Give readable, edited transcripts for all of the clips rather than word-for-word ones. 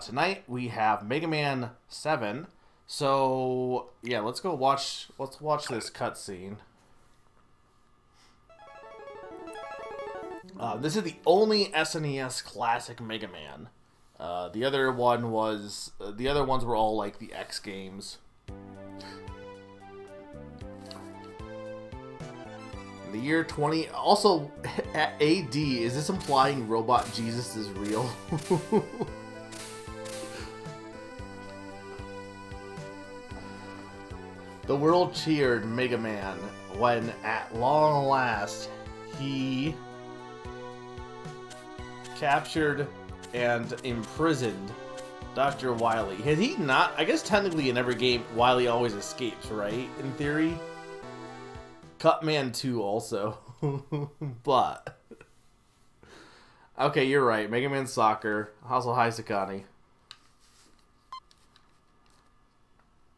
tonight we have Mega Man 7. So yeah, let's watch this cutscene. This is the only SNES classic Mega Man. The other ones were all like the X games. The year 20. Also, AD. Is this implying Robot Jesus is real? The world cheered Mega Man when, at long last, he captured and imprisoned Dr. Wily. Has he not? I guess technically in every game, Wily always escapes, right? In theory. Cutman 2 also. But okay, you're right. Mega Man Soccer. Also, hi Sakani.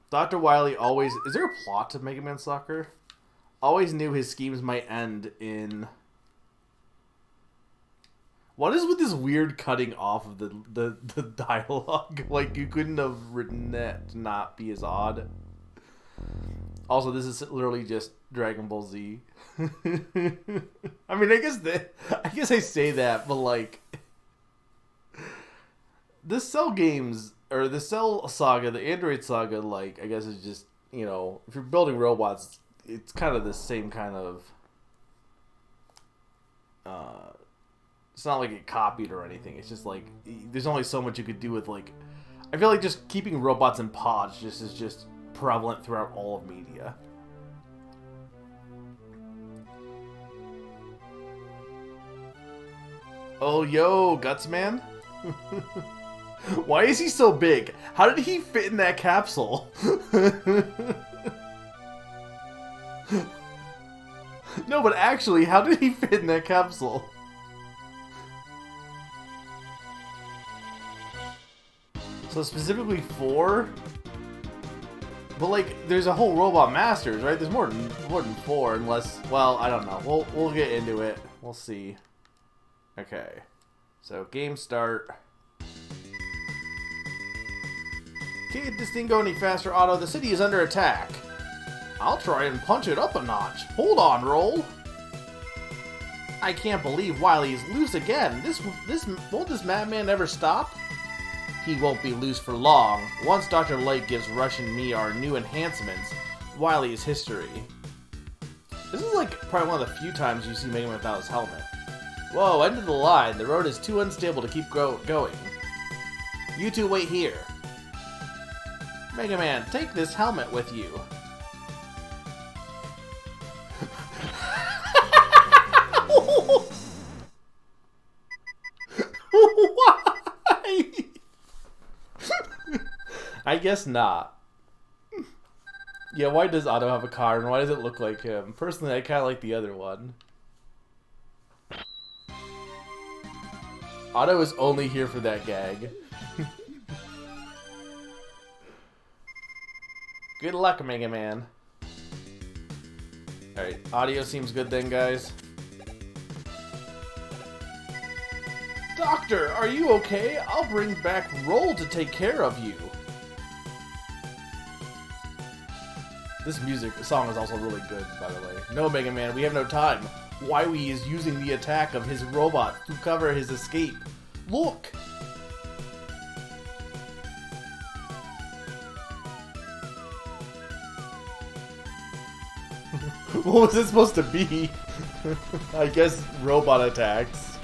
Dr. Wily always... Is there a plot to Mega Man Soccer? Always knew his schemes might end in... What is with this weird cutting off of the dialogue? Like, you couldn't have written that to not be as odd. Also, this is literally just Dragon Ball Z. I mean, I guess I say that, but like, the Cell games or the Cell saga, the Android saga, like, I guess is just, you know, if you're building robots, it's kind of the same kind of. It's not like it copied or anything. It's just like there's only so much you could do with like. I feel like just keeping robots in pods is just prevalent throughout all of media. Oh, yo, Gutsman? Why is he so big? How did he fit in that capsule? No, but actually, how did he fit in that capsule? So specifically 4? But like, there's a whole Robot Masters, right? There's more than 4, unless, well, I don't know. We'll get into it. We'll see. Okay, so game start. Can't this thing go any faster, Otto? The city is under attack. I'll try and punch it up a notch. Hold on, Roll. I can't believe Wily is loose again. Won't this madman ever stop? He won't be loose for long. Once Dr. Light gives Rush and me our new enhancements, Wily is history. This is like probably one of the few times you see Mega Man without his helmet. Whoa, end of the line. The road is too unstable to keep going. You two wait here. Mega Man, take this helmet with you. Why? I guess not. Yeah, why does Otto have a car and why does it look like him? Personally, I kind of like the other one. Otto is only here for that gag. Good luck, Mega Man. Alright, audio seems good then, guys. Doctor, are you okay? I'll bring back Roll to take care of you. This song is also really good, by the way. No, Mega Man, we have no time. Wily is using the attack of his robot to cover his escape. Look! What was it supposed to be? I guess robot attacks.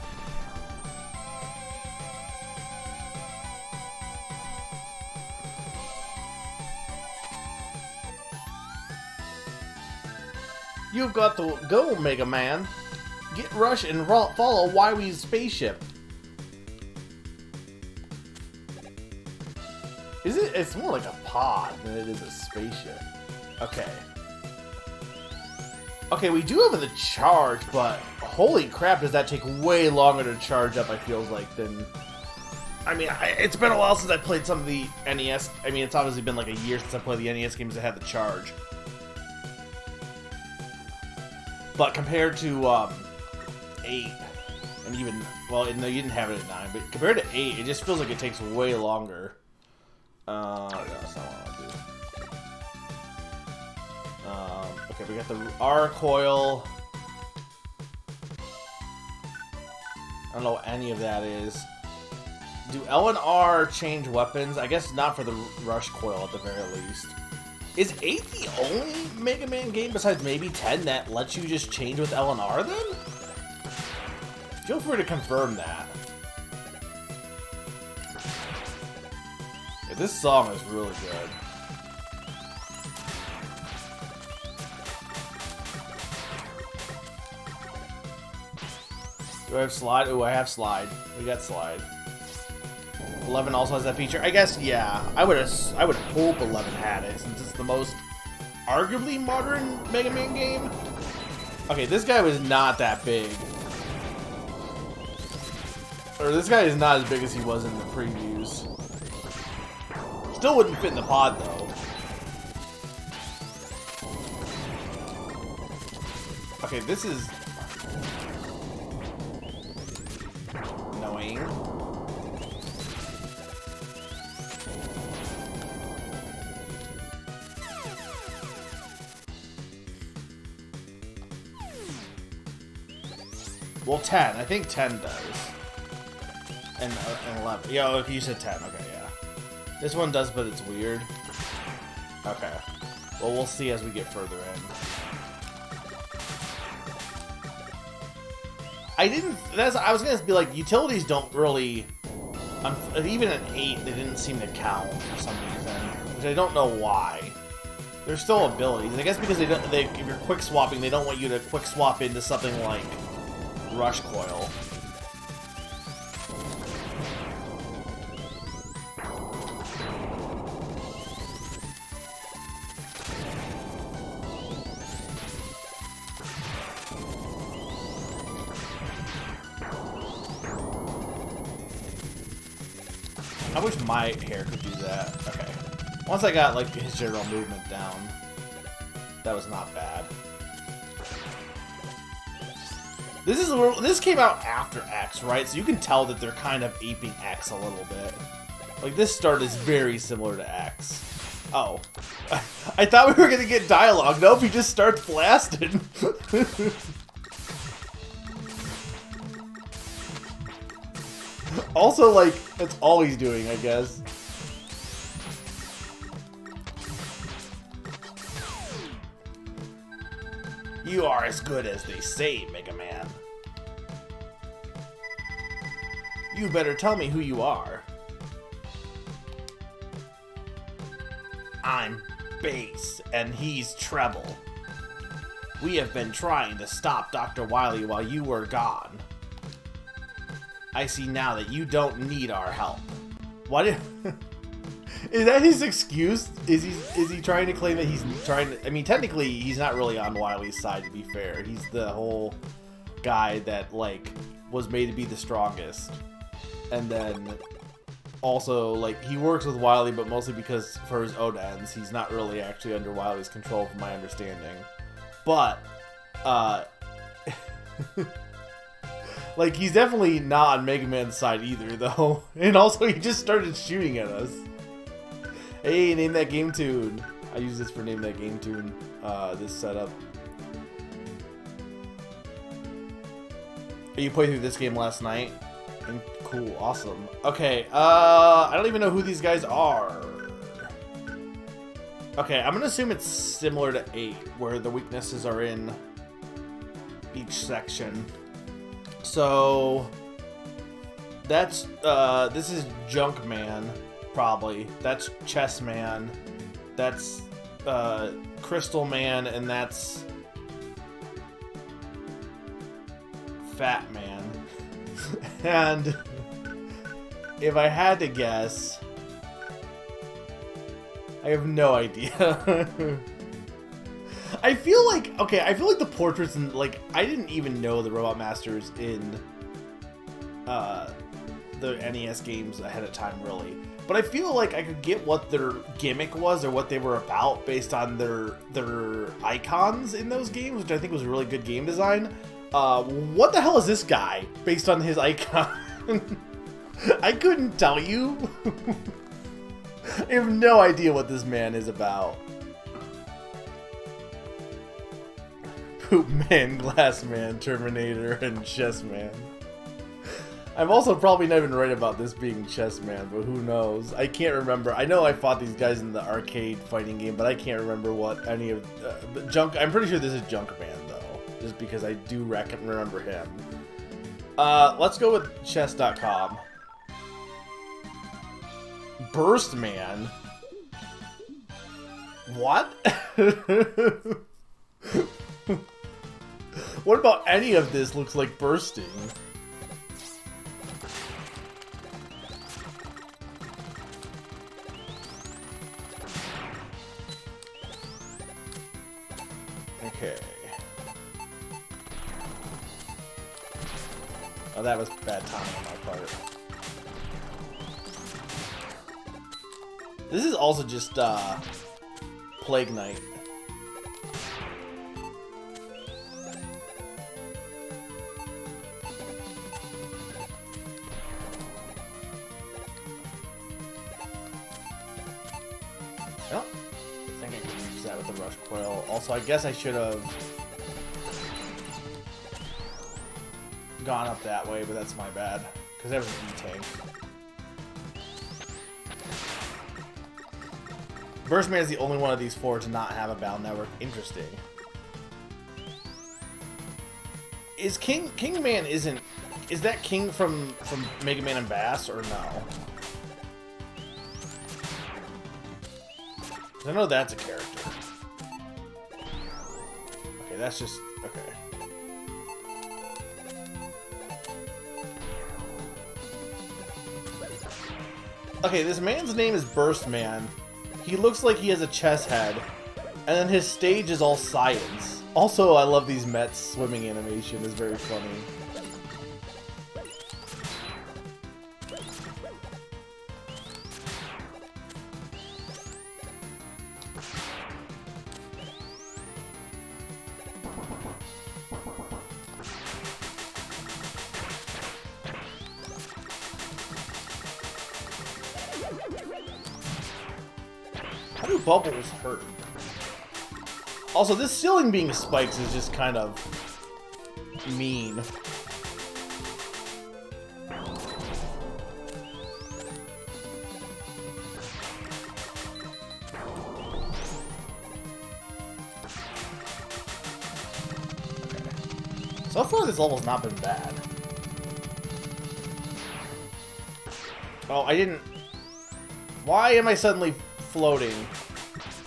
You've got to go, Mega Man. Get Rush and follow Wily's spaceship. Is it? It's more like a pod than it is a spaceship. Okay. Okay, we do have the charge, but holy crap, does that take way longer to charge up, I feels like, than... I mean, it's been a while since I played some of the NES. I mean, it's obviously been like a year since I played the NES games that had the charge. But compared to 8, And even, well, no, you didn't have it at 9, but compared to 8, it just feels like it takes way longer. No, that's not what I want to do. Okay, we got the R coil. I don't know what any of that is. Do L and R change weapons? I guess not for the rush coil at the very least. Is 8 the only Mega Man game besides maybe 10 that lets you just change with L and R then? Feel free to confirm that. Yeah, this song is really good. Do I have slide? Oh, I have slide. We got slide. 11 also has that feature. I guess, yeah. I would hope 11 had it, since it's the most arguably modern Mega Man game. Okay, this guy was not that big. Or this guy is not as big as he was in the previews. Still wouldn't fit in the pod, though. Okay, this is annoying. Well, 10. I think 10 does. And 11. Yeah, if you said 10. Okay, yeah. This one does, but it's weird. Okay. Well, we'll see as we get further in. I was gonna be like, utilities don't really... even at 8, they didn't seem to count for some reason. Which I don't know why. They're still abilities. I guess because if you're quick swapping, they don't want you to quick swap into something like Rush Coil. I wish my hair could do that. Okay. Once I got, like, his general movement down, that was not bad. This came out after X, right? So you can tell that they're kind of aping X a little bit. Like, this start is very similar to X. Oh. I thought we were gonna get dialogue. Nope, he just starts blasting. Also, like, that's all he's doing, I guess. You are as good as they say, Mega Man. You better tell me who you are. I'm bass, and he's treble. We have been trying to stop Dr. Wily while you were gone. I see now that you don't need our help. What? Is that his excuse? Is he trying to claim that he's trying to... I mean, technically, he's not really on Wily's side, to be fair. He's the whole guy that, like, was made to be the strongest. And then also, like, he works with Wily, but mostly because for his own ends. He's not really actually under Wily's control, from my understanding. But, like, he's definitely not on Mega Man's side either, though. And also, he just started shooting at us. Hey, name that game tune. I use this for name that game tune, this setup. You played through this game last night? And cool, awesome. Okay, I don't even know who these guys are. Okay, I'm gonna assume it's similar to 8, where the weaknesses are in each section. So that's this is Junkman, probably. That's Chessman. That's Crystal Man, and that's Fat Man. And if I had to guess, I have no idea. I feel like, okay, I feel like the portraits and, like, I didn't even know the Robot Masters in the NES games ahead of time, really. But I feel like I could get what their gimmick was or what they were about based on their icons in those games, which I think was really good game design. What the hell is this guy, based on his icon? I couldn't tell you. I have no idea what this man is about. Poop Man, Glass Man, Terminator, and Chess Man. I'm also probably not even right about this being Chess Man, but who knows? I can't remember. I know I fought these guys in the arcade fighting game, but I can't remember what any of... Junk. I'm pretty sure this is Junk Man, though, just because I do remember him. Let's go with chess.com. Burst Man? What? What about any of this looks like bursting? Okay. Oh, that was bad timing on my part. This is also just, Plague Knight. Oh, I think I can use that with the Rush Coil. Also, I guess I should have gone up that way, but that's my bad. Because that was an E-Tank. Burstman is the only one of these four to not have a Battle Network. Interesting. Is Kingman isn't... Is that King from Mega Man and Bass, or no? I know that's a character. Okay, that's just... Okay. Okay, this man's name is Burst Man. He looks like he has a chess head. And then his stage is all science. Also, I love these Mets swimming animation. It's very funny. How do bubbles hurt? Also, this ceiling being spikes is just kind of mean. So far, this level's not been bad. Oh, I didn't... Why am I suddenly floating?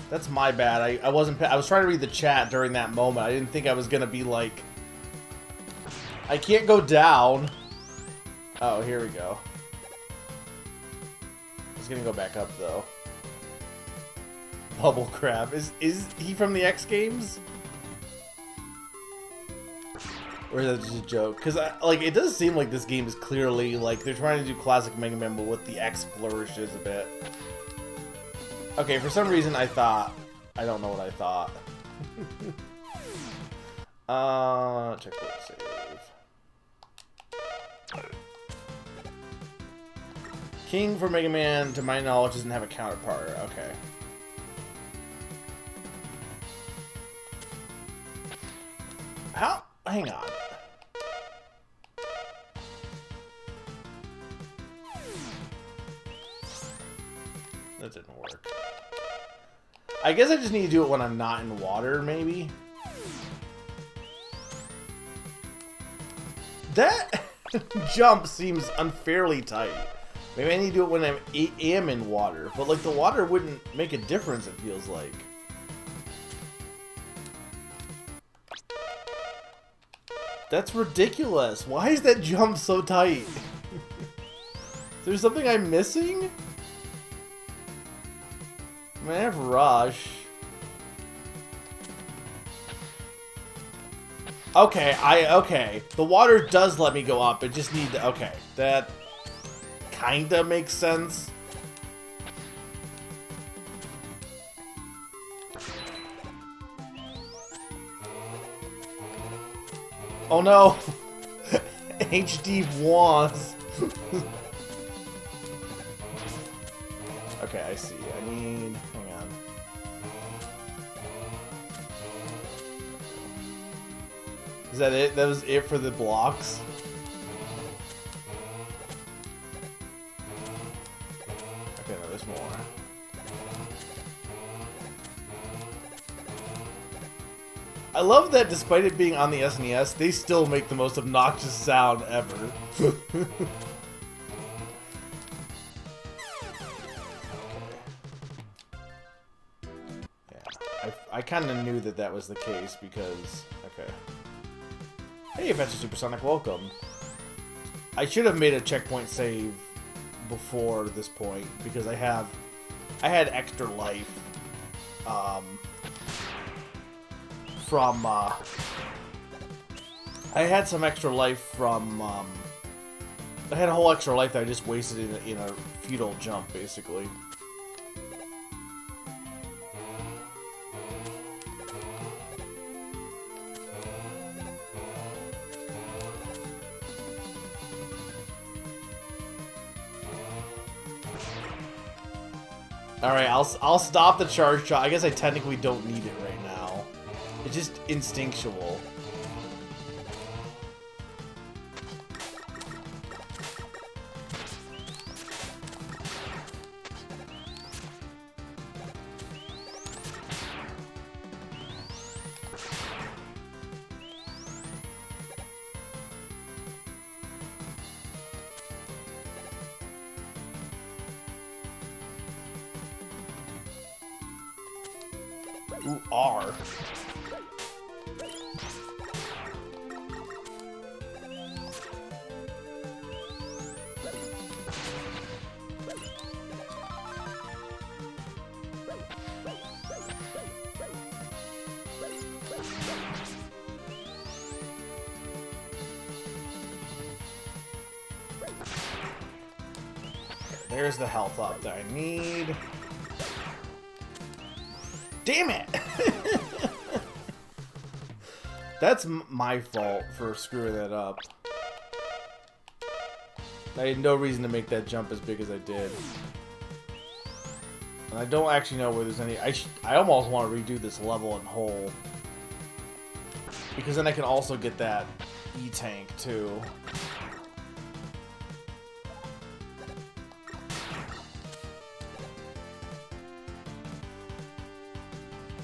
That's my bad. I wasn't... I was trying to read the chat during that moment. I didn't think I was gonna be like... I can't go down. Oh, here we go. I was gonna go back up, though. Bubble Crab. Is he from the X Games? Or is that just a joke? Because, like, it does seem like this game is clearly, like, they're trying to do classic Mega Man, but with the X flourishes a bit. Okay, for some reason I thought... I don't know what I thought. Checkpoint save. King for Mega Man, to my knowledge, doesn't have a counterpart. Okay. How? Hang on. That didn't work. I guess I just need to do it when I'm not in water, maybe? That jump seems unfairly tight. Maybe I need to do it when I am in water. But, like, the water wouldn't make a difference, it feels like. That's ridiculous. Why is that jump so tight? Is there something I'm missing? I mean, I have Rush. Okay, okay. The water does let me go up. I just need to... Okay, that kinda makes sense. Oh no! HD was. Okay, I see. I need... Hang on. Is that it? That was it for the blocks? Okay, no, there's more. I love that despite it being on the SNES, they still make the most obnoxious sound ever. I kind of knew that that was the case because... Okay. Hey, Adventure Supersonic, welcome. I should have made a checkpoint save before this point because I had extra life from I had some extra life from I had a whole extra life that I just wasted in a futile jump, basically. Alright, I'll stop the charge shot. I guess I technically don't need it right now. It's just instinctual. Ooh, R. There's the health up that I need. Damn it! That's my fault for screwing that up. I had no reason to make that jump as big as I did. And I don't actually know where there's any... I almost want to redo this level in whole. Because then I can also get that E-Tank too.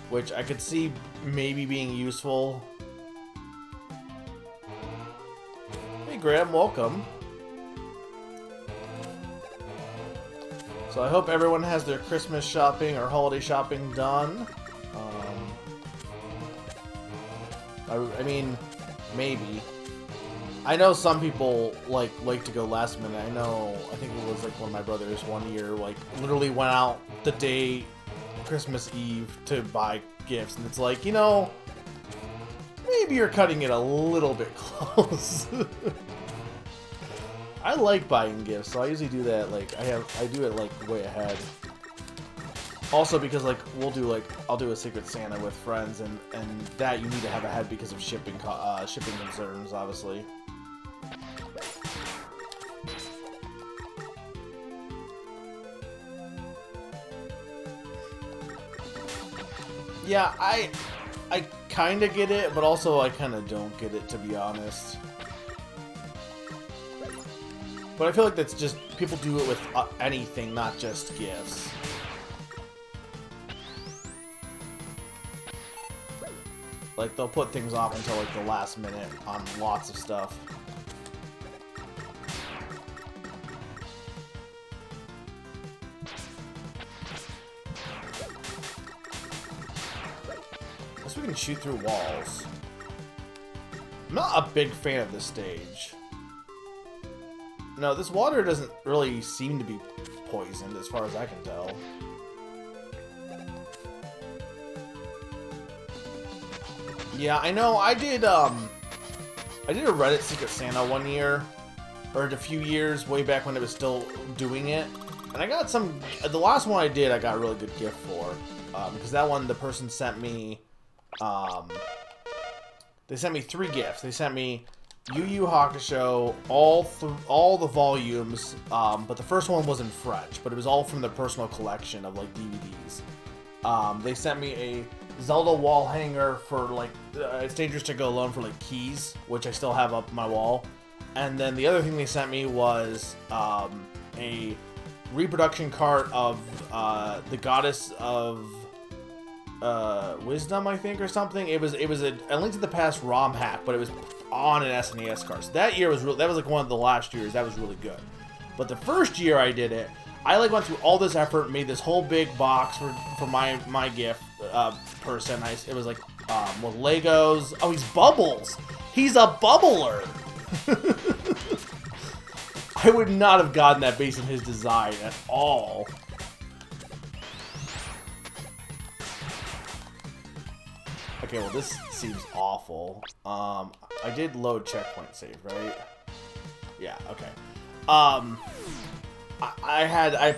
Which I could see maybe being useful. Hey Graham, welcome. So I hope everyone has their Christmas shopping or holiday shopping done. I mean, maybe. I know some people like to go last minute. I think it was like one of my brothers one year, like literally went out the day Christmas Eve to buy gifts, and it's like, you know, maybe you're cutting it a little bit close. I like buying gifts, so I usually do that, like, I do it, like, way ahead. Also because, like, I'll do a Secret Santa with friends, and that you need to have ahead because of shipping concerns, obviously. Yeah, I kind of get it, but also I kind of don't get it, to be honest. But I feel like that's just, people do it with anything, not just gifts. Like, they'll put things off until, like, the last minute on lots of stuff. We can shoot through walls. I'm not a big fan of this stage. No, this water doesn't really seem to be poisoned as far as I can tell. Yeah, I know. I did a Reddit Secret Santa one year, or a few years way back when it was still doing it, and I got some. The last one I did, I got a really good gift for, because that one the person sent me. They sent me 3 gifts. They sent me Yu Yu Hakusho, all the volumes, but the first one was in French, but it was all from the personal collection of, like, DVDs. They sent me a Zelda wall hanger for, like, It's Dangerous to Go Alone for, like, keys, which I still have up my wall. And then the other thing they sent me was a reproduction cart of the Goddess of Wisdom, I think, or something. It was a Link to the Past ROM hack, but it was on an SNES card. So that year was that was like one of the last years. That was really good. But the first year I did it, I like went through all this effort, made this whole big box for my gift person. It was like with Legos. Oh, he's Bubbles. He's a bubbler. I would not have gotten that based on his design at all. Okay, well, this seems awful. I did load checkpoint save, right? Yeah, okay. I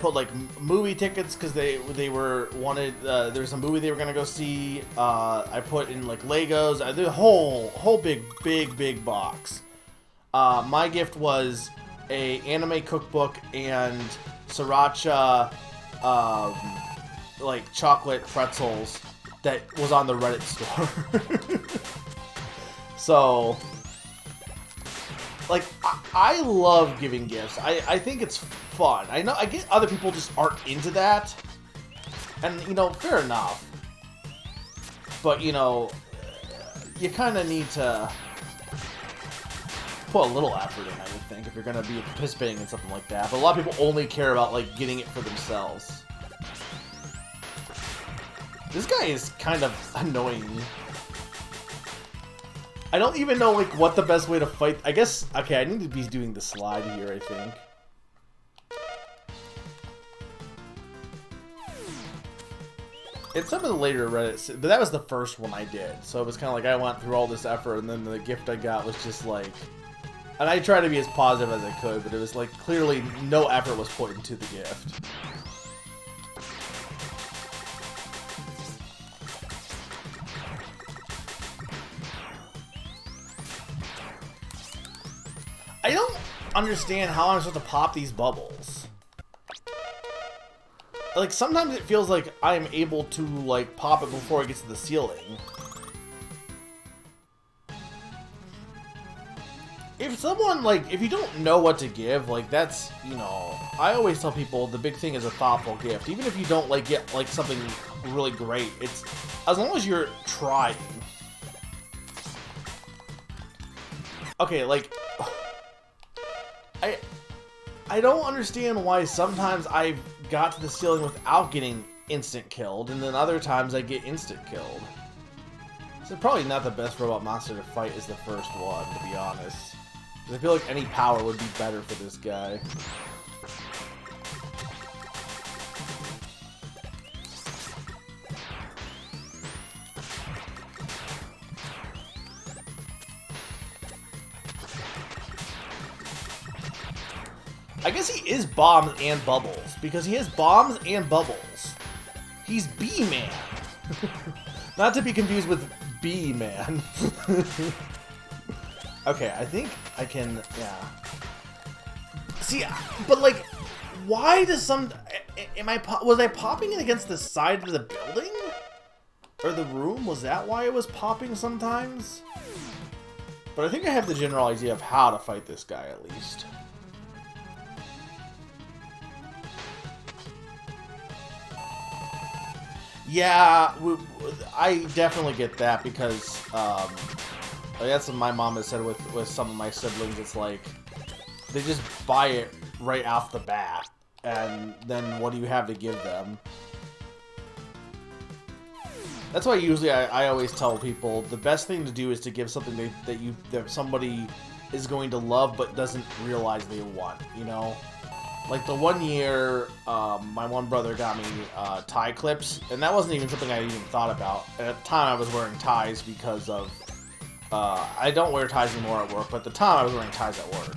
put like movie tickets because they were wanted. There was a movie they were gonna go see. I put in like Legos. The whole big box. My gift was a anime cookbook and sriracha, like chocolate pretzels that was on the Reddit store. So, like, I love giving gifts. I think it's fun. I know I get other people just aren't into that, and you know, fair enough. But you know, you kind of need to put a little effort in, I would think, if you're going to be participating in something like that. But a lot of people only care about, like, getting it for themselves. This guy is kind of annoying. I don't even know, like, what the best way to fight... I guess... Okay, I need to be doing the slide here, I think. It's some of the later Reddit... But that was the first one I did. So it was kind of like I went through all this effort, and then the gift I got was just, like... And I tried to be as positive as I could, but it was like clearly no effort was put into the gift. I don't understand how I'm supposed to pop these bubbles. Like, sometimes it feels like I'm able to, like, pop it before it gets to the ceiling. If someone, like, if you don't know what to give, like, that's, you know, I always tell people the big thing is a thoughtful gift. Even if you don't, like, get, like, something really great, it's, as long as you're trying. Okay, like, I don't understand why sometimes I've got to the ceiling without getting instant killed, and then other times I get instant killed. So probably not the best robot monster to fight is the first one, to be honest. I feel like any power would be better for this guy. I guess he is bombs and bubbles, because he has bombs and bubbles. He's B-Man. Not to be confused with B-Man. Okay, I think I can, yeah. See, but like, why does was I popping it against the side of the building? Or the room? Was that why it was popping sometimes? But I think I have the general idea of how to fight this guy, at least. Yeah, I definitely get that, because, that's what my mom has said with some of my siblings. It's like, they just buy it right off the bat, and then what do you have to give them? That's why usually I always tell people the best thing to do is to give something that somebody is going to love but doesn't realize they want, you know? Like the one year, my one brother got me tie clips, and that wasn't even something I even thought about. And at the time I was wearing ties because of, I don't wear ties anymore at work, but at the time I was wearing ties at work.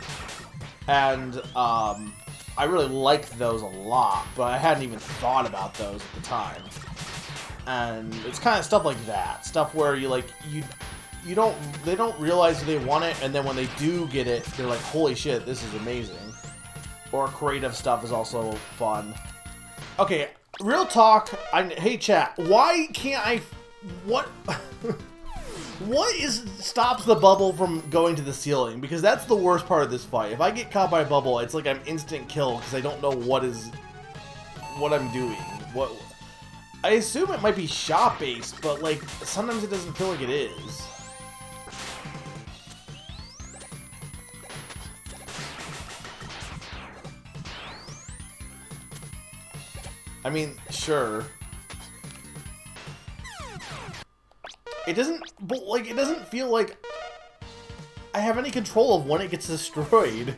And I really liked those a lot, but I hadn't even thought about those at the time. And it's kind of stuff like that. Stuff where you they don't realize they want it, and then when they do get it, they're like, holy shit, this is amazing. Or creative stuff is also fun. Okay, real talk. Hey chat, why can't I? What? Stops the bubble from going to the ceiling? Because that's the worst part of this fight. If I get caught by a bubble, it's like I'm instant kill because I don't know what I'm doing. What? I assume it might be shot based, but like sometimes it doesn't feel like it is. I mean, sure. It doesn't, but like, it doesn't feel like I have any control of when it gets destroyed.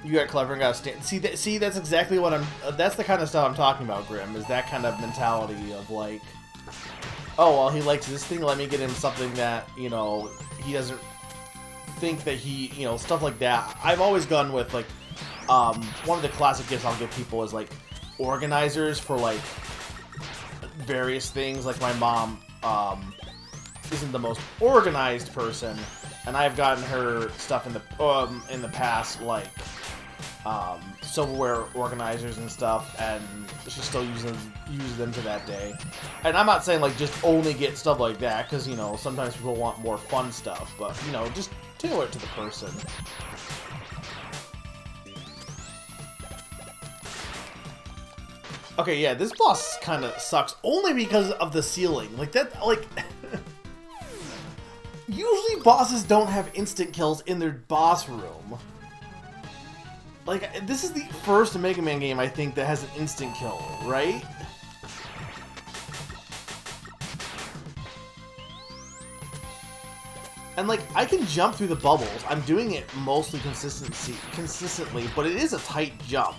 You got clever and got stand. See, that's exactly what that's the kind of stuff I'm talking about, Grim. Is that kind of mentality of like, oh well, he likes this thing. Let me get him something that he doesn't think that stuff like that. I've always gone with like, one of the classic gifts I'll give people is like organizers for like various things. Like my mom isn't the most organized person, and I've gotten her stuff in the past, like silverware organizers and stuff, and she still uses them to that day. And I'm not saying like just only get stuff like that, because sometimes people want more fun stuff, but just tailor it to the person. Okay, yeah, this boss kind of sucks only because of the ceiling. Like that, like usually bosses don't have instant kills in their boss room. Like, this is the first Mega Man game, I think, that has an instant kill, right? And, like, I can jump through the bubbles. I'm doing it mostly consistently, but it is a tight jump.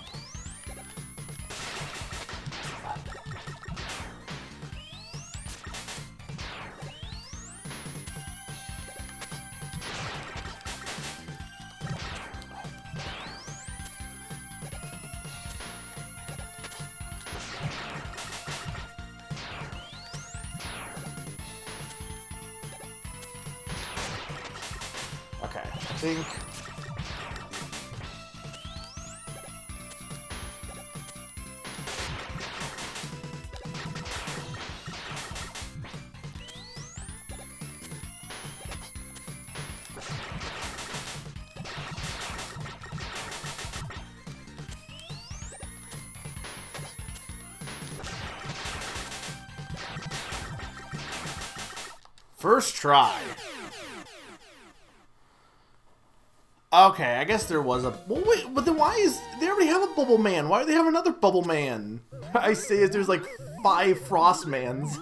Okay, I think... First try. Okay, I guess there was a... Well, wait, but then why is... They already have a Bubble Man. Why do they have another Bubble Man? I say is there's like 5 Frost Mans.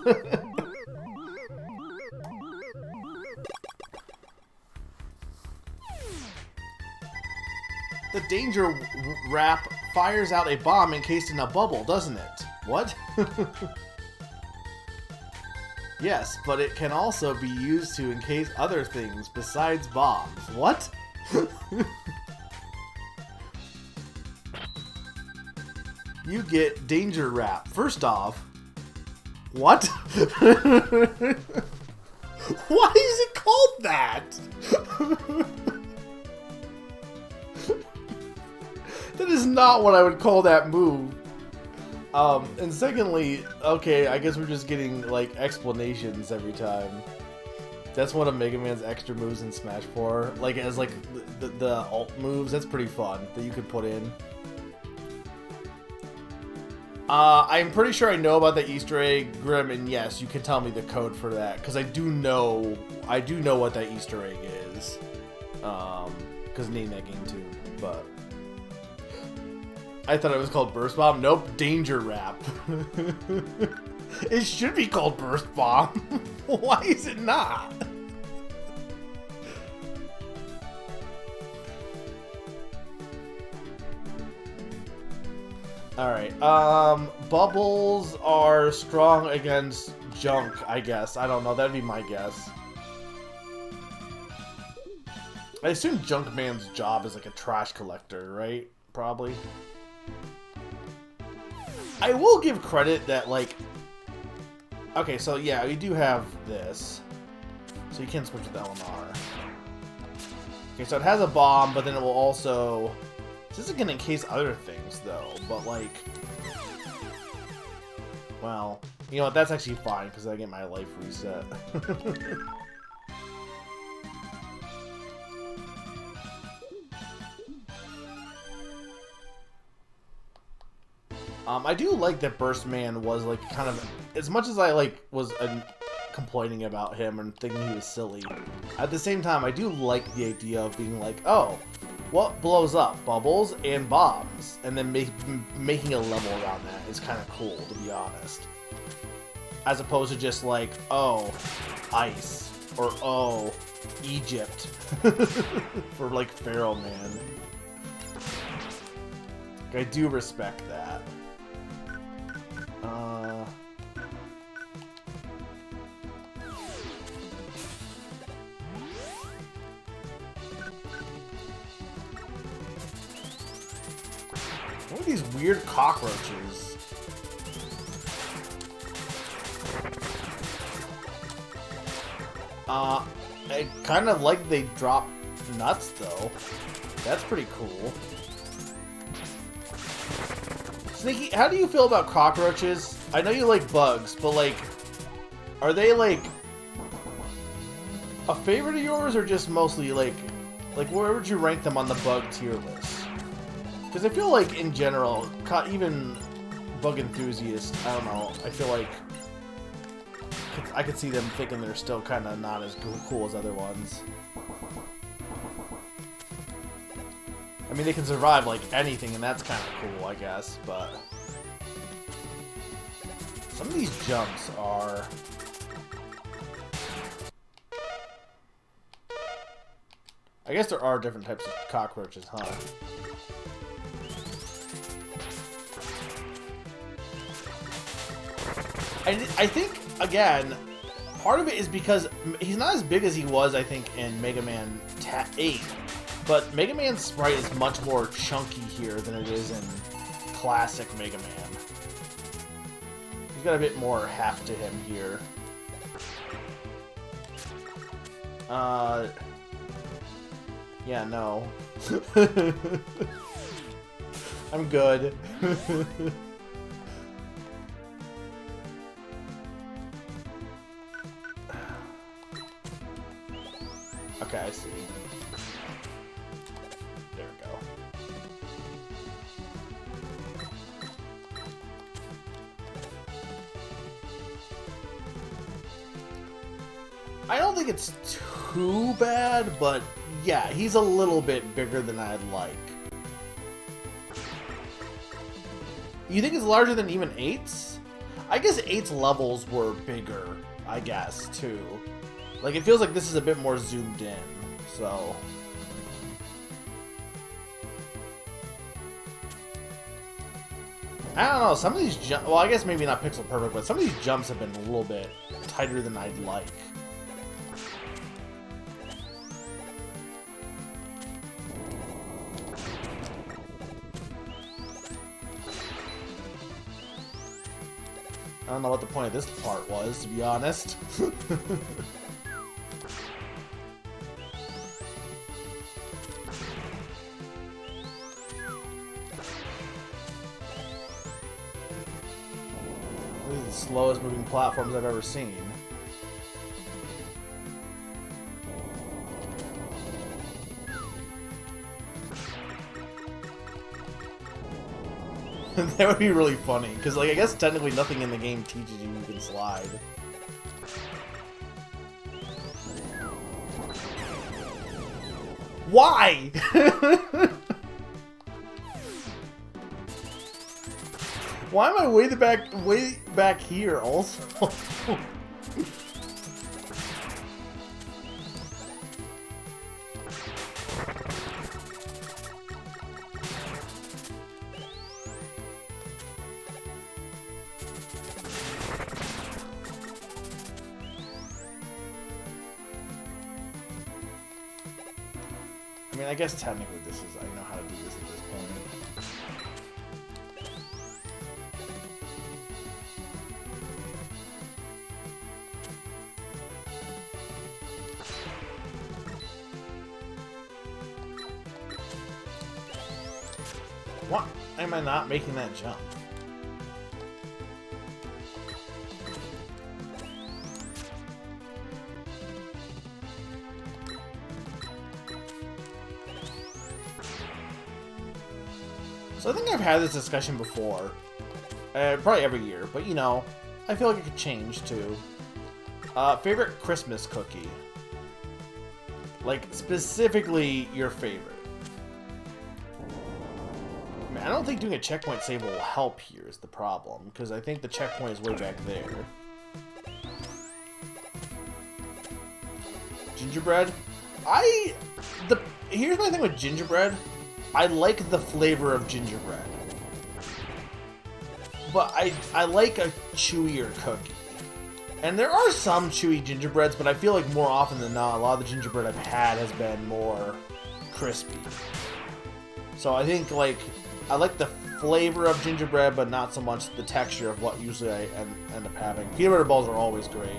The Danger Wrap fires out a bomb encased in a bubble, doesn't it? What? Yes, but it can also be used to encase other things besides bombs. What? You get Danger Wrap. First off, what? Why is it called that? That is not what I would call that move. And secondly, okay, I guess we're just getting, like, explanations every time. That's one of Mega Man's extra moves in Smash 4. Like, as, like, the alt moves, that's pretty fun that you could put in. I'm pretty sure I know about the Easter egg, Grim, and yes, you can tell me the code for that, because I do know what that Easter egg is. Because I named that game too, but... I thought it was called Burst Bomb. Nope, Danger Wrap. It should be called Burst Bomb. Why is it not? Alright, bubbles are strong against junk, I guess. I don't know, that'd be my guess. I assume Junkman's job is like a trash collector, right? Probably. I will give credit that, like, Okay, so yeah, we do have this. So you can switch with LMR. Okay, so it has a bomb, but then it will also... This isn't gonna encase other things, though, but like... Well, you know what, that's actually fine, because I get my life reset. I do like that Burst Man was, like, kind of... As much as I, like, was complaining about him and thinking he was silly, at the same time, I do like the idea of being like, oh, what blows up? Bubbles and bombs. And then making a level around that is kind of cool, to be honest. As opposed to just like, oh, ice. Or, oh, Egypt. For, like, Pharaoh Man. I do respect that. What are these weird cockroaches? I kind of like they drop nuts, though. That's pretty cool. Sneaky, how do you feel about cockroaches? I know you like bugs, but, like, are they, like, a favorite of yours, or just mostly, like, where would you rank them on the bug tier list? Because I feel like, in general, even bug enthusiasts, I don't know, I feel like I could see them thinking they're still kind of not as cool as other ones. I mean, they can survive, like, anything, and that's kind of cool, I guess, but... Some of these jumps are... I guess there are different types of cockroaches, huh? I think, again, part of it is because he's not as big as he was, I think, in Mega Man 8. But Mega Man's sprite is much more chunky here than it is in classic Mega Man. He's got a bit more heft to him here. Yeah, no. I'm good. Okay, I see. There we go. I don't think it's too bad, but yeah, he's a little bit bigger than I'd like. You think it's larger than even 8's? I guess 8's levels were bigger, I guess, too. Like, it feels like this is a bit more zoomed in, so... I don't know, some of these jumps... Well, I guess maybe not pixel perfect, but some of these jumps have been a little bit tighter than I'd like. I don't know what the point of this part was, to be honest. These are the slowest moving platforms I've ever seen. That would be really funny, because, like, I guess technically nothing in the game teaches you can slide. Why? Why am I way back here also? I mean, I guess technically this is, I know how to do this at this point. Why am I not making that jump? So I think I've had this discussion before. Probably every year, but you know, I feel like it could change too. Favorite Christmas cookie? Like, specifically your favorite. I mean, I don't think doing a checkpoint save will help here is the problem, because I think the checkpoint is way back there. Gingerbread? Here's my thing with gingerbread. I like the flavor of gingerbread. But I like a chewier cookie. And there are some chewy gingerbreads, but I feel like more often than not, a lot of the gingerbread I've had has been more crispy. So I think, like, I like the flavor of gingerbread, but not so much the texture of what usually I end up having. Peanut butter balls are always great.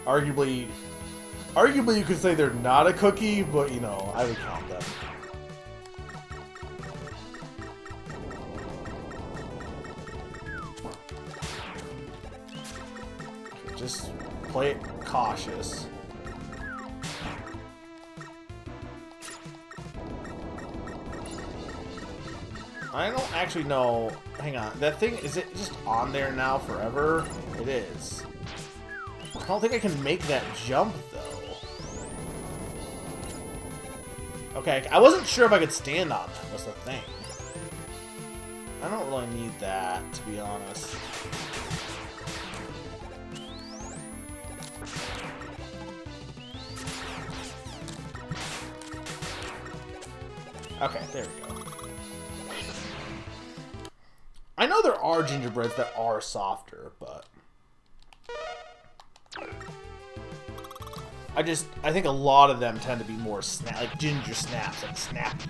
Arguably you could say they're not a cookie, but, you know, I would count them. Okay, just play it cautious. I don't actually know. Hang on. That thing, is it just on there now forever? It is. I don't think I can make that jump, though. Okay, I wasn't sure if I could stand on that, was the thing. I don't really need that, to be honest. Okay, there we go. I know there are gingerbreads that are softer, but... I think a lot of them tend to be more like ginger snaps, like snappy.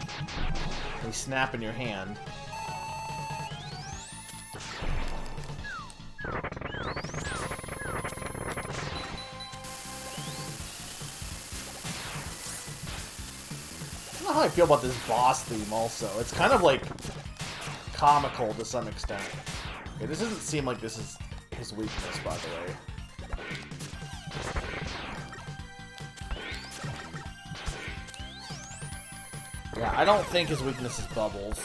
They snap in your hand. I don't know how I feel about this boss theme also. It's kind of like comical to some extent. Okay, this doesn't seem like this is his weakness, by the way. Yeah, I don't think his weakness is bubbles.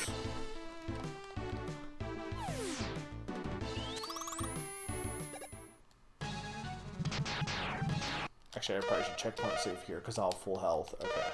Actually, I probably should checkpoint save here because I'll have full health. Okay.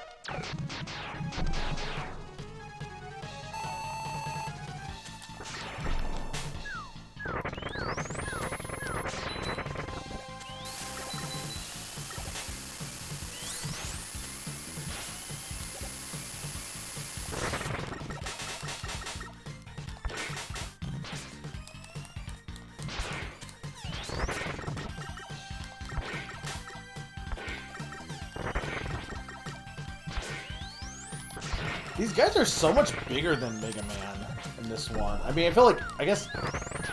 These guys are so much bigger than Mega Man in this one. I mean, I feel like, I guess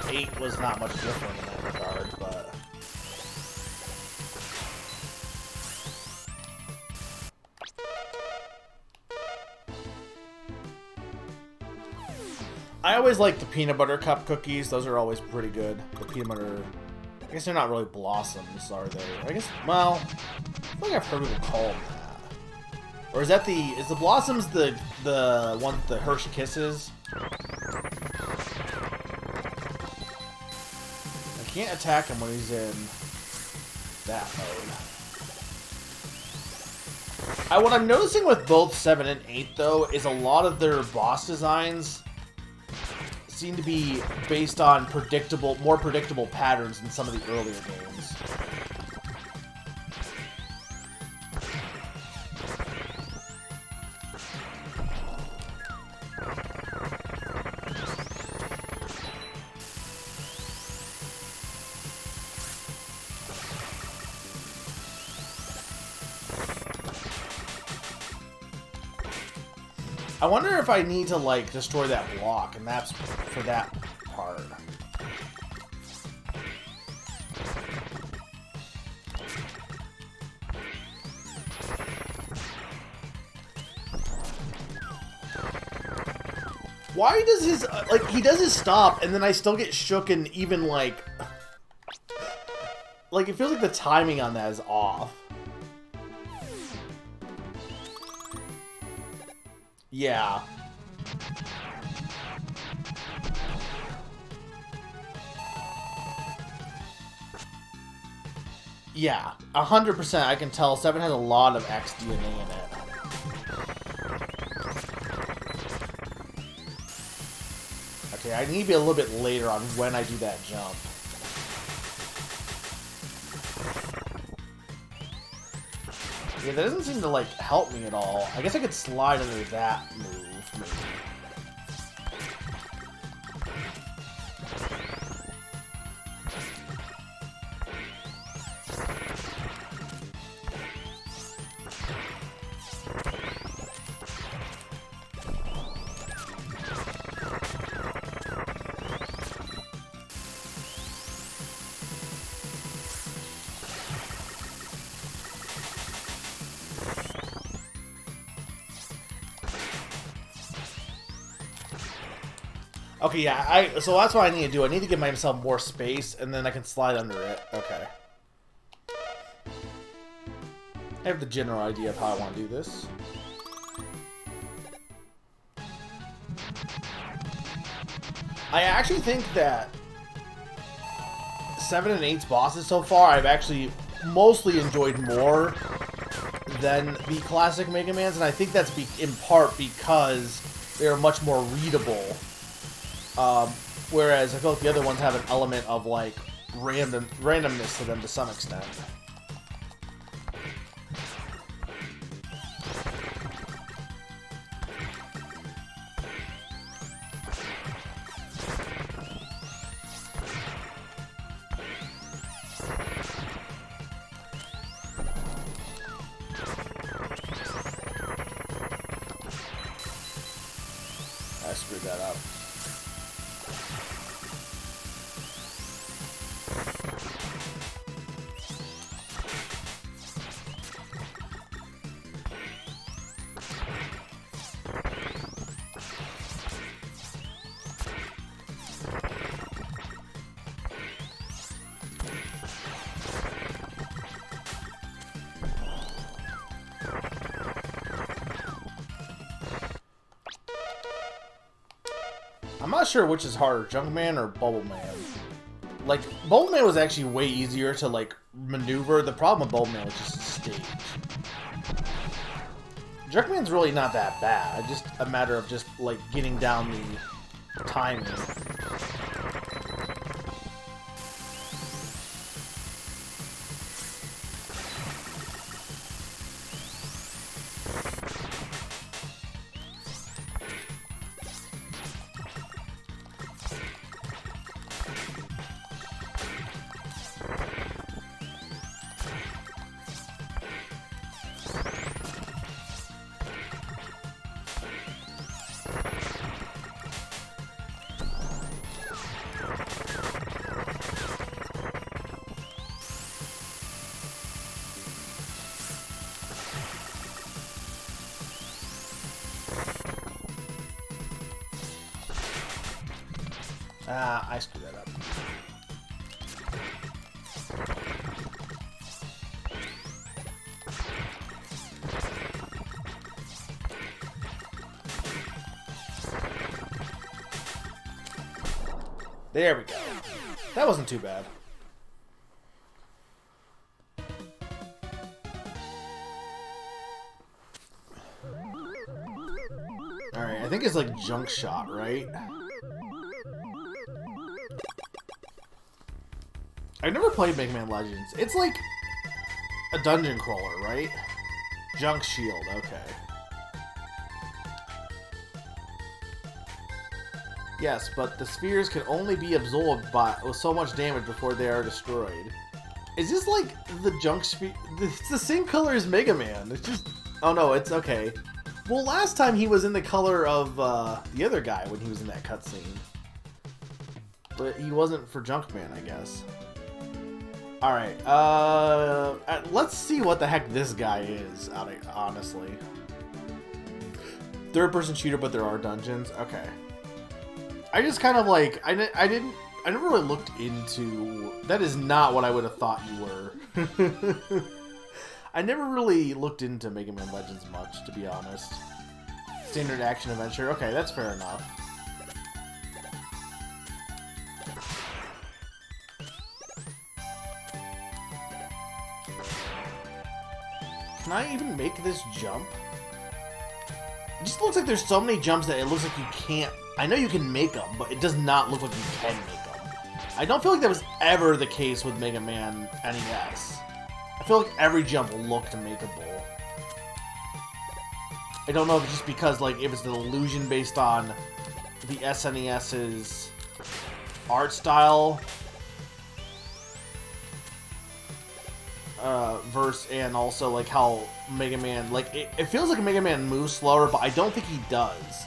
8 was not much different in that regard, but... I always like the peanut butter cup cookies. Those are always pretty good. The peanut butter... I guess they're not really blossoms, are they? I guess, well, I feel like I've heard people call them that. Or is that the... Is the blossoms the one with the Hershey Kisses? I can't attack him when he's in that mode. What I'm noticing with both 7 and 8, though, is a lot of their boss designs seem to be based on more predictable patterns than some of the earlier games. I wonder if I need to, like, destroy that block, and that's for that part. Why does his, like, he does his stop, and then I still get shook and even, like, it feels like the timing on that is off. Yeah. Yeah, 100%. I can tell 7 has a lot of X DNA in it. Okay, I need to be a little bit later on when I do that jump. Yeah, that doesn't seem to, like, help me at all. I guess I could slide under that move, maybe. Okay, yeah, so that's what I need to do. I need to give myself more space, and then I can slide under it. Okay. I have the general idea of how I want to do this. I actually think that 7 and 8's bosses so far, I've actually mostly enjoyed more than the classic Mega Man's, and I think that's in part because they're much more readable. Whereas I feel like the other ones have an element of, like, randomness to them to some extent. I screwed that up. I'm not sure which is harder, Junkman or Bubbleman. Like, Bubbleman was actually way easier to, like, maneuver. The problem with Bubbleman was just the stage. Junkman's really not that bad. It's just a matter of just, like, getting down the timing. I screwed that up. There we go. That wasn't too bad. Alright, I think it's like Junk Shot, right? I've never played Mega Man Legends. It's like a dungeon crawler, right? Junk Shield, okay. Yes, but the spheres can only be absorbed with so much damage before they are destroyed. Is this like the Junk Sphere? It's the same color as Mega Man. It's just... Oh no, it's okay. Well, last time he was in the color of the other guy when he was in that cutscene. But he wasn't for Junkman, I guess. Alright, let's see what the heck this guy is, honestly. Third-person shooter, but there are dungeons? Okay. I just kind of like I never really looked into. That is not what I would have thought you were. I never really looked into Mega Man Legends much, to be honest. Standard action adventure. Okay, that's fair enough. Can I even make this jump? It just looks like there's so many jumps that it looks like you can't... I know you can make them, but it does not look like you can make them. I don't feel like that was ever the case with Mega Man NES. I feel like every jump looked makeable. I don't know if it's just because, like, if it's an illusion based on the SNES's art style verse, and also like how Mega Man, like it feels like Mega Man moves slower, but I don't think he does.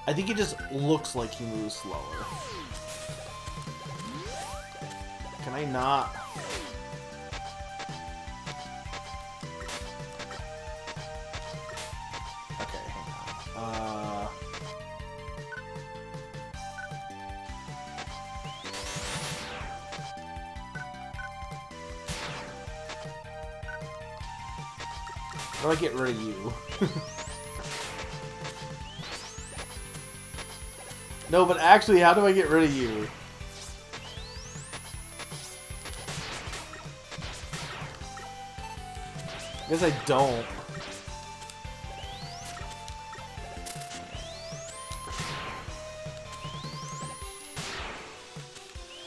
I think it just looks like he moves slower. Can I not? Okay, hang on. How do I get rid of you? No, but actually, how do I get rid of you? I guess I don't.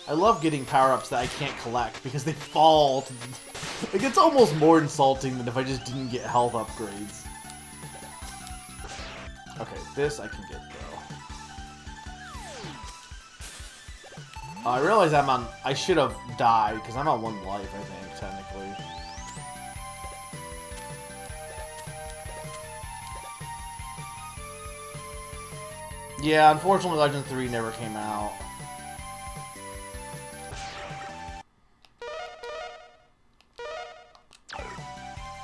I love getting power-ups that I can't collect because they fall to the... Like, it's almost more insulting than if I just didn't get health upgrades. Okay, this I can get, though. I realize I'm on... I should have died, because I'm on 1 life, I think, technically. Yeah, unfortunately, Legend 3 never came out.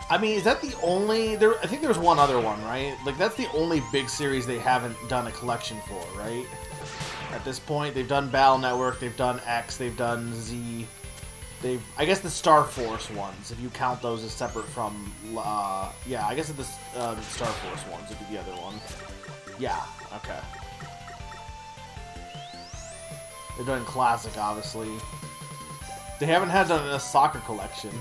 I mean, is that the only... I think there's one other one, right? Like, that's the only big series they haven't done a collection for, right? At this point, they've done Battle Network, they've done X, they've done Z. I guess the Star Force ones, if you count those as separate from... yeah, I guess the Star Force ones would be the other one. Yeah, okay. They've done Classic, obviously. They haven't had done a soccer collection.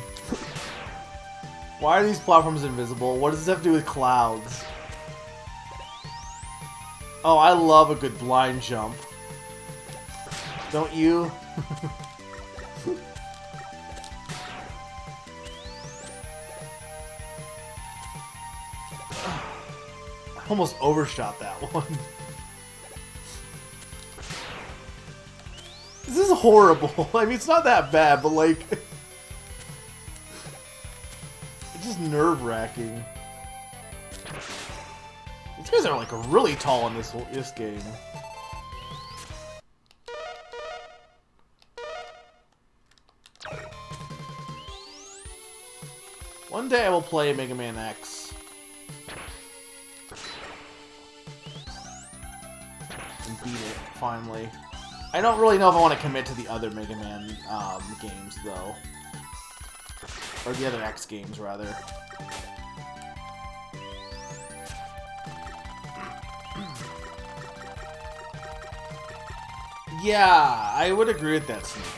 Why are these platforms invisible? What does this have to do with clouds? Oh, I love a good blind jump. Don't you? I almost overshot that one. This is horrible. I mean, it's not that bad, but like... It's just nerve-wracking. These guys are like really tall in this game. One day I will play Mega Man X. And beat it, finally. I don't really know if I want to commit to the other Mega Man games, though. Or the other X games, rather. Yeah, I would agree with that, Sneaky.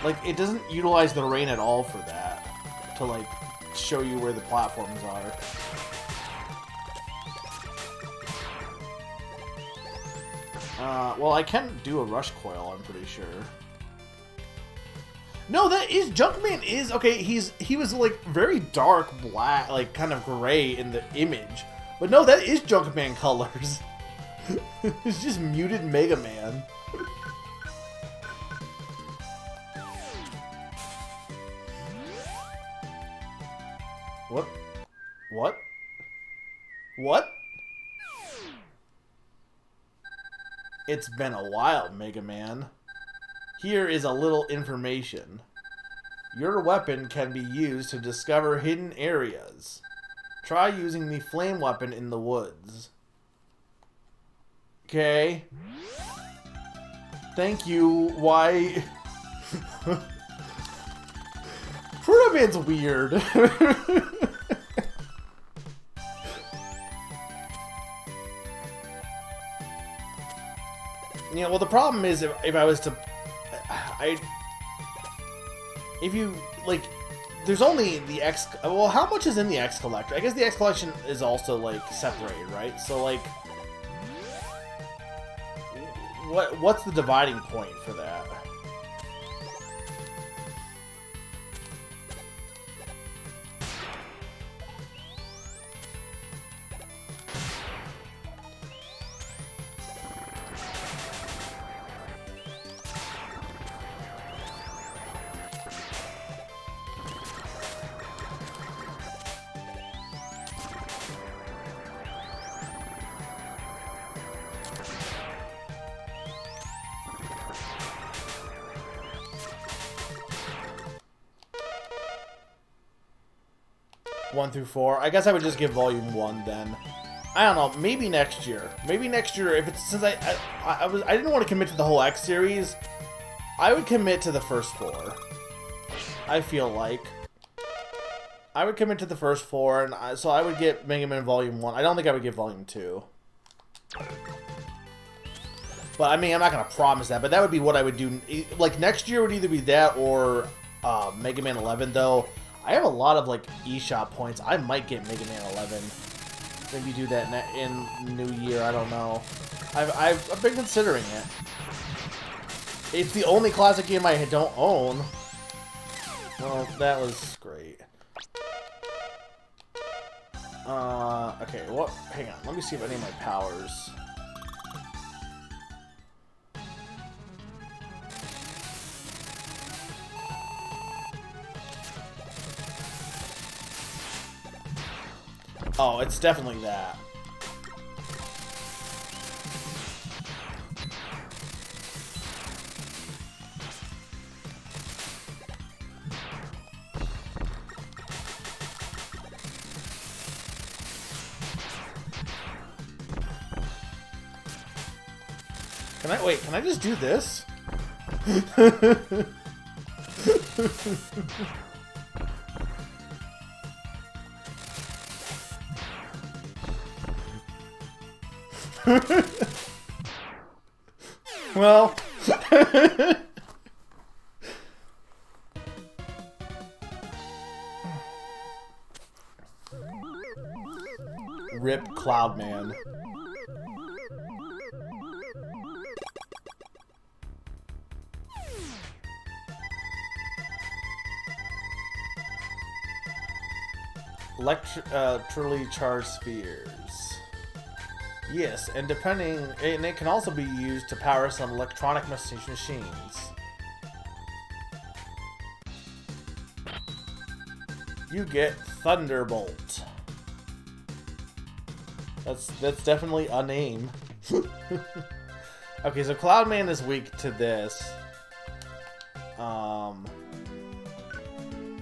Like, it doesn't utilize the rain at all for that. To, like, show you where the platforms are. Well, I can do a Rush Coil, I'm pretty sure. No, that is... Junkman is... Okay, he was, like, very dark black, like, kind of gray in the image. But no, that is Junkman colors. It's just muted Mega Man. What? What? What? It's been a while, Mega Man. Here is a little information. Your weapon can be used to discover hidden areas. Try using the flame weapon in the woods. Okay. Thank you. Why? Proto Man's weird. Yeah, well, the problem is if I was to... If you, like... There's only the X... Well, how much is in the X Collector? I guess the X Collection is also, like, separated, right? So, like... What's the dividing point for that? One through 4. I guess I would just give Volume 1 then. I don't know. Maybe next year. Maybe next year, if it's since I didn't want to commit to the whole X series. I would commit to the first 4. I feel like I would commit to the first 4, and so I would get Mega Man Volume 1. I don't think I would get Volume 2. But I mean, I'm not gonna promise that. But that would be what I would do. Like next year would either be that or Mega Man 11, though. I have a lot of, like, eShop points. I might get Mega Man 11. Maybe do that in New Year. I don't know. I've been considering it. It's the only classic game I don't own. Well, that was great. Okay, what? Hang on. Let me see if any of my powers... Oh, it's definitely that. Can I just do this? Well, rip Cloudman. Electrically charged spheres. Yes, and it can also be used to power some electronic machines. You get Thunderbolt. That's definitely a name. Okay, so Cloudman is weak to this.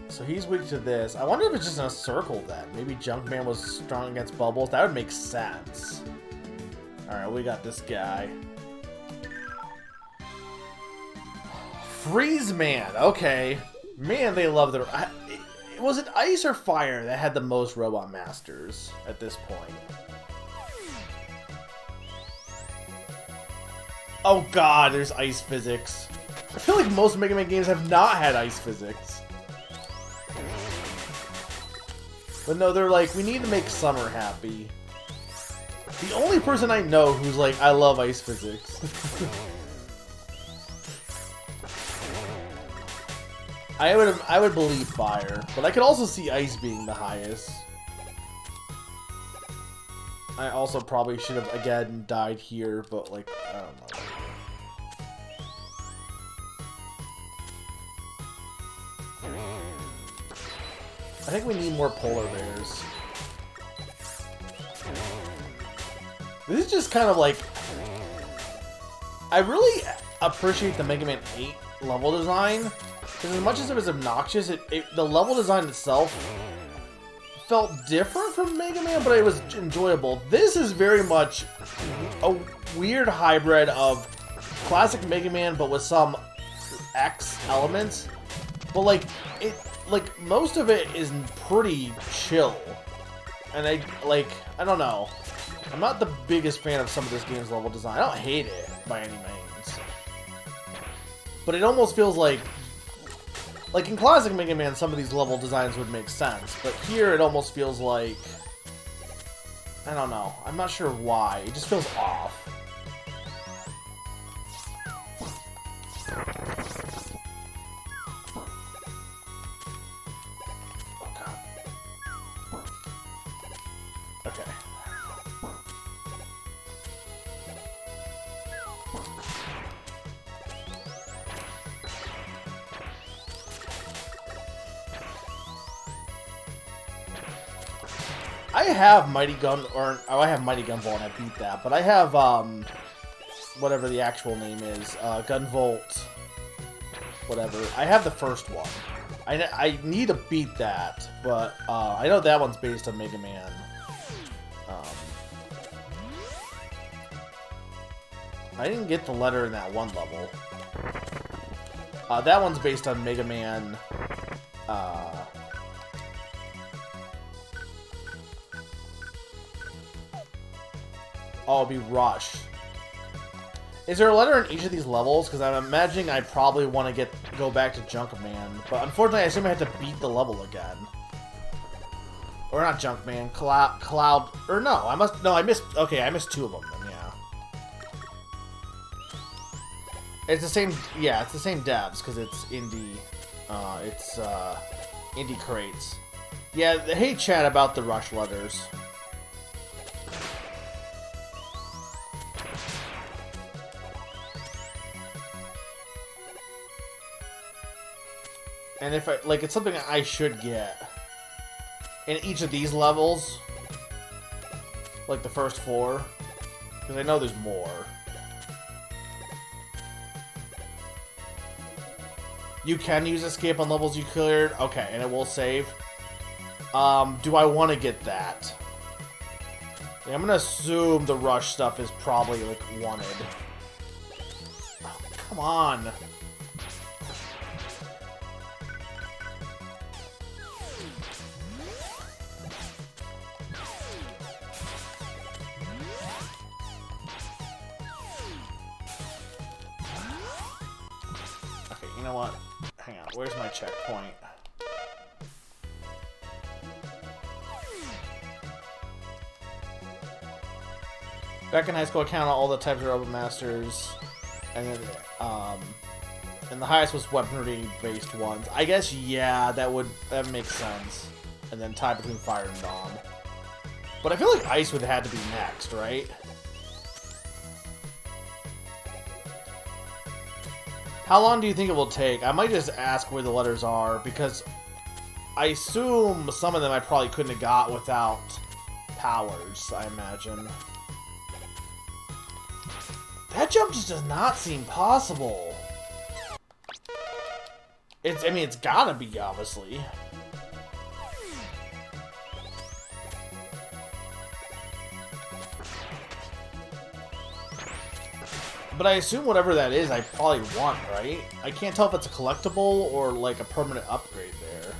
So he's weak to this. I wonder if it's just in a circle then. Maybe Junkman was strong against Bubbles. That would make sense. Alright, we got this guy. Freeze Man. Okay. Man, they love their... Was it Ice or Fire that had the most Robot Masters at this point? Oh god, there's ice physics. I feel like most Mega Man games have not had ice physics. But no, they're like, we need to make Summer happy. The only person I know who's like, I love ice physics. I would believe Fire, but I could also see Ice being the highest. I also probably should have again died here, but like, I don't know. I think we need more polar bears. This is just kind of like... I really appreciate the Mega Man 8 level design. Because as much as it was obnoxious, the level design itself felt different from Mega Man, but it was enjoyable. This is very much weird hybrid of classic Mega Man, but with some X elements. But like most of it is pretty chill, and I don't know. I'm not the biggest fan of some of this game's level design. I don't hate it by any means, but it almost feels like in classic Mega Man, some of these level designs would make sense, but here it almost feels like, I don't know. I'm not sure why. It just feels off. Okay. I have Mighty Gun, or I have Mighty Gunvolt and I beat that, but I have, whatever the actual name is, Gunvolt, whatever. I have the first one. I need to beat that, but, I know that one's based on Mega Man. I didn't get the letter in that one level. That one's based on Mega Man, oh, it'll be Rush. Is there a letter in each of these levels? Because I'm imagining I probably want to go back to Junkman. But unfortunately, I assume I have to beat the level again. Or not Junkman, Cloud... Or no, I missed... Okay, I missed two of them then, yeah. It's the same... Yeah, it's the same devs, because it's indie... Indie Crates. Yeah, hey chat about the Rush letters. And if it's something I should get in each of these levels, like the first 4, because I know there's more. You can use escape on levels you cleared, okay, and it will save. Do I want to get that? Yeah, I'm gonna assume the Rush stuff is probably wanted. Oh, come on. You know what? Hang on, where's my checkpoint? Back in high school, I counted all the types of Robot Masters, and then, and the highest was weaponry-based ones. I guess, yeah, that makes sense. And then tie between Fire and Bomb. But I feel like Ice would have had to be next, right? How long do you think it will take? I might just ask where the letters are, because I assume some of them I probably couldn't have got without powers, I imagine. That jump just does not seem possible. I mean, it's gotta be, obviously. But I assume whatever that is, I probably want, right? I can't tell if it's a collectible or, like, a permanent upgrade there.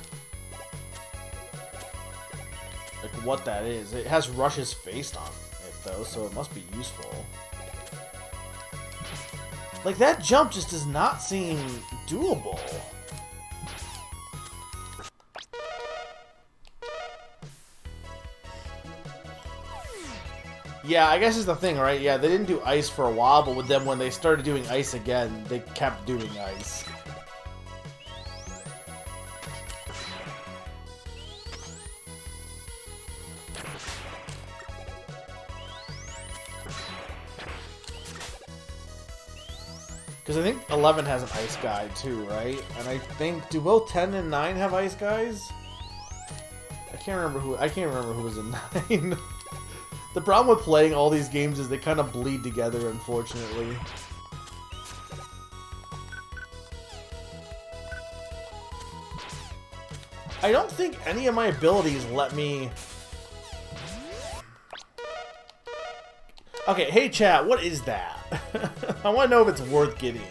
Like, what that is. It has Rush's face on it, though, so it must be useful. Like, that jump just does not seem doable. Yeah, I guess is the thing, right? Yeah, they didn't do Ice for a while, but with them, when they started doing Ice again, they kept doing Ice. Because I think 11 has an Ice guy too, right? And I think, do both 10 and 9 have Ice guys? I can't remember who was in 9. The problem with playing all these games is they kind of bleed together, unfortunately. I don't think any of my abilities let me... Okay, hey chat, what is that? I want to know if it's worth getting.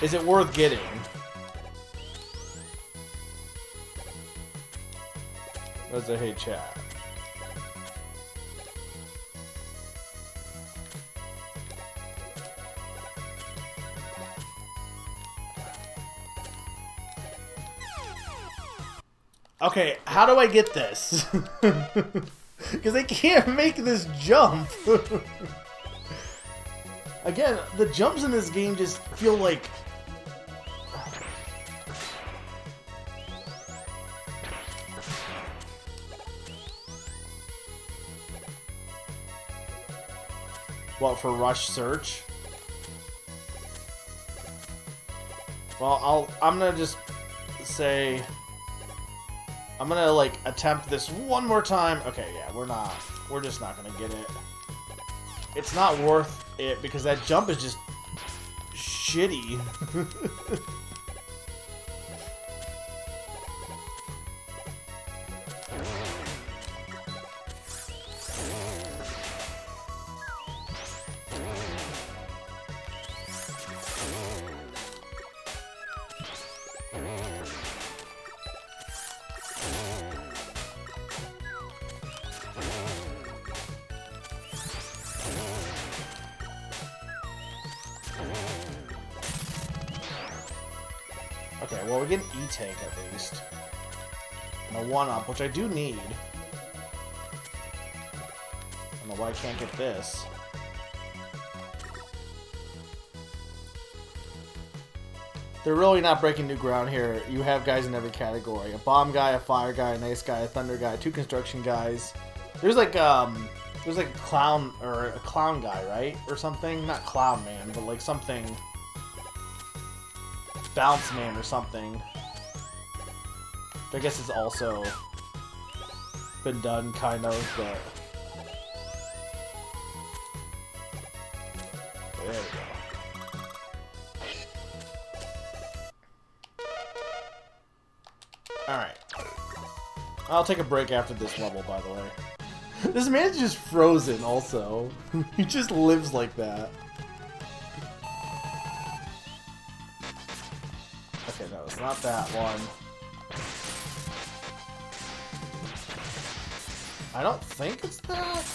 Is it worth getting? That's a hey chat. Okay, how do I get this? Because I can't make this jump. Again, the jumps in this game just feel like... What, for Rush Search? Well, I'm gonna just say... I'm gonna, like, attempt this one more time. Okay, yeah, we're just not gonna get it. It's not worth it because that jump is just shitty. Okay, well, we get an E-Tank at least. And a 1-up, which I do need. I don't know why I can't get this. They're really not breaking new ground here. You have guys in every category. A bomb guy, a fire guy, an ice guy, a thunder guy, 2 construction guys. There's like a clown, or a clown guy, right? Or something? Not clown man, but like something... Bounce Man or something. I guess it's also been done, kind of, but... There we go. Alright. I'll take a break after this level, by the way. This man's just frozen, also. He just lives like that. Okay, no, it's not that one. I don't think it's that.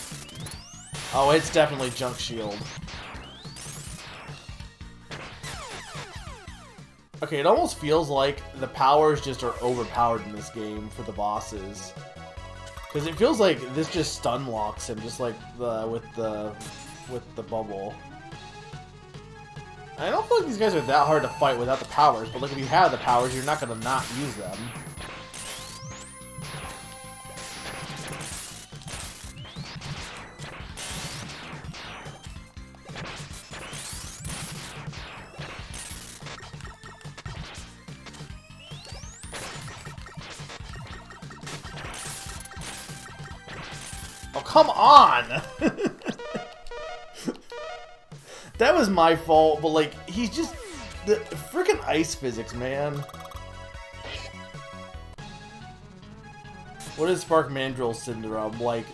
Oh, it's definitely Junk Shield. Okay, it almost feels like the powers just are overpowered in this game for the bosses. Because it feels like this just stun locks him, just like with the bubble. I don't feel like these guys are that hard to fight without the powers, but like if you have the powers, you're not gonna not use them. Oh, come on! That was my fault, but like, he's just... The freaking ice physics, man. What is Spark Mandrill Syndrome? Like,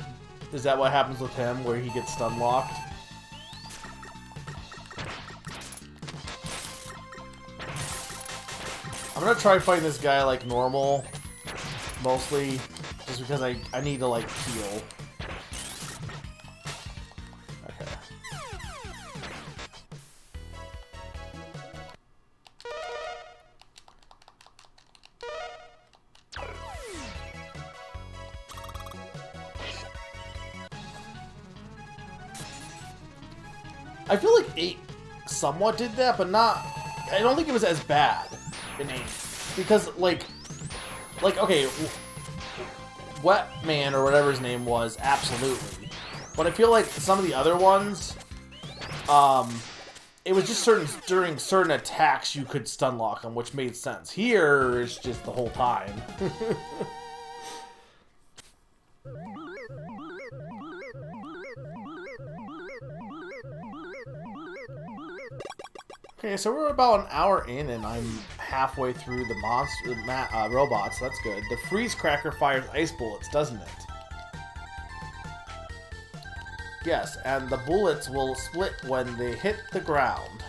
is that what happens with him, where he gets stun locked? I'm gonna try fighting this guy like normal. Mostly, just because I need to like heal. I feel like 8 somewhat did that, but not... I don't think it was as bad in 8. Because, like, okay, Wetman, or whatever his name was, absolutely. But I feel like some of the other ones, it was just during certain attacks you could stun lock them, which made sense. Here, it's just the whole time. Okay, so we're about an hour in, and I'm halfway through the robots. That's good. The freeze cracker fires ice bullets, doesn't it? Yes, and the bullets will split when they hit the ground.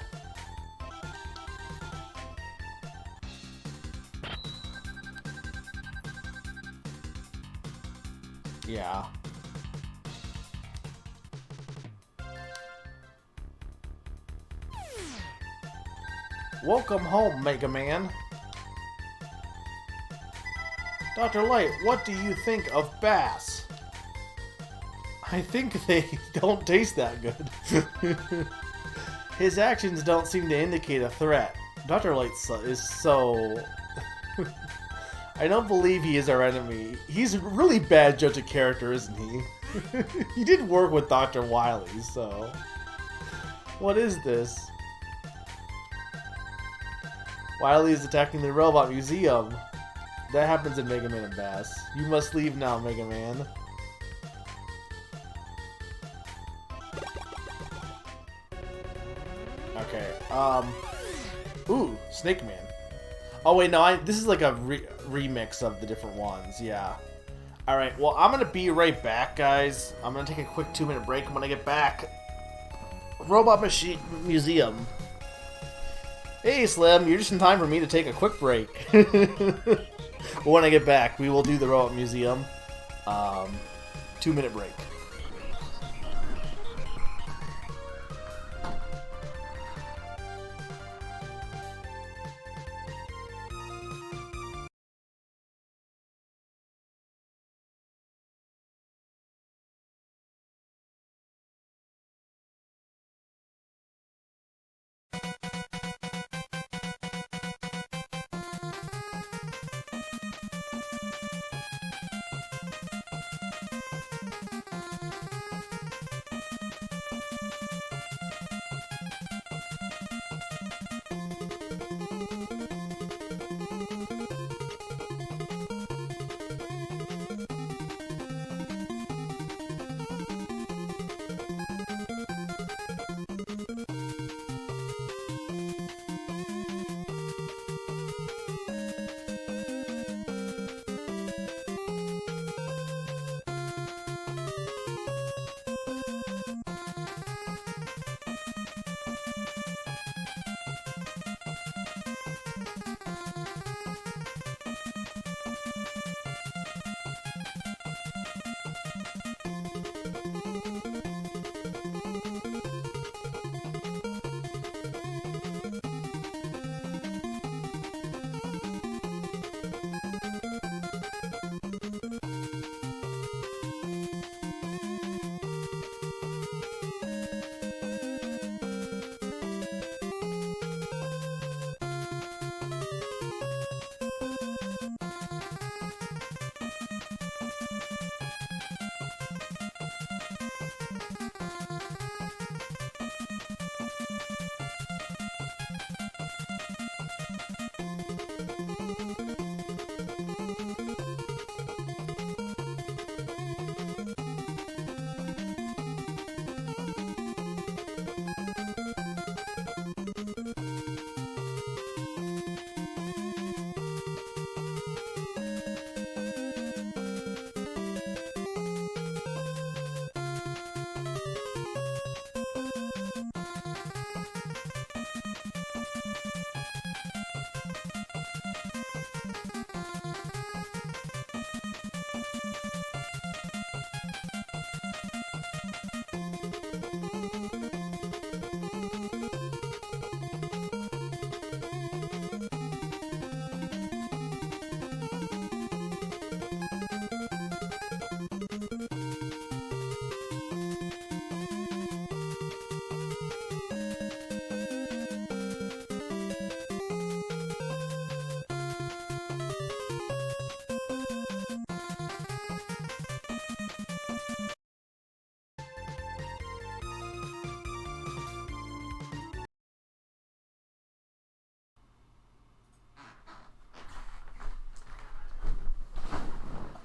Yeah. Welcome home, Mega Man. Dr. Light, what do you think of bass? I think they don't taste that good. His actions don't seem to indicate a threat. Dr. Light is so... I don't believe he is our enemy. He's a really bad judge of character, isn't he? He did work with Dr. Wily, so... What is this? Wily is attacking the Robot Museum. That happens in Mega Man and Bass. You must leave now, Mega Man. Okay, ooh, Snake Man. Oh wait, no, this is like a remix of the different ones, yeah. Alright, well, I'm gonna be right back, guys. I'm gonna take a quick 2-minute break. When I get back, Robot Museum. Hey, Slim, you're just in time for me to take a quick break. When I get back, we will do the Robot Museum. 2-minute break.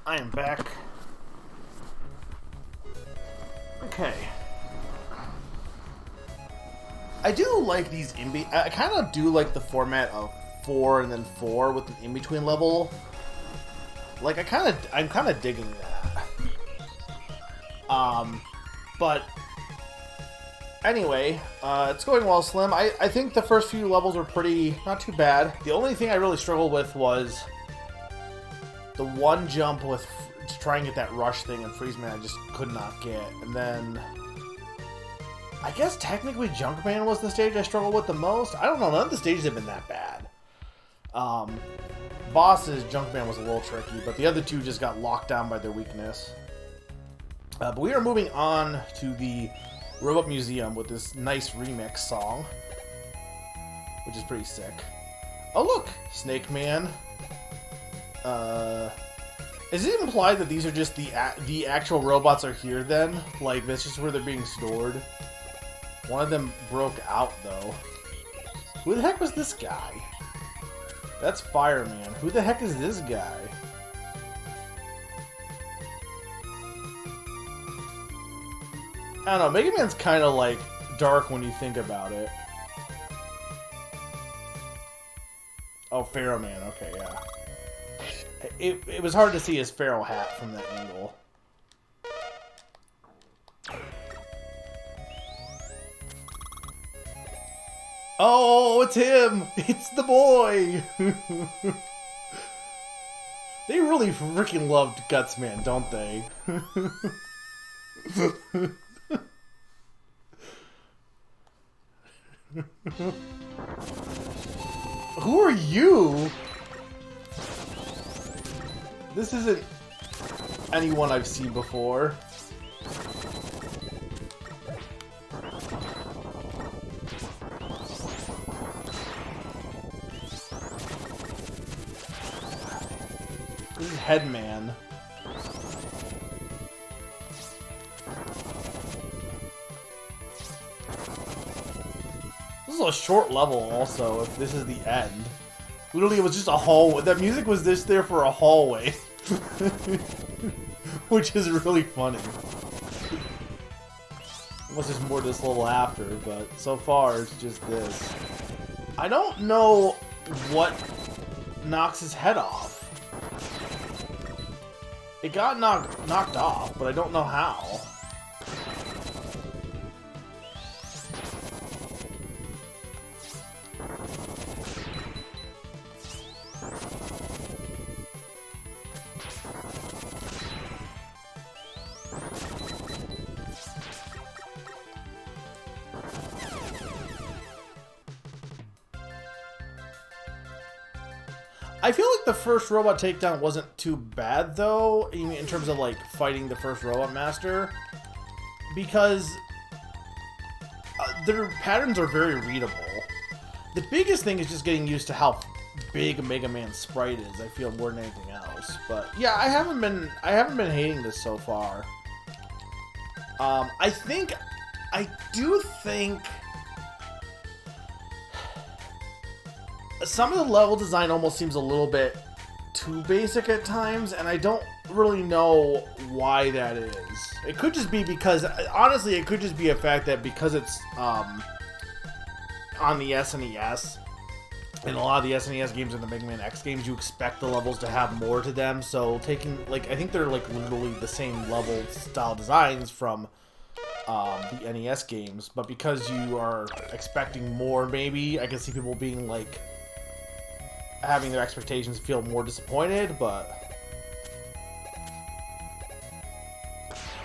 I am back. Okay. I do like these I kind of do like the format of 4 and then 4 with an in-between level. Like, I'm kind of digging that. But anyway, it's going well, Slim. I think the first few levels were not too bad. The only thing I really struggled with was the one jump to try and get that rush thing in Freeze Man I just could not get. And then I guess technically Junkman was the stage I struggled with the most. I don't know, none of the stages have been that bad. Boss's Junkman was a little tricky, but the other two just got locked down by their weakness. But we are moving on to the Robot Museum with this nice remix song, which is pretty sick. Oh look, Snake Man. Is it implied that these are just the actual robots are here then? Like, that's just where they're being stored? One of them broke out, though. Who the heck was this guy? That's Fireman. Who the heck is this guy? I don't know, Mega Man's kind of, like, dark when you think about it. Oh, Pharaoh Man. Okay, yeah. It was hard to see his Pharaoh hat from that angle. Oh, it's him! It's the boy! They really freaking loved Gutsman, don't they? Who are you? This isn't anyone I've seen before. This is Headman. This is a short level also, if this is the end. Literally, it was just a hallway. That music was just there for a hallway. Which is really funny. Unless there's more to this level after, but so far it's just this. I don't know what knocks his head off. It got knocked off, but I don't know how. I feel like the first robot takedown wasn't too bad, though, in terms of, like, fighting the first Robot Master, because their patterns are very readable. The biggest thing is just getting used to how big Mega Man's sprite is, I feel, more than anything else. But, yeah, I haven't been hating this so far. I do think some of the level design almost seems a little bit too basic at times, and I don't really know why that is. It could just be because, honestly, it could just be a fact that because it's on the SNES, and a lot of the SNES games and the Mega Man X games, you expect the levels to have more to them, so taking, like, I think they're, like, literally the same level style designs from the NES games, but because you are expecting more, maybe, I can see people being, like, having their expectations feel more disappointed, but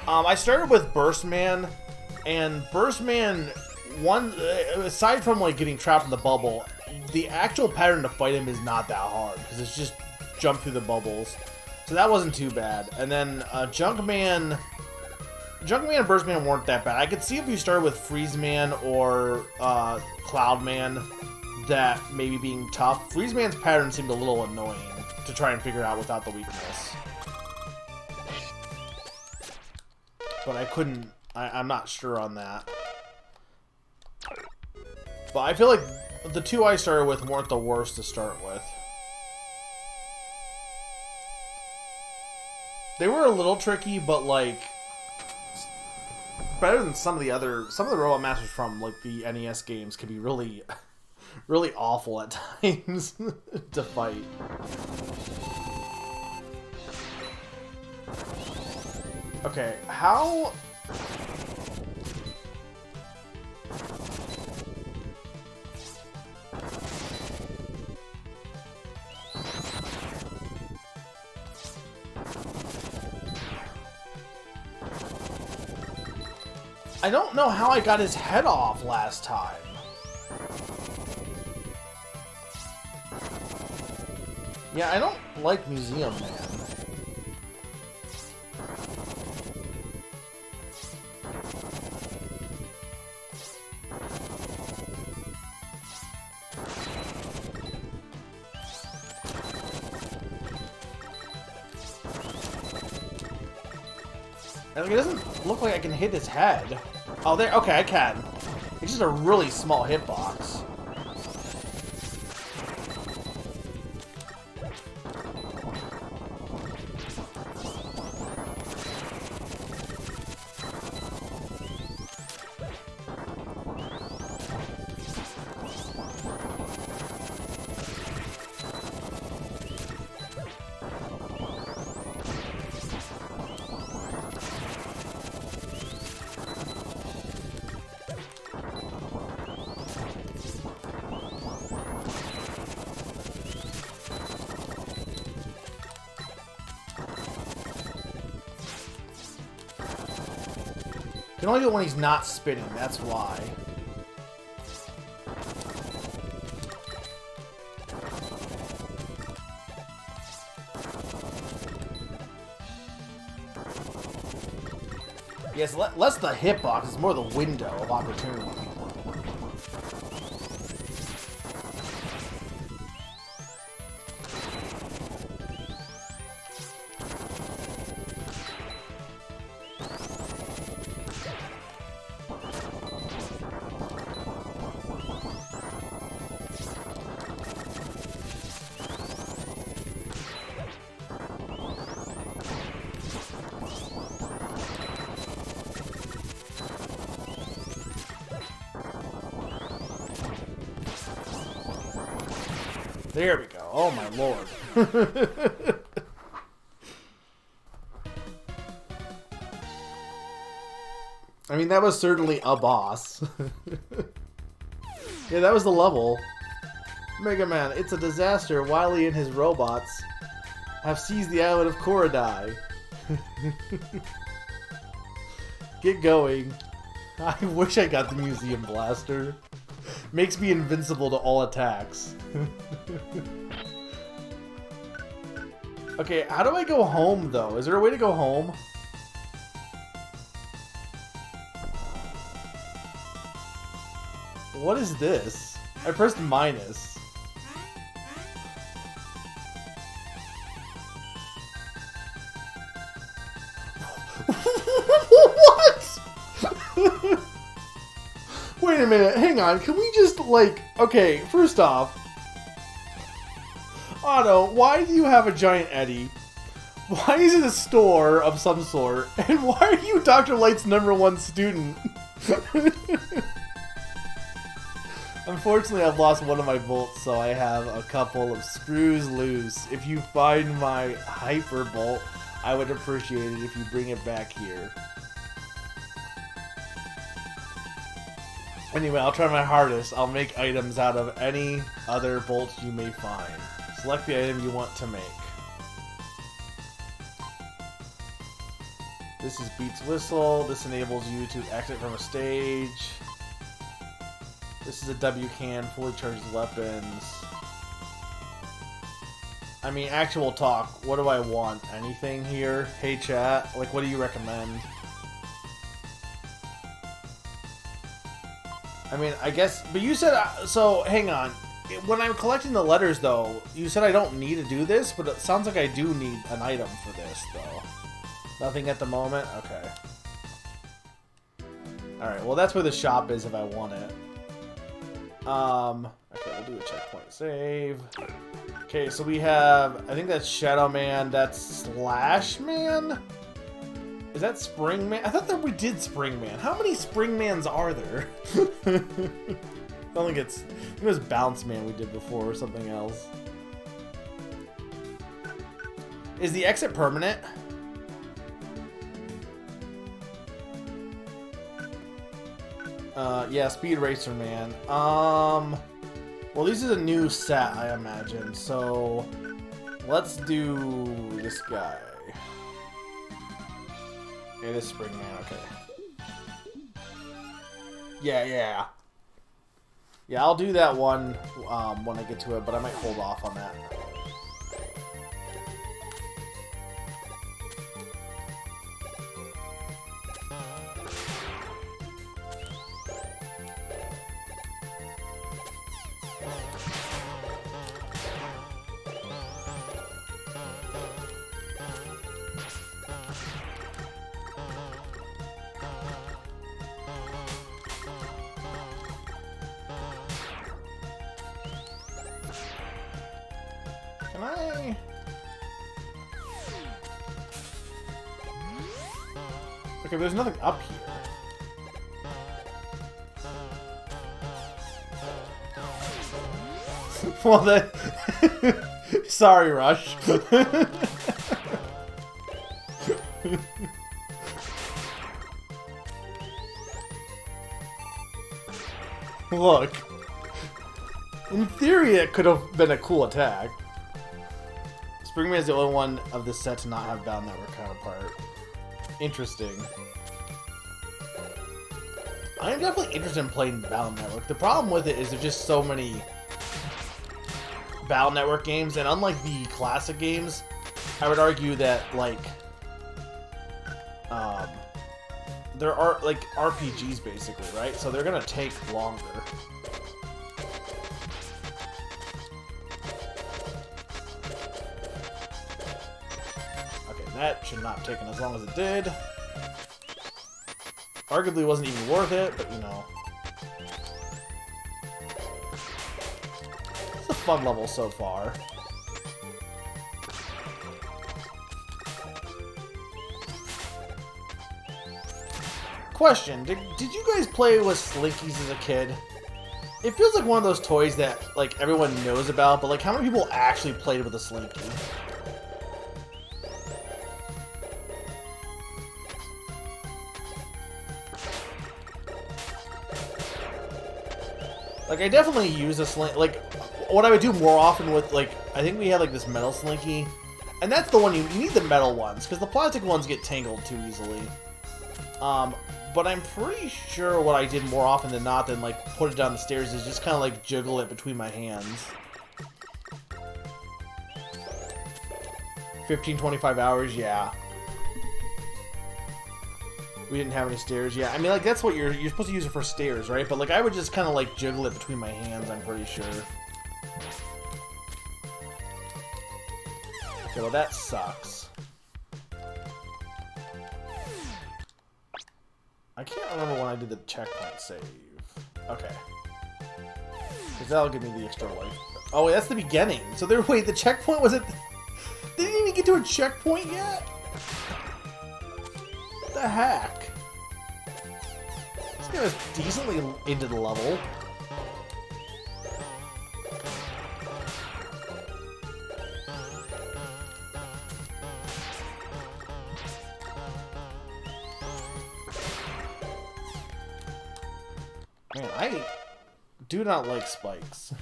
I started with Burst Man, and Burst Man, aside from like getting trapped in the bubble, the actual pattern to fight him is not that hard because it's just jump through the bubbles, so that wasn't too bad. And then Junkman and Burst Man weren't that bad. I could see if you started with Freeze Man or Cloud Man, that maybe being tough. Freeze Man's pattern seemed a little annoying to try and figure out without the weakness. But I'm not sure on that. But I feel like the two I started with weren't the worst to start with. They were a little tricky, but like better than some of the Robot Masters from like the NES games could be really really awful at times to fight. Okay, how... I don't know how I got his head off last time. Yeah, I don't like Museum Man. And it doesn't look like I can hit his head. Oh, there. Okay, I can. It's just a really small hitbox. You can only do it when he's not spinning, that's why. Yes, less the hitbox, it's more the window of opportunity. There we go. Oh my lord. I mean, that was certainly a boss. Yeah, that was the level. Mega Man, it's a disaster. Wily and his robots have seized the island of Korodai. Get going. I wish I got the Museum Blaster. Makes me invincible to all attacks. Okay, how do I go home, though? Is there a way to go home? What is this? I pressed minus. What? Wait a minute, hang on. Can we just, like... Okay, first off... Otto, why do you have a giant Eddie? Why is it a store of some sort? And why are you Dr. Light's #1 student? Unfortunately, I've lost one of my bolts, so I have a couple of screws loose. If you find my Hyper Bolt, I would appreciate it if you bring it back here. Anyway, I'll try my hardest. I'll make items out of any other bolts you may find. Select the item you want to make. This is Beat's Whistle. This enables you to exit from a stage. This is a W-can, fully charged weapons. I mean, actual talk. What do I want? Anything here? Hey chat, like what do you recommend? I mean, I guess, but you said, so hang on. When I'm collecting the letters though, you said I don't need to do this, but it sounds like I do need an item for this though. Nothing at the moment? Okay. Alright, well that's where the shop is if I want it. Okay, we'll do a checkpoint save. Okay, so we have, I think that's Shadow Man, that's Slash Man? Is that Spring Man? I thought that we did Spring Man. How many Spring Mans are there? don't think it was Bounce Man we did before or something else. Is the exit permanent? Yeah, Speed Racer Man. Well, this is a new set, I imagine, so let's do this guy. It is Spring Man, okay. Yeah, I'll do that one when I get to it, but I might hold off on that. Can I? Okay, there's nothing up here. Well then, sorry, Rush. Look, in theory, it could have been a cool attack. Springman is the only one of this set to not have Battle Network counterpart. Interesting. I am definitely interested in playing Battle Network. The problem with it is there's just so many Battle Network games, and unlike the classic games, I would argue that, like, there are, like, RPGs, basically, right? So they're gonna take longer. Okay, that should not have taken as long as it did. Arguably wasn't even worth it, but, you know. It's a fun level so far. Question, did you guys play with Slinkies as a kid? It feels like one of those toys that, like, everyone knows about, but, like, how many people actually played with a Slinky? Like, I definitely use a Slinky. Like, what I would do more often with, like, I think we had, like, this metal Slinky. And that's the one you need the metal ones, because the plastic ones get tangled too easily. But I'm pretty sure what I did more often than not than, like, put it down the stairs is just kind of, like, jiggle it between my hands. 15, 25 hours, yeah. We didn't have any stairs, yeah. I mean, like, that's what you're supposed to use it for stairs, right? But, like, I would just kind of, like, jiggle it between my hands, I'm pretty sure. Okay, well, that sucks. I can't remember when I did the checkpoint save. Okay. Because that'll give me the extra life. Oh, wait, that's the beginning. So there, wait, the checkpoint was it? They didn't even get to a checkpoint yet? What the heck? This guy was decently into the level. Man, I do not like spikes.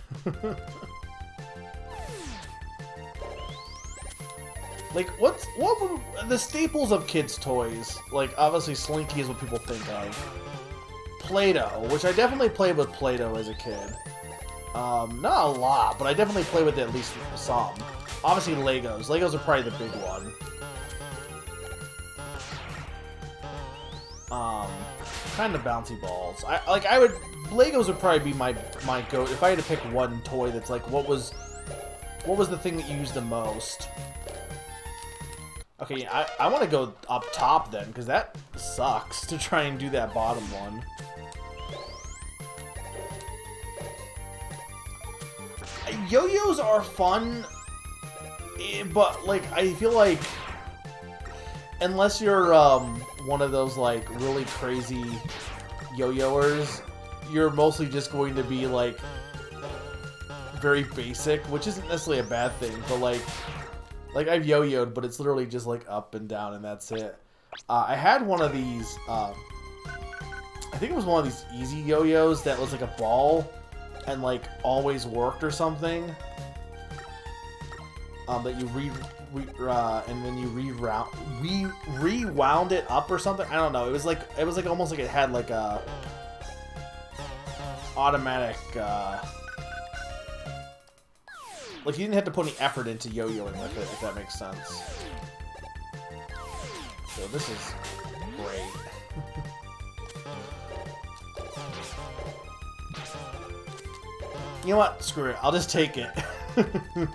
Like, what were the staples of kids' toys? Like, obviously Slinky is what people think of. Play-Doh, which I definitely played with Play-Doh as a kid. Not a lot, but I definitely played with at least some. Obviously Legos. Legos are probably the big one. Kind of bouncy balls. Legos would probably be my go. If I had to pick one toy that's like, what was the thing that you used the most? Okay, I want to go up top then, because that sucks to try and do that bottom one. Yo-yos are fun, but, like, I feel like unless you're one of those, like, really crazy yo-yoers, you're mostly just going to be like very basic, which isn't necessarily a bad thing, but like I've yo-yoed, but it's literally just like up and down and that's it. I had one of these, I think it was one of these easy yo-yos that was like a ball and like always worked or something. That you and then you rewound it up or something. I don't know. It was like almost like it had like a automatic like you didn't have to put any effort into yo-yoing with it, if that makes sense. So this is great. You know what? Screw it. I'll just take it. There we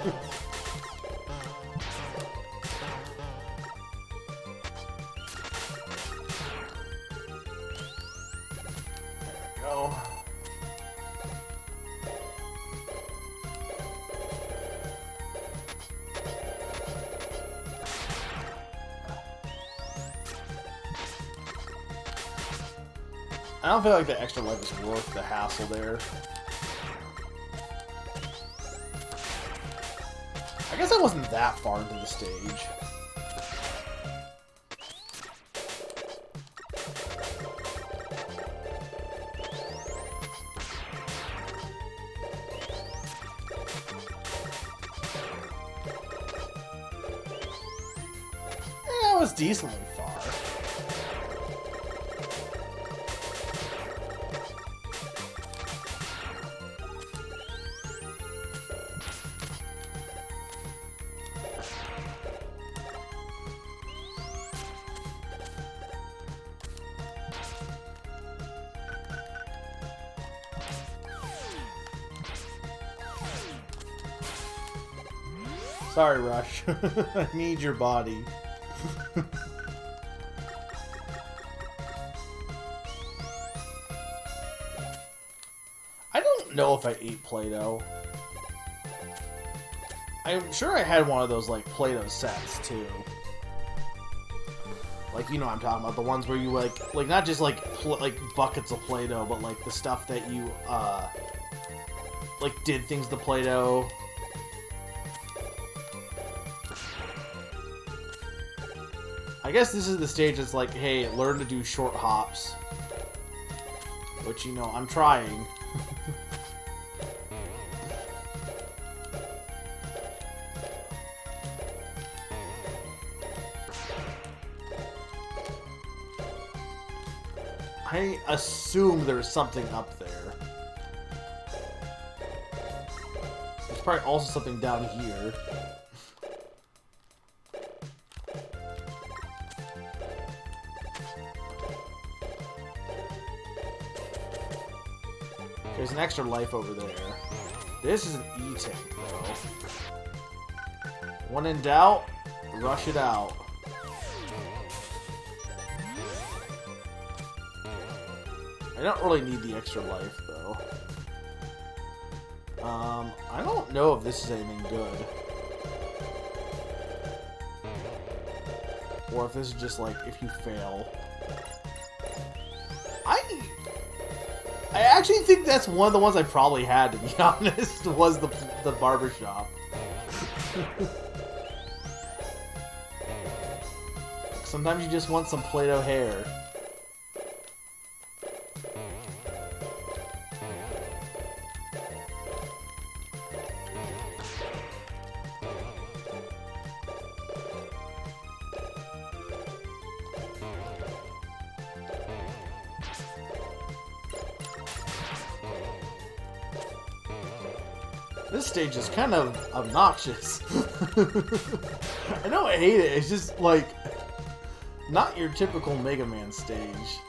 go. I don't feel like the extra life is worth the hassle there. I guess I wasn't that far into the stage. Yeah, I was decently far. Sorry, Rush. I need your body. I don't know if I ate Play-Doh. I'm sure I had one of those, like, Play-Doh sets, too. Like, you know what I'm talking about. The ones where you, like not just, like buckets of Play-Doh, but, like, the stuff that you, like, did things to Play-Doh. I guess this is the stage that's like, hey, learn to do short hops. Which, you know, I'm trying. I assume there's something up there. There's probably also something down here. There's an extra life over there. This is an E-tank, though. When in doubt, rush it out. I don't really need the extra life, though. I don't know if this is anything good. Or if this is just like, if you fail. I actually think that's one of the ones I probably had, to be honest, was the barbershop. Sometimes you just want some Play-Doh hair. This stage is kind of obnoxious. I know I hate it, it's just like not your typical Mega Man stage.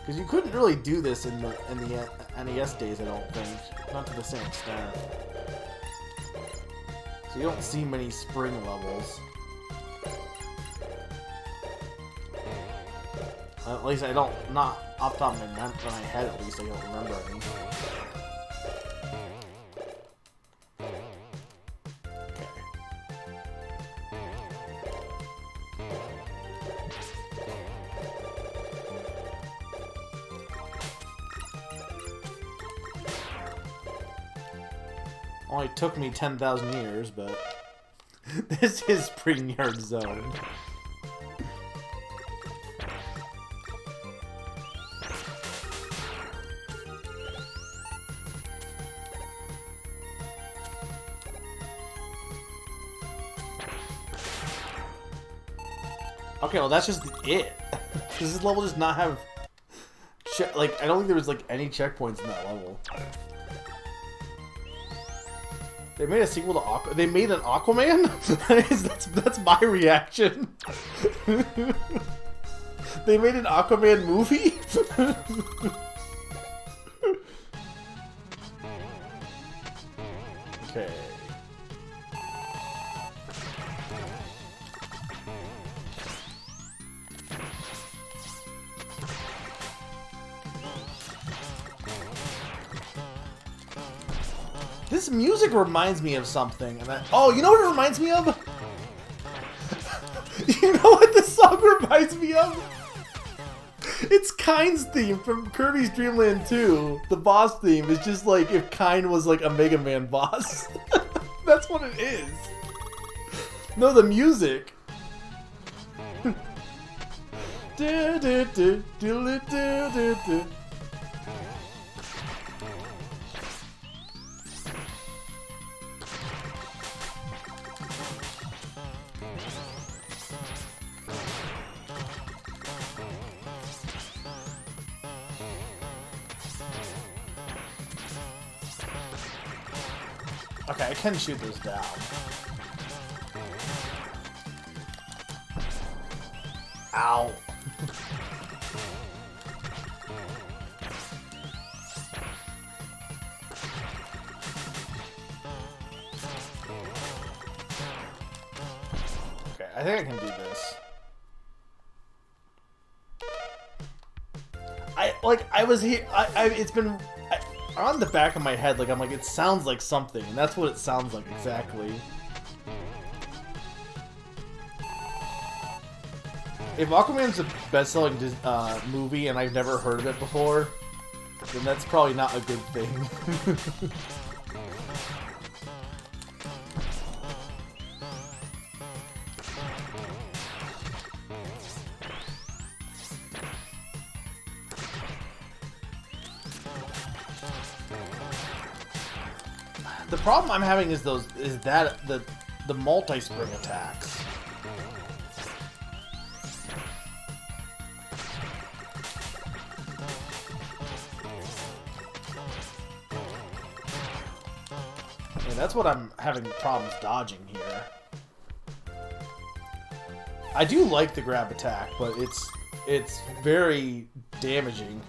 Because you couldn't really do this in the NES days, I don't think. Not to the same extent. So you don't see many spring levels. At least I don't, not off the top of my head at least, I don't remember any. Only took me 10,000 years, but this is Spring Yard Zone. Okay, well that's just it. Does this level just not have... like, I don't think there was like any checkpoints in that level. They made a sequel to Aquaman. They made an Aquaman? that's my reaction. They made an Aquaman movie? Okay. This music reminds me of something, and oh, you know what it reminds me of? You know what this song reminds me of? It's Kine's theme from Kirby's Dream Land 2. The boss theme is just like if Kine was like a Mega Man boss. That's what it is. No, the music. Do, do, do, do, do, do, do. Okay, I can shoot those down. Ow. Okay, I think I can do this. I was here. It's been on the back of my head. Like I'm like, it sounds like something, and that's what it sounds like exactly. If Aquaman's a best-selling movie and I've never heard of it before, then that's probably not a good thing. The problem I'm having is the multi-spring attacks. Yeah, that's what I'm having problems dodging here. I do like the grab attack, but it's very damaging.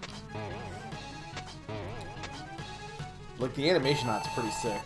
Like, the animation on it's pretty sick.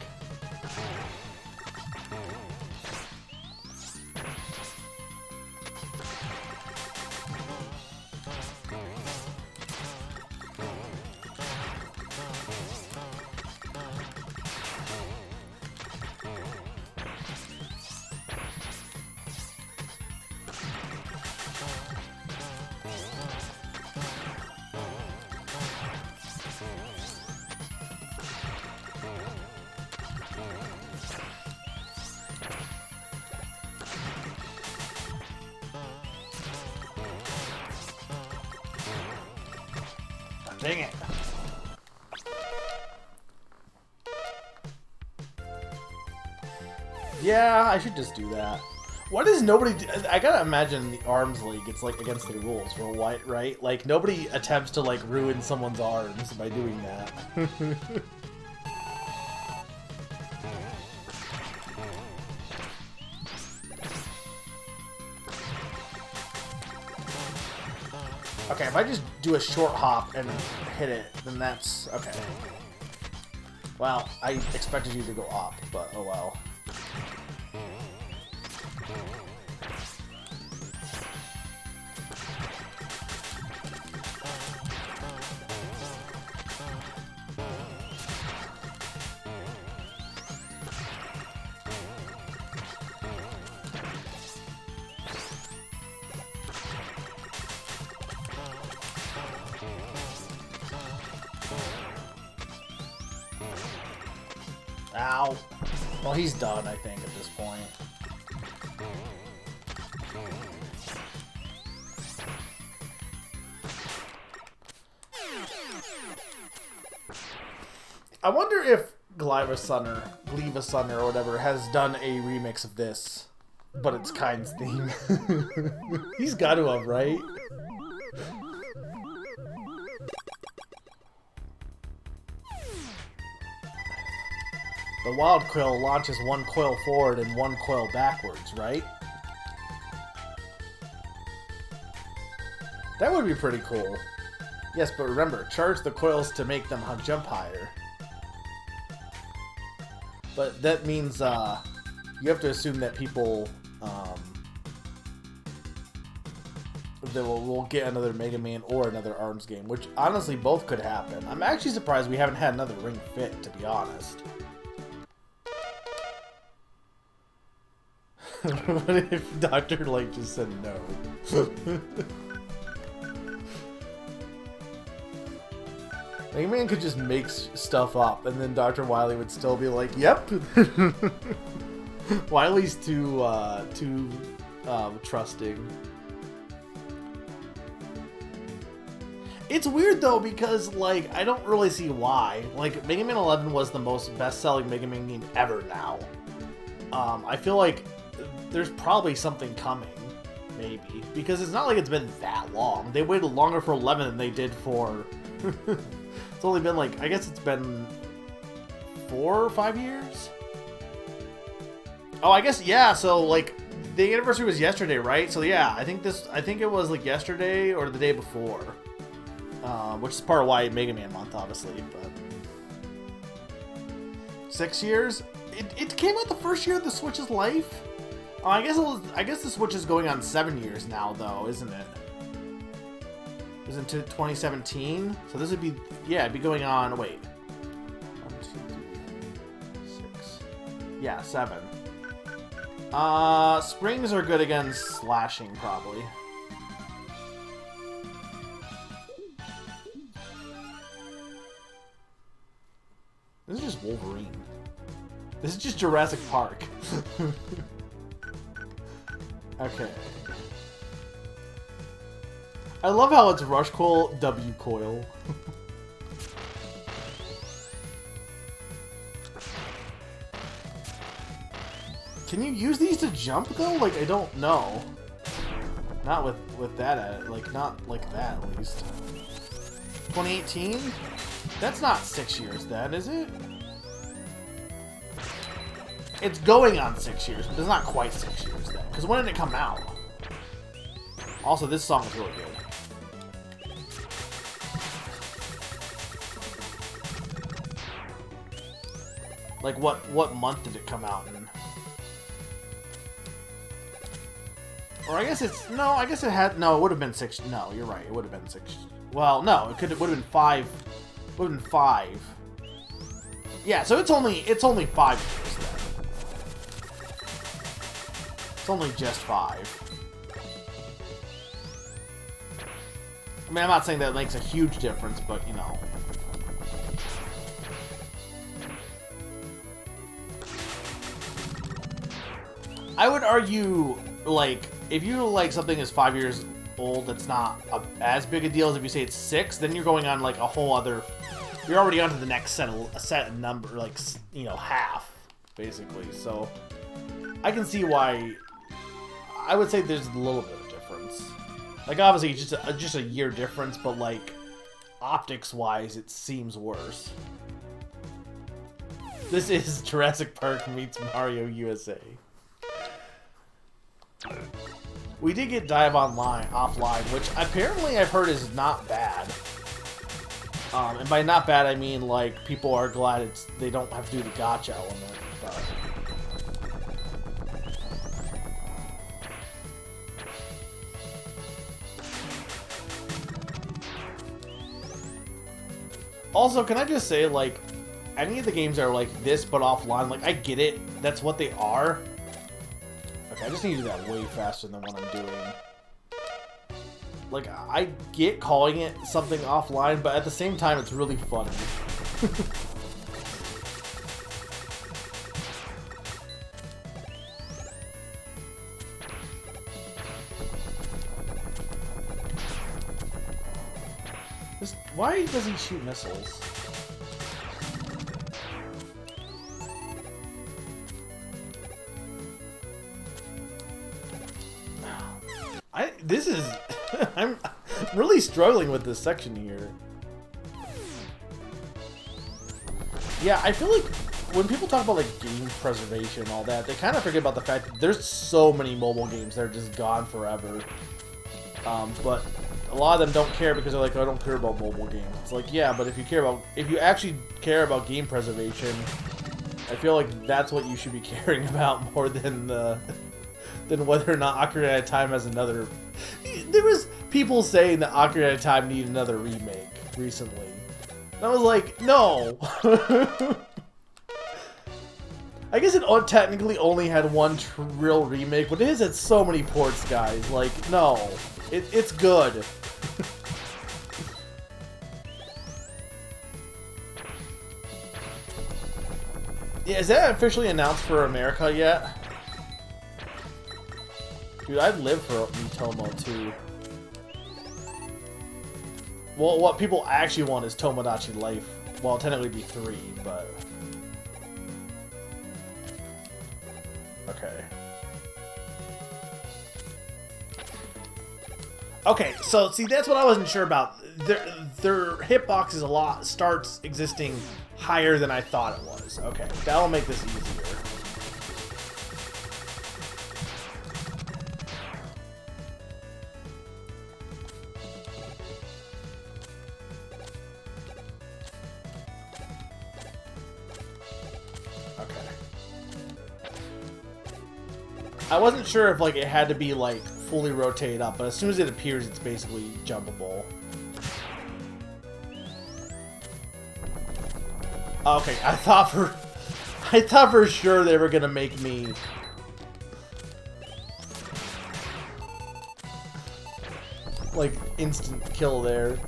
Dang it. Yeah, I should just do that. Why does nobody do, I gotta imagine the arms league, it's like against the rules for white, right? Like nobody attempts to like ruin someone's arms by doing that. Okay, if I just do a short hop and hit it, then that's... okay. Well, I expected you to go up, but oh well. Ow. Well, he's done, I think, at this point. I wonder if Gliva or whatever has done a remix of this, but it's Kind's theme. He's got to have, right? The Wild Quill launches one quill forward and one quill backwards, right? That would be pretty cool. Yes, but remember, charge the coils to make them jump higher. But that means you have to assume that people that will get another Mega Man or another ARMS game, which honestly both could happen. I'm actually surprised we haven't had another Ring Fit, to be honest. What if Dr. Light just said no? Mega Man could just make stuff up, and then Dr. Wily would still be like, "Yep." Wily's too trusting. It's weird though because like I don't really see why. Like Mega Man 11 was the most best-selling Mega Man game ever. Now, I feel like there's probably something coming, maybe, because it's not like it's been that long. They waited longer for 11 than they did for. It's only been like, I guess it's been 4 or 5 years? Oh, I guess, yeah, so like, the anniversary was yesterday, right? So yeah, I think it was like yesterday or the day before. Which is part of why Mega Man month, obviously, but... 6 years? It came out the first year of the Switch's life? Oh, I guess the Switch is going on 7 years now, though, isn't it? It was into 2017, so this would be, yeah, it'd be going on, wait. 1, 2, 3, 6. Yeah, 7. Springs are good against slashing, probably. This is just Wolverine. This is just Jurassic Park. Okay. I love how it's Rush Coil, W Coil. Can you use these to jump though? Like, I don't know. Not with that, like, not like that at least. 2018? That's not 6 years then, is it? It's going on 6 years, but it's not quite 6 years then. Because when did it come out? Also, this song is really good. Like, what month did it come out in? Or I guess it's... No, I guess it had... No, it would have been 6... No, you're right. It would have been 6... Well, no, it would have been 5... Would have been 5. Yeah, so it's only 5 years then. It's only just 5. I mean, I'm not saying that makes a huge difference, but, you know. I would argue, like, if you like something is 5 years old, that's not as big a deal as if you say it's 6, then you're going on, like, a whole other... You're already on to the next set number, like, you know, half, basically. So, I can see why... I would say there's a little bit of difference. Like, obviously, just a year difference, but, like, optics-wise, it seems worse. This is Jurassic Park meets Mario USA. We did get Dive offline, which apparently I've heard is not bad. And by not bad, I mean, like, people are glad they don't have to do the gacha element, but... Also, can I just say, like, any of the games that are like this but offline, like, I get it, that's what they are. Okay, I just need to do that way faster than what I'm doing. Like, I get calling it something offline, but at the same time, it's really funny. Why does he shoot missiles? This is... I'm really struggling with this section here. Yeah, I feel like when people talk about like game preservation and all that, they kind of forget about the fact that there's so many mobile games that are just gone forever. But a lot of them don't care because they're like, oh, I don't care about mobile games. It's like, yeah, but if you actually care about game preservation, I feel like that's what you should be caring about more than whether or not Ocarina of Time has another. There was people saying that Ocarina of Time needed another remake recently. And I was like, no. I guess it technically only had one real remake, but it has had so many ports, guys. Like, no. It's good. Yeah, is that officially announced for America yet? Dude, I'd live for Miitomo too. Well, what people actually want is Tomodachi Life. Well, it'll technically be 3, but... Okay. Okay, so, see, that's what I wasn't sure about. Their hitbox starts existing higher than I thought it was. Okay, that'll make this easier. I wasn't sure if like it had to be like fully rotated up, but as soon as it appears, it's basically jumpable. Okay, I thought for sure they were gonna make me like instant kill there.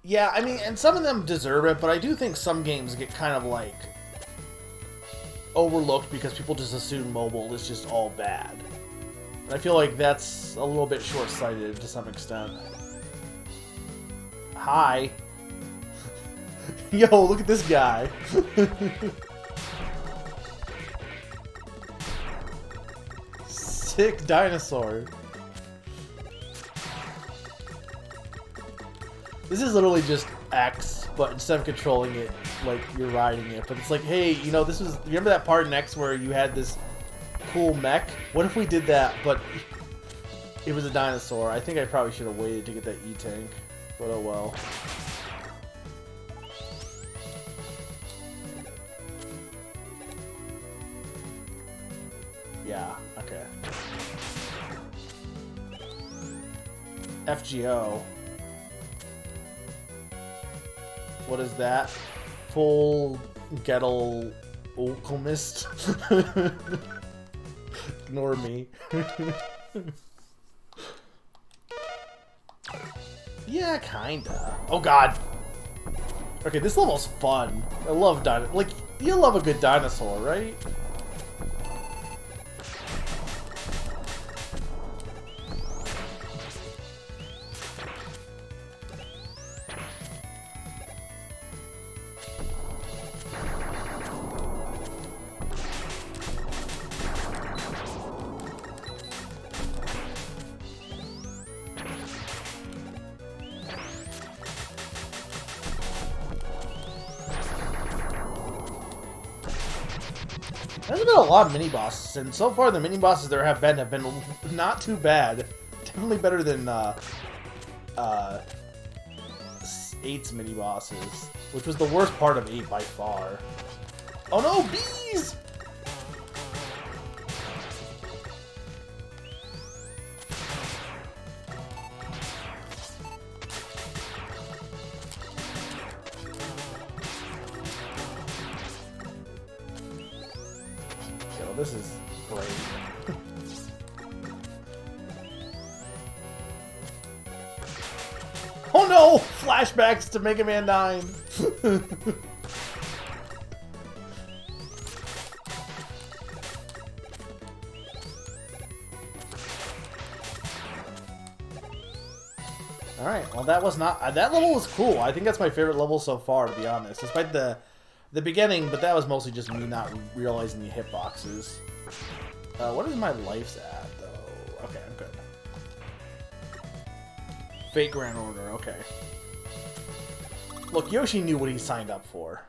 Yeah, I mean, and some of them deserve it, but I do think some games get kind of, like, overlooked because people just assume mobile is just all bad. And I feel like that's a little bit short-sighted to some extent. Hi. Yo, look at this guy. Sick dinosaur. This is literally just X, but instead of controlling it, like, you're riding it. But it's like, hey, you know, remember that part in X where you had this cool mech? What if we did that, but it was a dinosaur? I think I probably should have waited to get that E-Tank, but oh well. Yeah, okay. FGO. What is that? Full Gettle Alchemist? Ignore me. Yeah, kinda. Oh god. Okay, this level's fun. I love like, you love a good dinosaur, right? There's been a lot of mini-bosses, and so far the mini-bosses there have been not too bad. Definitely better than 8's mini-bosses, which was the worst part of 8 by far. Oh no, bees! this is great. Oh no! Flashbacks to Mega Man 9! Alright, well that was not... that level was cool. I think that's my favorite level so far, to be honest. Despite the beginning, but that was mostly just me not realizing the hitboxes. What is my life's at, though? Okay, I'm good. Fate Grand Order, okay. Look, Yoshi knew what he signed up for.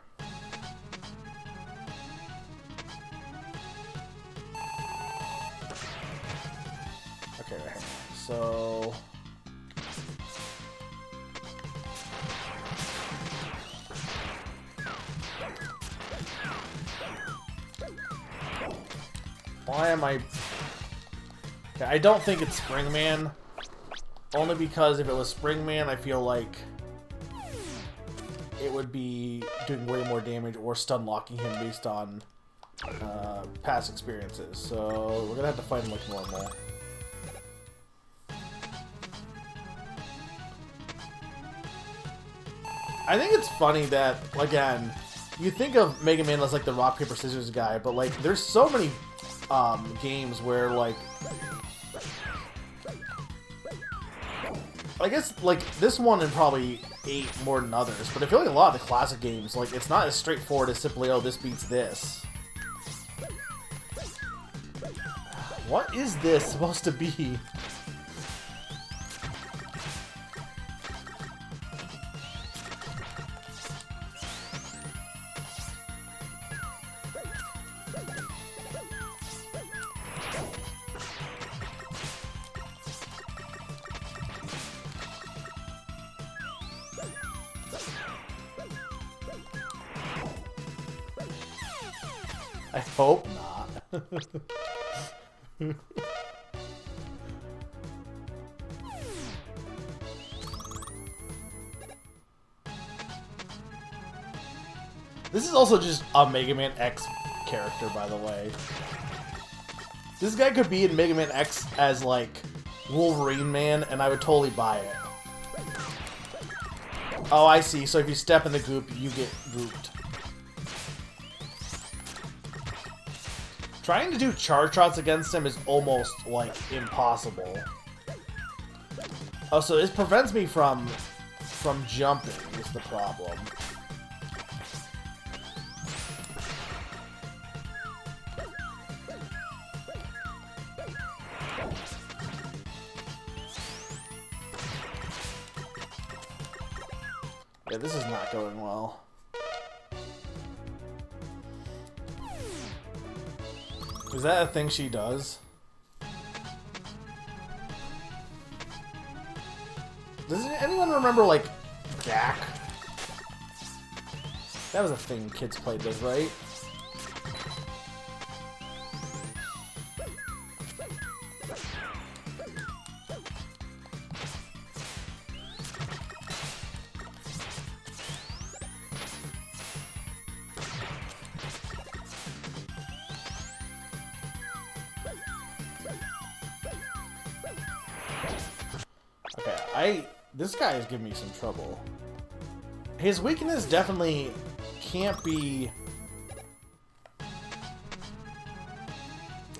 Okay, hang on. So... why am I... okay, I don't think it's Springman. Only because if it was Springman, I feel like it would be doing way more damage or stun locking him based on past experiences. So we're gonna have to fight him like normal. I think it's funny that, again, you think of Mega Man as like the rock, paper, scissors guy, but like there's so many games where like... I guess, like, this one and probably 8 more than others, but I feel like a lot of the classic games, like, it's not as straightforward as simply, oh, this beats this. What is this supposed to be? I hope not. This is also just a Mega Man X character, by the way. This guy could be in Mega Man X as, like, Wolverine Man, and I would totally buy it. Oh, I see. So if you step in the goop, you get gooped. Trying to do charge shots against him is almost, like, impossible. Oh, so this prevents me from jumping is the problem. Yeah, this is not going well. Is that a thing she does? Does anyone remember, like, Jack? That was a thing kids played with, right? This guy is giving me some trouble. His weakness definitely can't be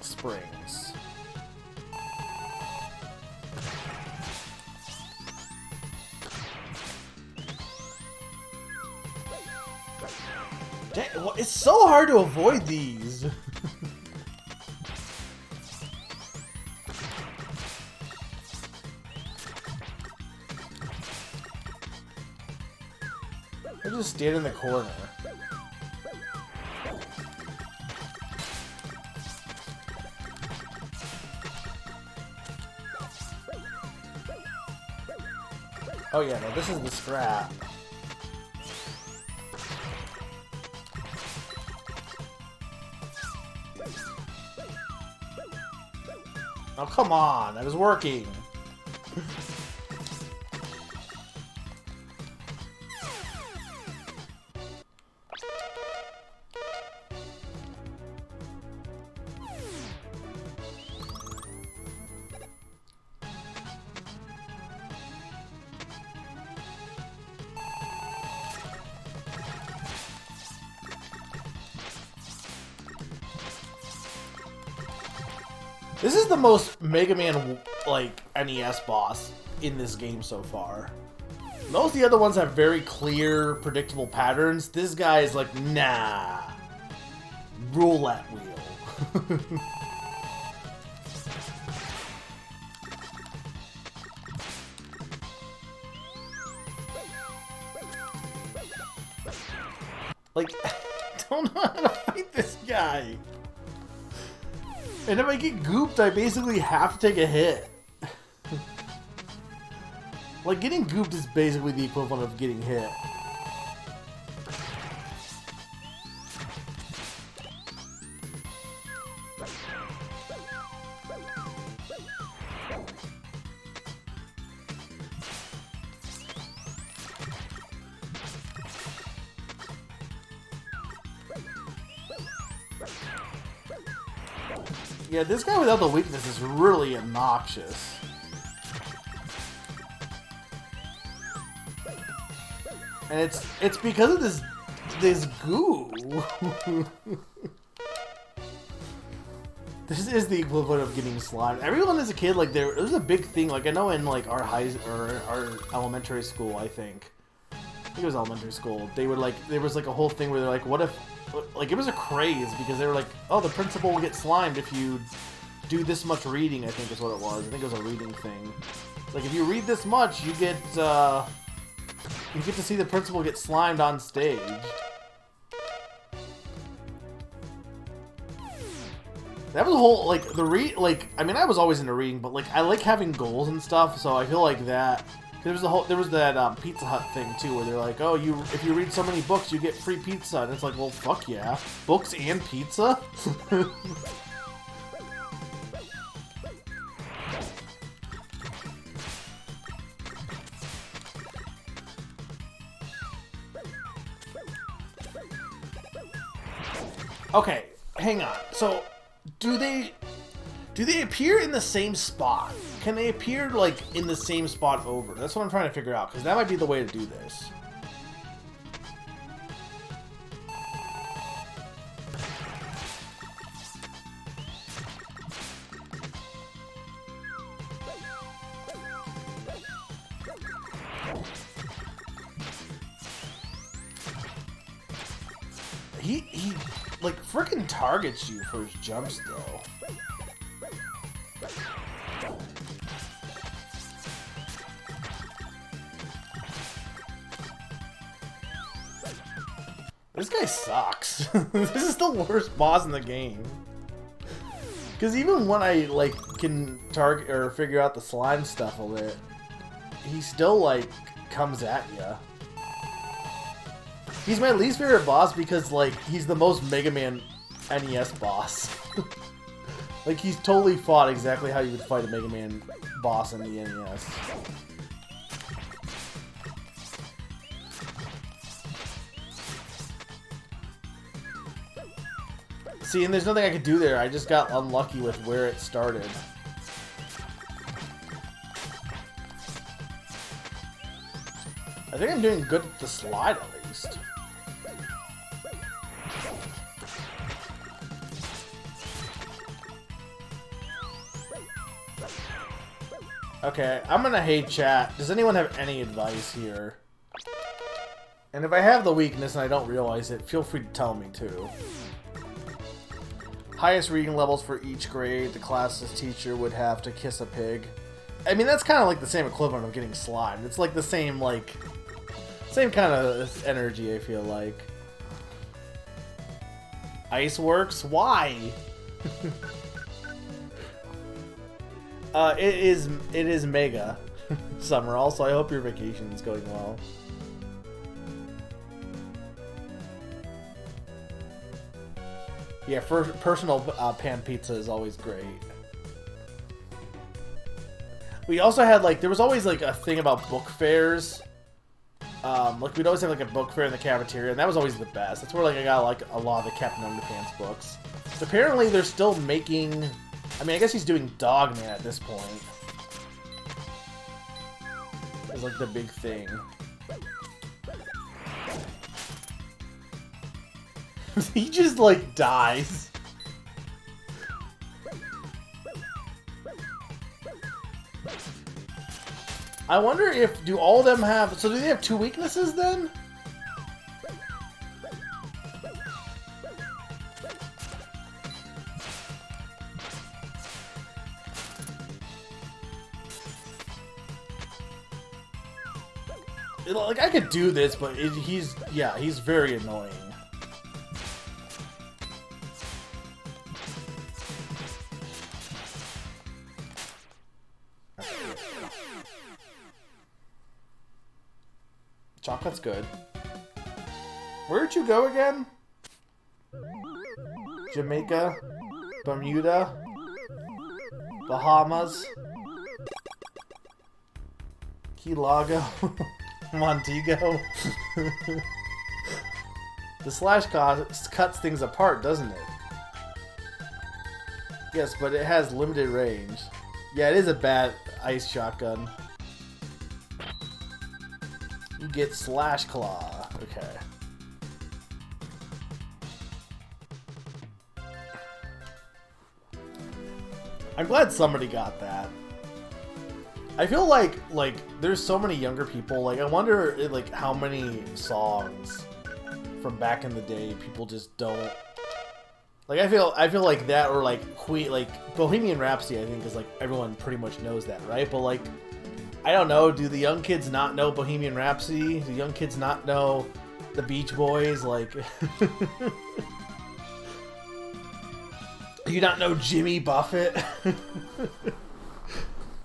springs. Dang, well, it's so hard to avoid these. I just stand in the corner. Oh yeah, no, this is the scrap. Oh, come on, that was working. This is the most Mega Man, like, NES boss in this game so far. Most of the other ones have very clear, predictable patterns. This guy is like, nah. Roulette wheel. Like, I don't know how to fight this guy. And if I get gooped, I basically have to take a hit. Like, getting gooped is basically the equivalent of getting hit. Yeah, this guy without the weakness is really obnoxious. And it's because of this goo. This is the equivalent of getting slimed. Everyone as a kid, like, there was a big thing. Like, I know in like our our elementary school, I think it was elementary school. They would like, there was like a whole thing where they're like, what if, like, it was a craze because they were like, oh, the principal will get slimed if you do this much reading. I think is what it was. I think it was a reading thing. Like, if you read this much, you get to see the principal get slimed on stage. That was a whole, like, I mean, I was always into reading, but, like, I like having goals and stuff, so I feel like that, there was that Pizza Hut thing, too, where they're like, oh, if you read so many books, you get free pizza, and it's like, well, fuck yeah. Books and pizza? Okay, hang on. So, do they appear in the same spot? Can they appear, like, in the same spot over? That's what I'm trying to figure out, because that might be the way to do this. He like, frickin' targets you for his jumps, though. This guy sucks. This is the worst boss in the game. Because even when I, like, can target or figure out the slime stuff a bit, he still, like, comes at ya. He's my least favorite boss because, like, he's the most Mega Man NES boss. Like, he's totally fought exactly how you would fight a Mega Man boss in the NES. See, and there's nothing I could do there. I just got unlucky with where it started. I think I'm doing good with the slide, at least. Okay, I'm gonna hate chat. Does anyone have any advice here? And if I have the weakness and I don't realize it, feel free to tell me too. Highest reading levels for each grade, the class's teacher would have to kiss a pig. I mean, that's kind of like the same equivalent of getting slimed. It's like the same, like, same kind of energy, I feel like. Ice Works? Why? It is Mega Summer, so I hope your vacation is going well. Yeah, personal pan pizza is always great. We also had, like, there was always, like, a thing about book fairs. Like, we'd always have, like, a book fair in the cafeteria, and that was always the best. That's where, like, I got, like, a lot of the Captain Underpants books. So apparently they're still making... I mean, I guess he's doing Dogman at this point. It's, like, the big thing. He just, like, dies. I wonder if, do all of them have, so do they have 2 weaknesses then? Like, I could do this, but he's very annoying. Chocolate's good. Where'd you go again? Jamaica? Bermuda? Bahamas? Key Largo? Montego? The slash cuts things apart, doesn't it? Yes, but it has limited range. Yeah, it is a bad ice shotgun. You get Slash Claw. Okay. I'm glad somebody got that. I feel like there's so many younger people. Like, I wonder like how many songs from back in the day people just don't. Like, I feel like that, or like Bohemian Rhapsody. I think is like everyone pretty much knows that, right? But like, I don't know. Do the young kids not know Bohemian Rhapsody? Do young kids not know the Beach Boys? Like, you not know Jimmy Buffett?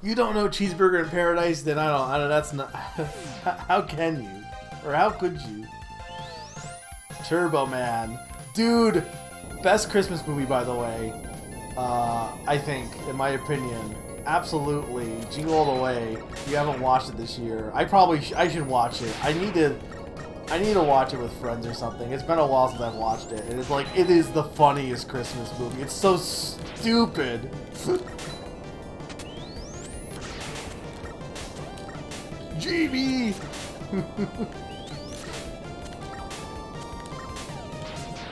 You don't know Cheeseburger in Paradise? Then I don't. That's not. How can you? Or how could you? Turbo Man, dude, best Christmas movie, by the way. I think, in my opinion. Absolutely, Jingle All the Way. If you haven't watched it this year, I should watch it. I need to watch it with friends or something. It's been a while since I've watched it, and it's like, it is the funniest Christmas movie. It's so stupid. GB.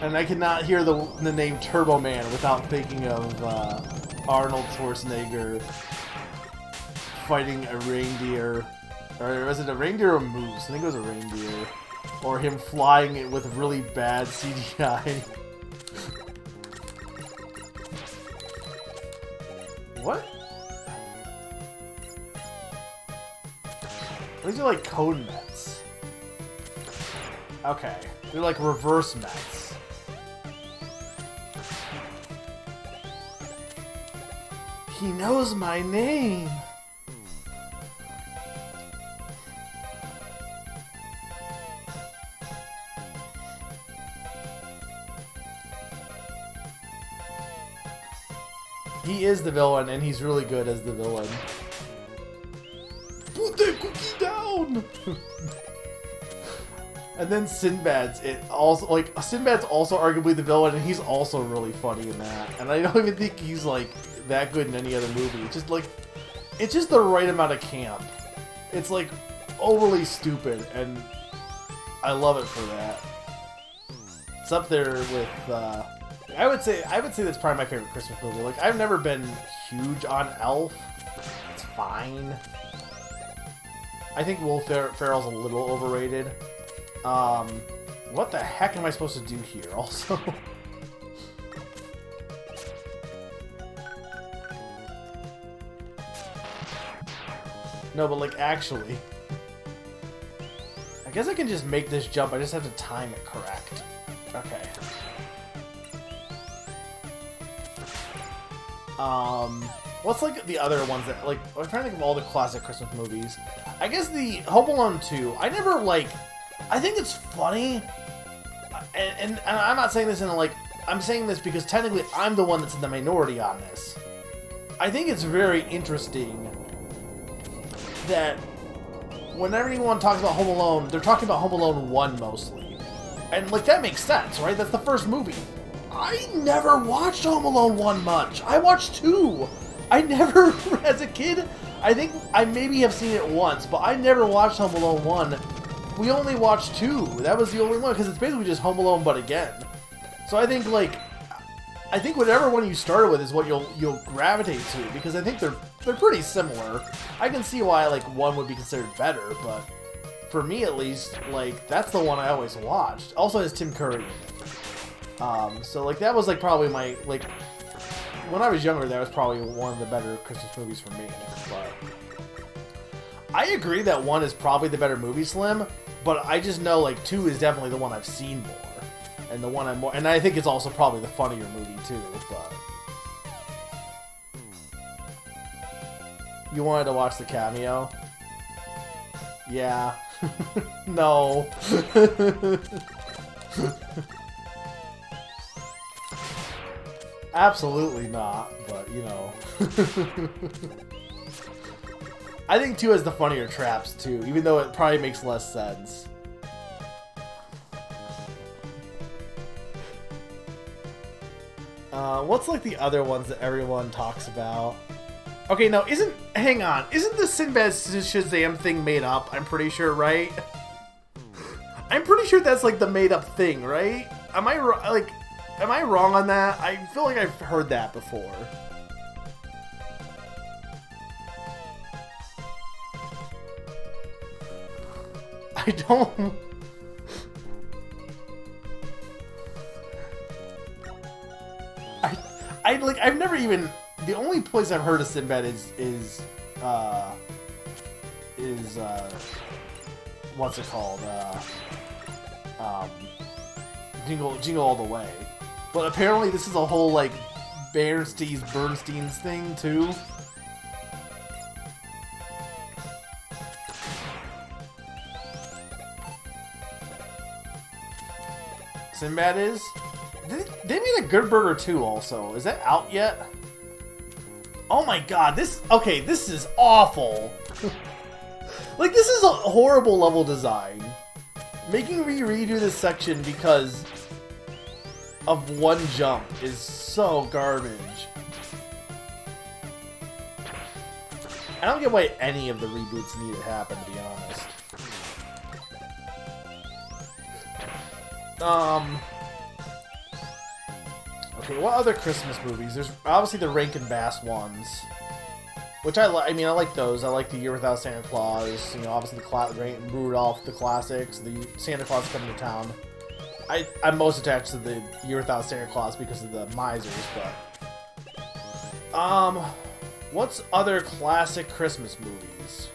And I cannot hear the name Turbo Man without thinking of Arnold Schwarzenegger fighting a reindeer. Or was it a reindeer or a moose? I think it was a reindeer. Or him flying it with really bad CGI. What? These are like code Mets. Okay. They're like reverse Mets. He knows my name. He is the villain, and he's really good as the villain. Put that cookie down! And then Sinbad's also arguably the villain, and he's also really funny in that. And I don't even think he's like that good in any other movie. It's just the right amount of camp. It's like overly stupid, and I love it for that. It's up there with I would say that's probably my favorite Christmas movie. Like, I've never been huge on Elf. It's fine. I think Will Ferrell's a little overrated. What the heck am I supposed to do here, also? No, but, like, actually. I guess I can just make this jump. I just have to time it correct. Okay. What's, like, the other ones that, like, I'm trying to think of all the classic Christmas movies. I guess the Home Alone 2, I never, like, I think it's funny, and I'm not saying this in, like, I'm saying this because technically I'm the one that's in the minority on this. I think it's very interesting that whenever anyone talks about Home Alone, they're talking about Home Alone 1 mostly. And, like, that makes sense, right? That's the first movie. I never watched Home Alone 1 much. I watched 2. I never, as a kid, I think I maybe have seen it once, but I never watched Home Alone 1. We only watched 2. That was the only one, because it's basically just Home Alone but again. So I think I think whatever one you started with is what you'll gravitate to, because I think they're pretty similar. I can see why like one would be considered better, but for me at least, like that's the one I always watched. Also has Tim Curry in it. So like that was like probably my like when I was younger, that was probably one of the better Christmas movies for me. But I agree that one is probably the better movie, Slim, but I just know like 2 is definitely the one I've seen more. And the one I'm more, and I think it's also probably the funnier movie too. But you wanted to watch the cameo? Yeah. No. Absolutely not. But you know, I think 2 has the funnier traps too, even though it probably makes less sense. What's like the other ones that everyone talks about? Okay, no, hang on, isn't the Sinbad Shazam thing made up? I'm pretty sure, right? I'm pretty sure that's like the made up thing, right? Am I wrong on that? I feel like I've heard that before. I don't... I've never even... The only place I've heard of Sinbad is what's it called? Jingle All the Way. But apparently this is a whole, like, Bernstein's thing, too. Sinbad is? They made a Good Burger 2 also. Is that out yet? Oh my god, this is awful. Like, this is a horrible level design. Making me redo this section because of one jump is so garbage. I don't get why any of the reboots need to happen, to be honest. Okay, what other Christmas movies? There's obviously the Rankin Bass ones, which I like those. I like The Year Without Santa Claus. You know, obviously the Rudolph, the classics. The Santa Claus Coming to Town. I'm most attached to The Year Without Santa Claus because of the misers. But what's other classic Christmas movies?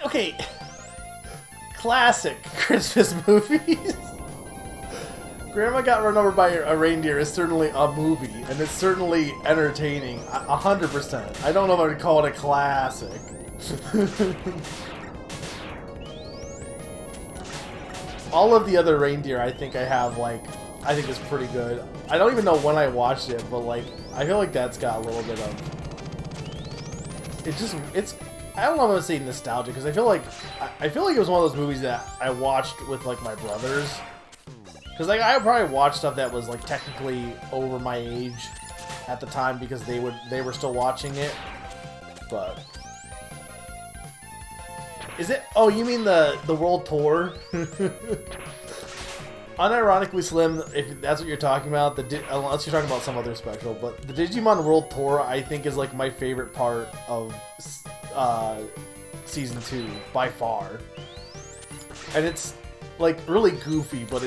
Okay. Classic Christmas movies. Grandma Got Run Over by a Reindeer is certainly a movie, and it's certainly entertaining, 100%. I don't know if I would call it a classic. All of the other reindeer I think is pretty good. I don't even know when I watched it, but like, I feel like that's got a little bit of... I don't know if I would say nostalgia, because I feel like it was one of those movies that I watched with like my brothers. Because like I probably watched stuff that was like technically over my age at the time because they were still watching it. But is it? Oh, you mean the world tour? Unironically, Slim, if that's what you're talking about, unless you're talking about some other special, but the Digimon World Tour I think is like my favorite part of Season 2 by far. And it's like really goofy, but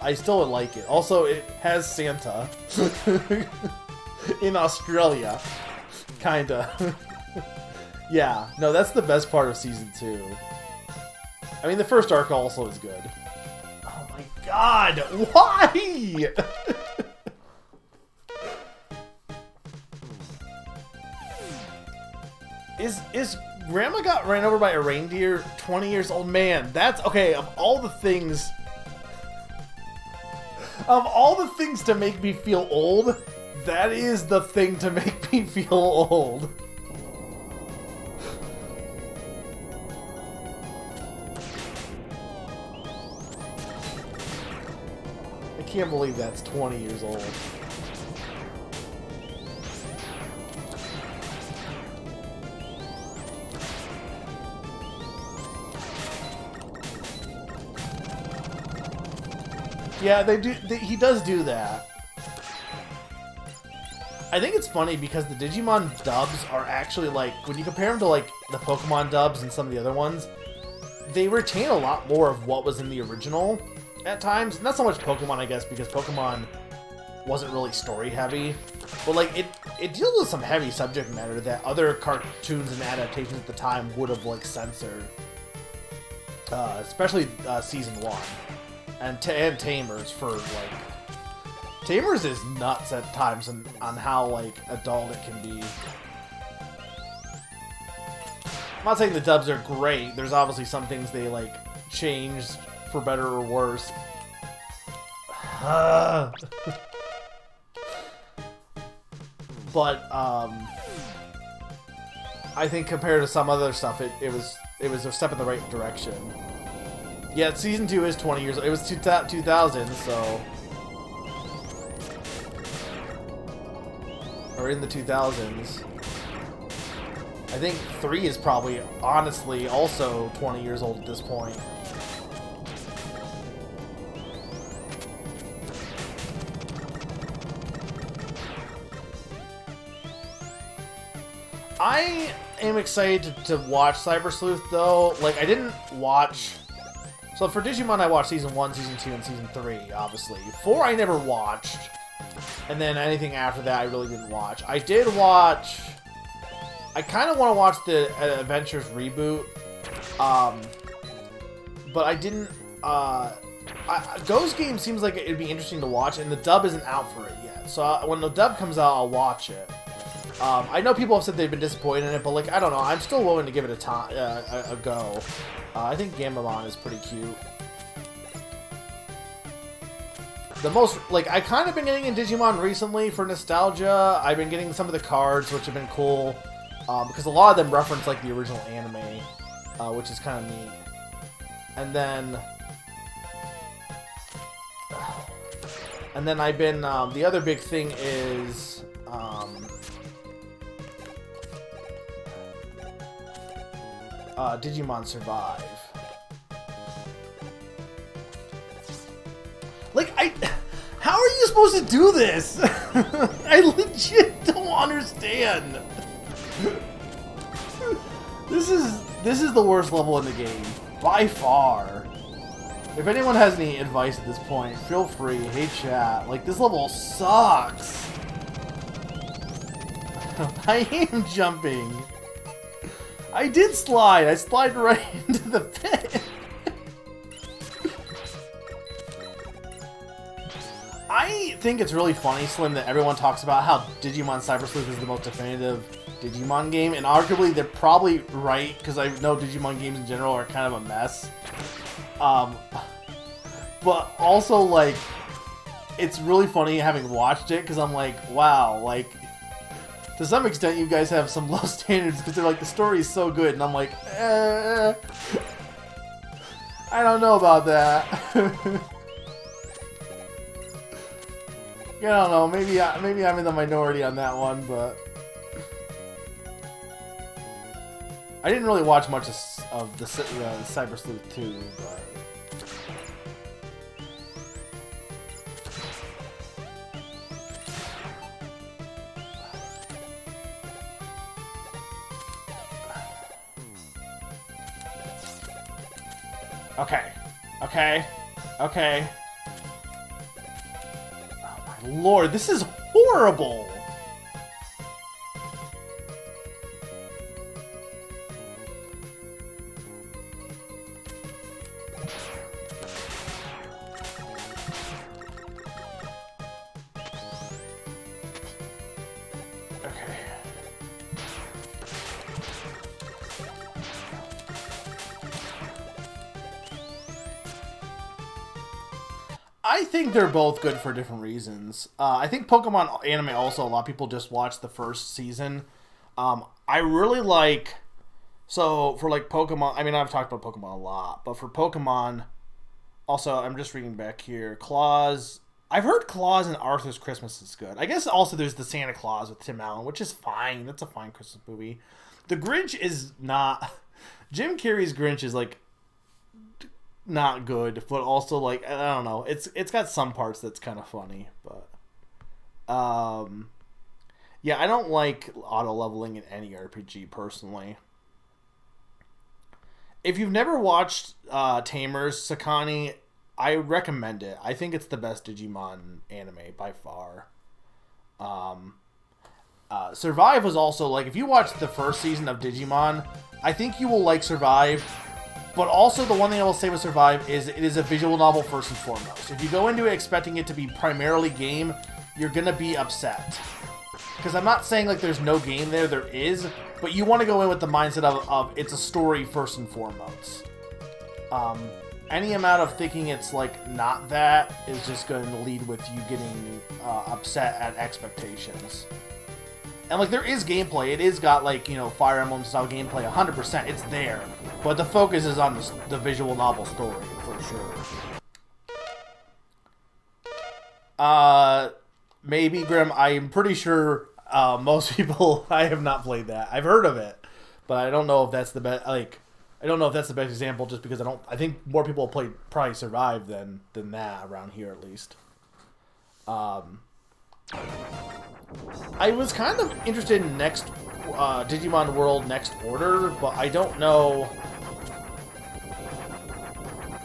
I still like it. Also, it has Santa in Australia, kinda. Yeah, no, that's the best part of Season 2. I mean, the first arc also is good. Oh my god, why? Is Grandma Got Ran Over by a Reindeer 20 years old? Man, that's... Okay, of all the things to make me feel old, that is the thing to make me feel old. I can't believe that's 20 years old. Yeah, they do. He does do that. I think it's funny because the Digimon dubs are actually like, when you compare them to like the Pokemon dubs and some of the other ones, they retain a lot more of what was in the original at times. Not so much Pokemon, I guess, because Pokemon wasn't really story heavy, but like it deals with some heavy subject matter that other cartoons and adaptations at the time would have like censored, especially season 1 and Tamers. For like, Tamers is nuts at times on how like adult it can be. I'm not saying the dubs are great. There's obviously some things they like changed for better or worse. But I think compared to some other stuff, it was a step in the right direction. Yeah, season 2 is 20 years old. It was 2000, so, or in the 2000s. I think 3 is probably, honestly, also 20 years old at this point. I am excited to watch Cyber Sleuth, though. Like, I didn't watch... So for Digimon, I watched Season 1, Season 2, and Season 3, obviously. 4, I never watched. And then anything after that, I really didn't watch. I did watch... I kind of want to watch the Adventures reboot. But I didn't... Ghost Game seems like it'd be interesting to watch, and the dub isn't out for it yet. So when the dub comes out, I'll watch it. I know people have said they've been disappointed in it, but like, I don't know. I'm still willing to give it a go. I think Gamamon is pretty cute. The most, like, I kind of been getting in Digimon recently for nostalgia. I've been getting some of the cards, which have been cool, because a lot of them reference like the original anime, which is kind of neat. And then I've been, the other big thing is, Digimon Survive. Like, how are you supposed to do this? I legit don't understand. This is the worst level in the game, by far. If anyone has any advice at this point, feel free. Hey chat, like, this level sucks. I am jumping. I did slide. I slid right into the pit. I think it's really funny, Slim, that everyone talks about how Digimon Cyber Sleuth is the most definitive Digimon game, and arguably they're probably right, because I know Digimon games in general are kind of a mess. But also, like, it's really funny having watched it, because I'm like, wow, like, to some extent you guys have some low standards, because they're like, the story is so good, and I'm like, I don't know about that. I don't know, maybe I'm in the minority on that one, but I didn't really watch much of the Cyber Sleuth 2, but okay. Oh my lord, this is horrible! I think they're both good for different reasons. I think Pokemon anime also, a lot of people just watch the first season. I really like... So, for like Pokemon... I mean, I've talked about Pokemon a lot, but for Pokemon... Also, I'm just reading back here. Claus... I've heard Claus and Arthur's Christmas is good. I guess also there's the Santa Claus with Tim Allen, which is fine. That's a fine Christmas movie. The Grinch is not... Jim Carrey's Grinch is like... not good, but also like I don't know. It's got some parts that's kind of funny, but yeah, I don't like auto leveling in any RPG personally. If you've never watched Tamers Sakani, I recommend it. I think it's the best Digimon anime by far. Survive was also like, if you watch the first season of Digimon, I think you will like Survive. But also, the one thing I will say with Survive is it is a visual novel first and foremost. If you go into it expecting it to be primarily game, you're gonna be upset. Because I'm not saying like there's no game there is, but you want to go in with the mindset of it's a story first and foremost. Any amount of thinking it's like not that is just going to lead with you getting upset at expectations. And like there is gameplay, it is got like, you know, Fire Emblem style gameplay 100%, it's there. But the focus is on the visual novel story, for sure. Maybe, Grim, I'm pretty sure most people, I have not played that. I've heard of it, but I don't know if that's the best, like, I don't know if that's the best example just because I think more people have played probably Survive than that around here at least. I was kind of interested in next Digimon World Next Order, but I don't know.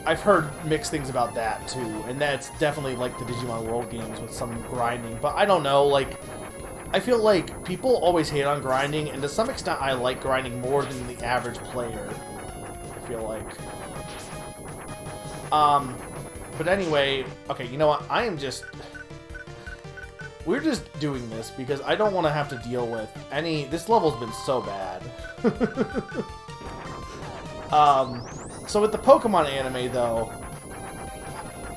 I've heard mixed things about that too, and that's definitely like the Digimon World games with some grinding, but I don't know, like, I feel like people always hate on grinding, and to some extent I like grinding more than the average player, I feel like. But anyway, okay, you know what, we're just doing this because I don't want to have to deal with this level's been so bad. So with the Pokemon anime, though,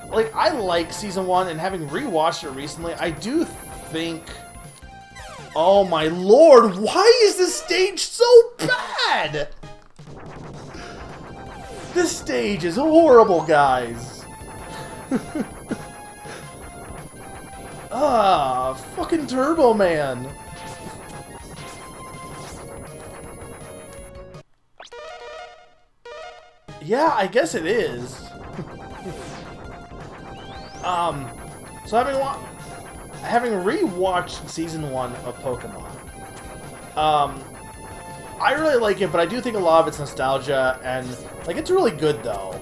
like, I like Season 1, and having rewatched it recently, I do think... Oh my lord, why is this stage so bad? This stage is horrible, guys. Fucking Turbo Man. Yeah, I guess it is. So having rewatched Season 1 of Pokemon, I really like it, but I do think a lot of it's nostalgia, and, like, it's really good, though.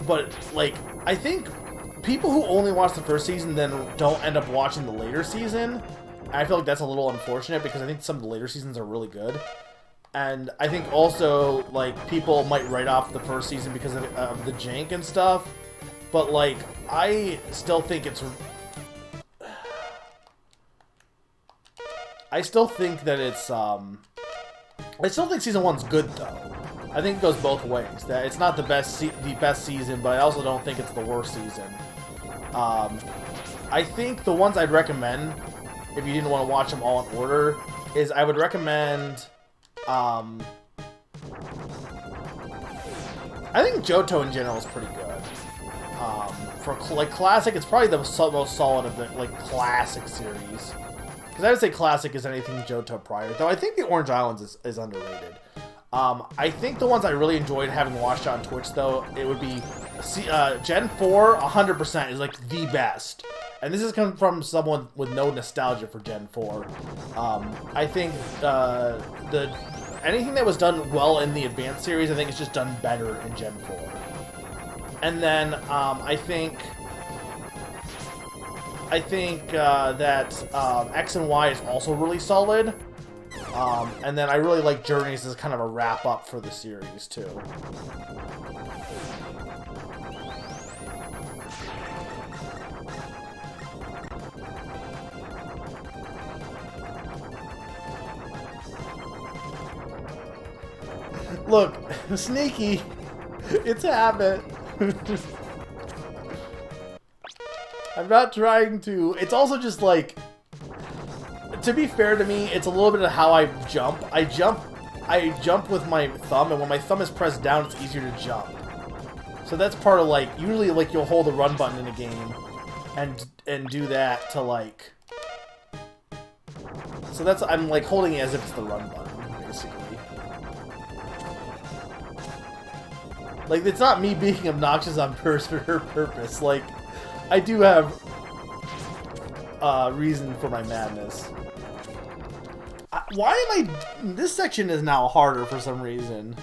But, like, I think people who only watch the first season then don't end up watching the later season. And I feel like that's a little unfortunate, because I think some of the later seasons are really good. And I think also, like, people might write off the first season because of the jank and stuff. But, like, I still think it's... I still think that it's, I still think Season 1's good, though. I think it goes both ways. That it's not the best season, but I also don't think it's the worst season. I think the ones I'd recommend, if you didn't want to watch them all in order, is I would recommend... I think Johto in general is pretty good. For like classic, it's probably the most solid of the like classic series. Because I would say classic is anything Johto prior, though I think the Orange Islands is underrated. I think the ones I really enjoyed having watched on Twitch, though, it would be Gen 4. 100% is like the best. And this is coming from someone with no nostalgia for Gen 4. I think anything that was done well in the Advanced series, I think it's just done better in Gen 4. And then I think that X and Y is also really solid. And then I really like Journeys as kind of a wrap-up for the series, too. Look, sneaky. It's a habit. I'm not trying to... It's also just like... To be fair to me, it's a little bit of how I jump. I jump with my thumb, and when my thumb is pressed down, it's easier to jump. So that's part of, like... Usually, like, you'll hold the run button in a game and do that to, like... So that's... I'm, like, holding it as if it's the run button, basically. Like, it's not me being obnoxious on purpose. Like, I do have reason for my madness. Why am I... This section is now harder for some reason.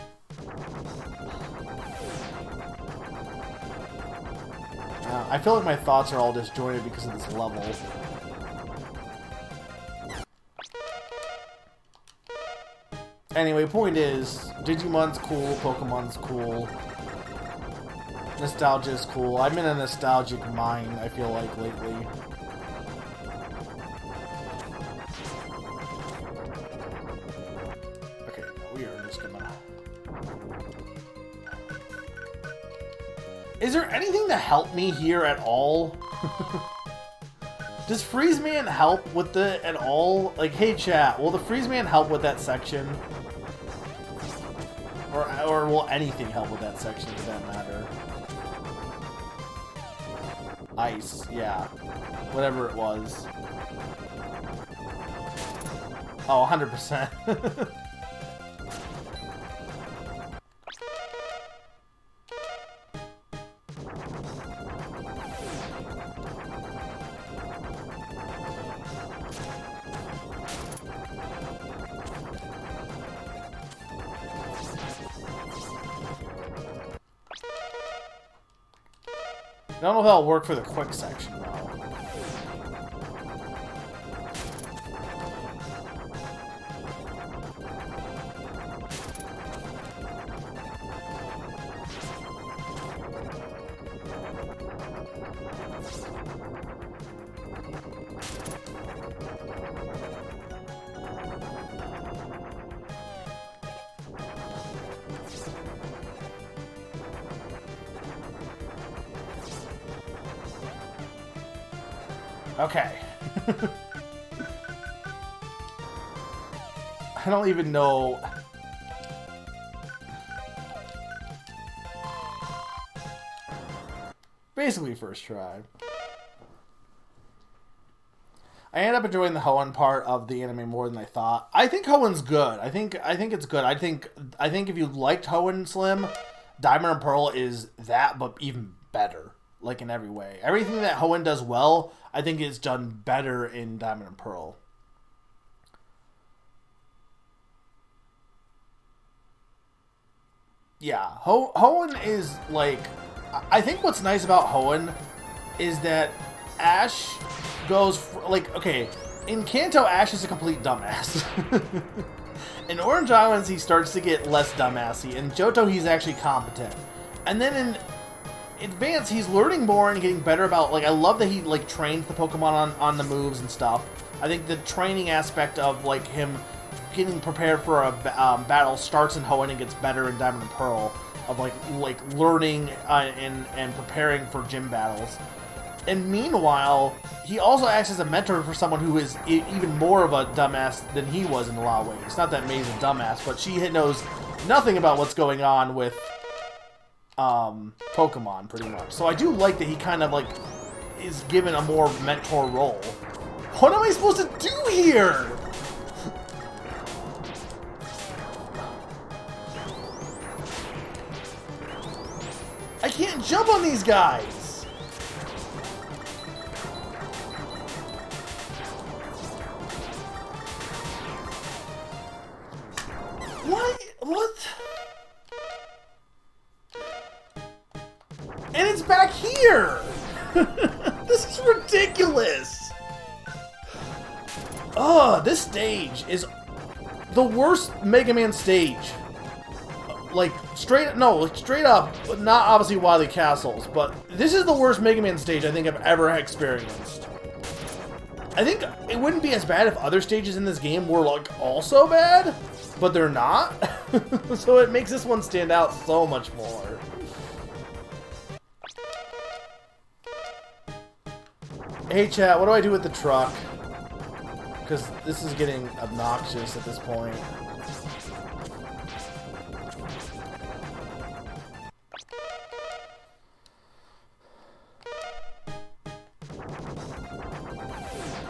I feel like my thoughts are all disjointed because of this level. Anyway, point is, Digimon's cool, Pokemon's cool. Nostalgia's cool. I'm in a nostalgic mind, I feel like, lately. Okay, we are just gonna... Is there anything to help me here at all? Does Freeze Man help with the at all? Like, hey chat, will the Freeze Man help with that section? Or will anything help with that section for that matter? Ice, yeah. Whatever it was. Oh, 100%. I don't know if that'll work for the quick section, though. Okay. I don't even know. Basically first try. I ended up enjoying the Hoenn part of the anime more than I thought. I think Hoenn's good. I think it's good. I think if you liked Hoenn Slim, Diamond and Pearl is that, but even better. Like, in every way. Everything that Hoenn does well, I think is done better in Diamond and Pearl. Yeah, Hoenn is, like... I think what's nice about Hoenn is that Ash goes... like, okay, in Kanto, Ash is a complete dumbass. In Orange Islands, he starts to get less dumbassy. In Johto, he's actually competent. And then in Advance, he's learning more and getting better about, like, I love that he, like, trains the Pokemon on the moves and stuff. I think the training aspect of, like, him getting prepared for a battle starts in Hoenn and gets better in Diamond and Pearl, of, like learning and preparing for gym battles. And meanwhile, he also acts as a mentor for someone who is even more of a dumbass than he was in a lot of ways. Not that May's a dumbass, but she knows nothing about what's going on with Pokemon, pretty much. So I do like that he kind of, like, is given a more mentor role. What am I supposed to do here? I can't jump on these guys! What? What? And it's back here! This is ridiculous! Ugh, this stage is the worst Mega Man stage. Like, straight up, not obviously Wily Castles, but this is the worst Mega Man stage I think I've ever experienced. I think it wouldn't be as bad if other stages in this game were, like, also bad, but they're not. So it makes this one stand out so much more. Hey chat, what do I do with the truck? Because this is getting obnoxious at this point.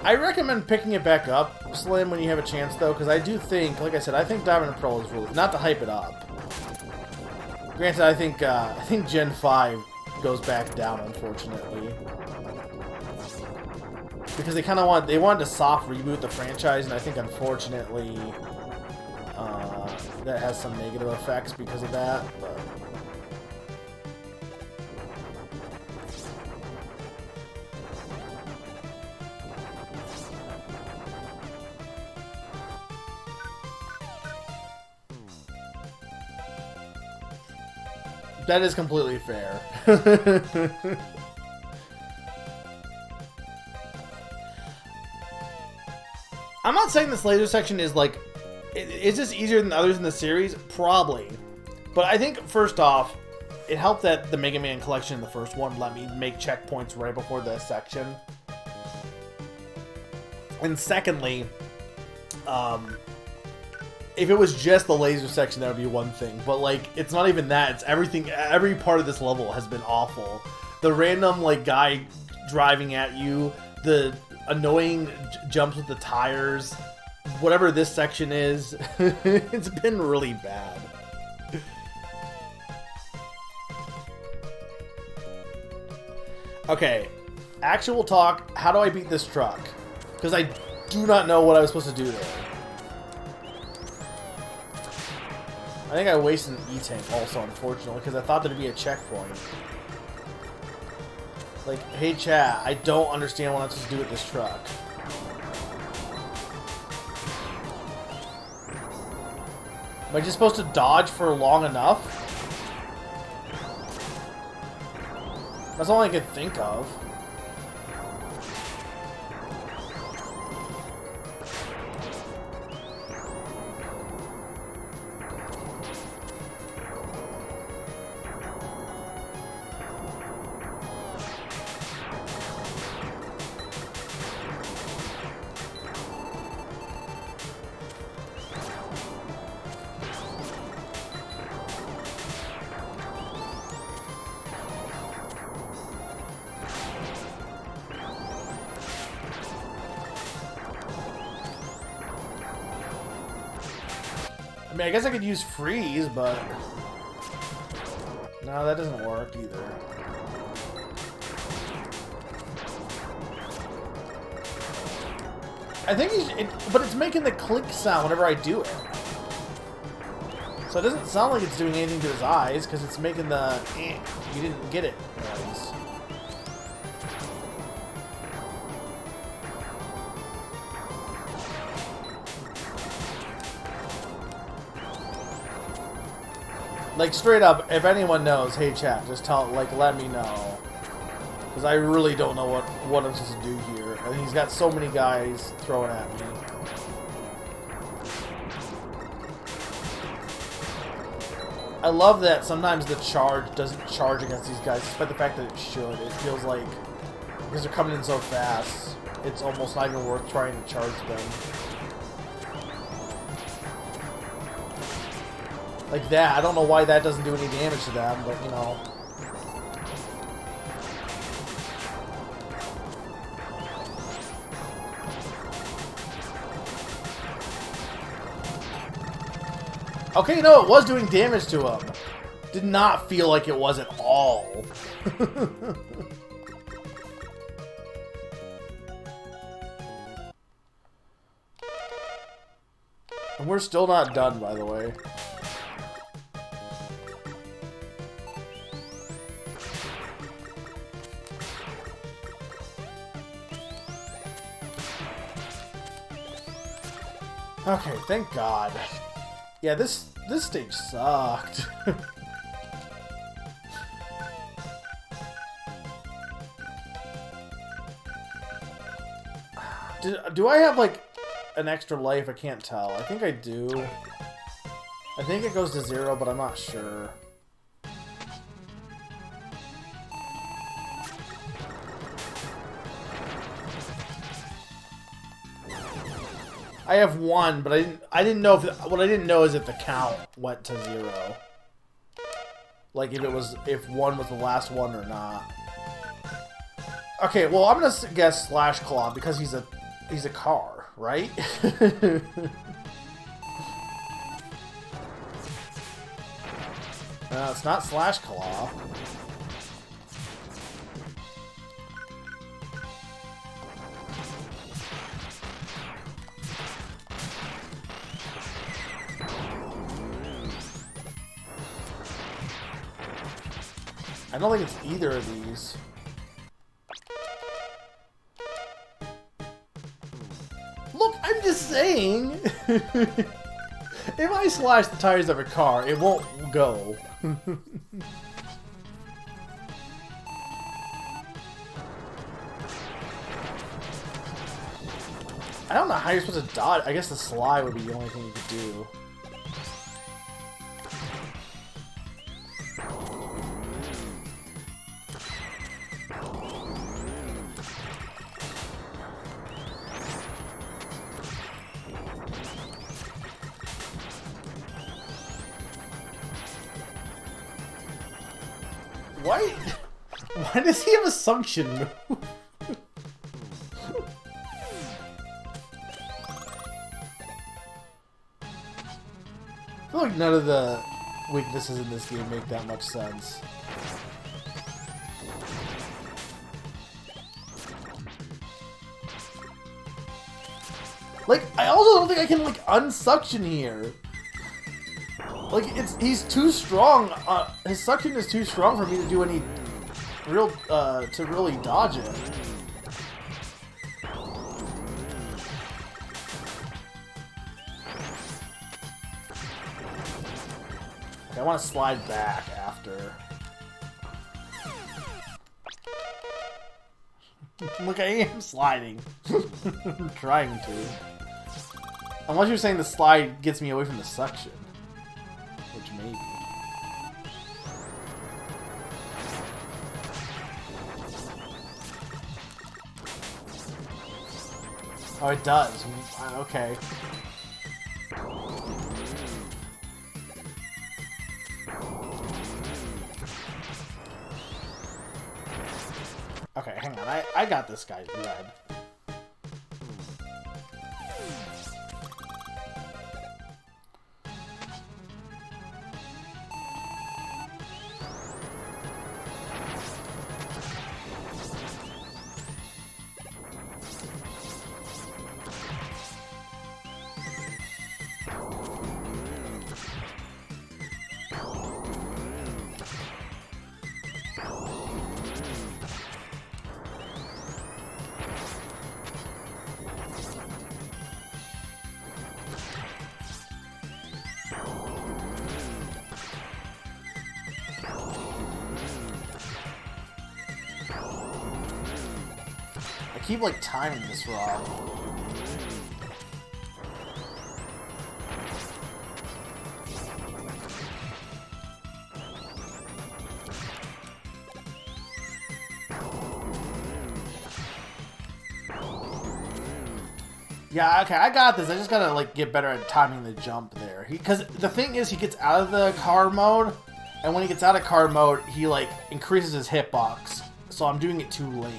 I recommend picking it back up, Slim, when you have a chance, though, because I do think, like I said, I think Diamond and Pearl is really... Not to hype it up. Granted, I think Gen 5 goes back down, unfortunately. Because they kind of wanted to soft reboot the franchise, and I think, unfortunately, that has some negative effects because of that, but... That is completely fair. I'm not saying this laser section is like... Is this easier than others in the series? Probably. But I think, first off, it helped that the Mega Man collection in the first one let me make checkpoints right before this section. And secondly, if it was just the laser section, that would be one thing. But, like, it's not even that. It's everything. Every part of this level has been awful. The random, like, guy driving at you. The annoying jumps with the tires. Whatever this section is. It's been really bad. Okay. Actual talk. How do I beat this truck? Because I do not know what I was supposed to do there. I think I wasted an E-Tank also, unfortunately, because I thought there'd be a checkpoint. Like, hey chat, I don't understand what I'm supposed to do with this truck. Am I just supposed to dodge for long enough? That's all I could think of. I mean, I guess I could use freeze, but... No, that doesn't work either. I think but it's making the click sound whenever I do it. So it doesn't sound like it's doing anything to his eyes, because it's making the you didn't get it noise. Like, straight up, if anyone knows, hey chat, just let me know. Because I really don't know what I'm supposed to do here. I think he's got so many guys throwing at me. I love that sometimes the charge doesn't charge against these guys, despite the fact that it should. It feels like, because they're coming in so fast, it's almost not even worth trying to charge them. Like that. I don't know why that doesn't do any damage to them, but, you know. Okay, no, it was doing damage to him. Did not feel like it was at all. And we're still not done, by the way. Okay, thank God. Yeah, this stage sucked. Do I have, like, an extra life? I can't tell. I think I do. I think it goes to 0, but I'm not sure. I have 1, but I didn't know what I didn't know is if the count went to 0. Like if 1 was the last one or not. Okay, well I'm gonna guess Slash Claw because he's a car, right? It's not Slash Claw. I don't think it's either of these. Look, I'm just saying! If I slash the tires of a car, it won't go. I don't know how you're supposed to dodge. I guess the slide would be the only thing you could do. Why does he have a suction move? I feel like none of the weaknesses in this game make that much sense. Like, I also don't think I can, like, unsuction here. Like, he's too strong. His suction is too strong for me to do any real, to really dodge it. Okay, I want to slide back after. Look, I am sliding. I'm trying to. Unless you're saying the slide gets me away from the suction. Which maybe. Oh, it does. Okay. Okay, hang on. I got this guy red. I keep, like, timing this wrong. Yeah, okay, I got this. I just gotta, like, get better at timing the jump there. Because the thing is, he gets out of the car mode, and when he gets out of car mode, he, like, increases his hitbox. So I'm doing it too late.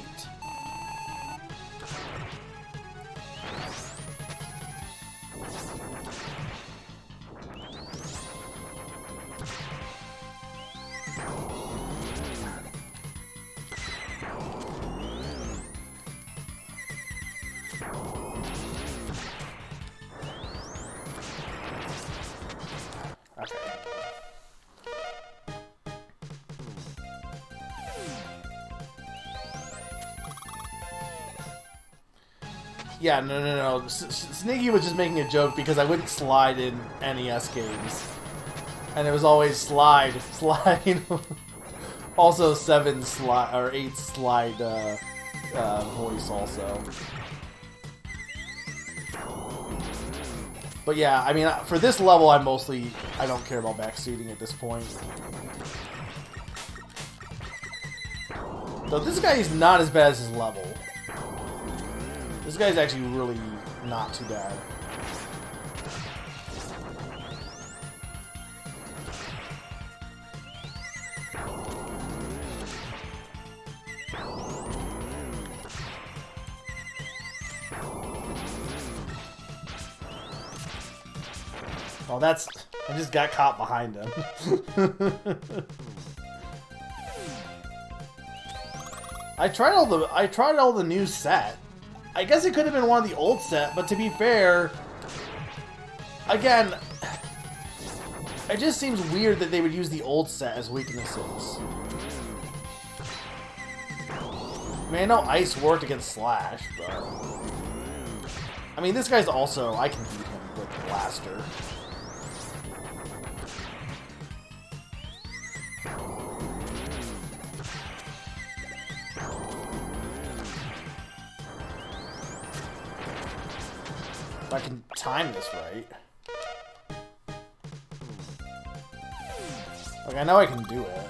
Yeah, no. Sneaky was just making a joke because I wouldn't slide in NES games. And it was always slide. Also 7 slide, or 8 slide, voice also. But yeah, I mean, for this level, I don't care about backseating at this point. Though this guy is not as bad as his level. This guy's actually really not too bad. Well, that's I just got caught behind him. I tried all the new set. I guess it could have been one of the old set, but to be fair, again, it just seems weird that they would use the old set as weaknesses. I mean, I know Ice worked against Slash, but... I mean, this guy's also... I can beat him with Blaster. If I can time this right. Like, I know I can do it.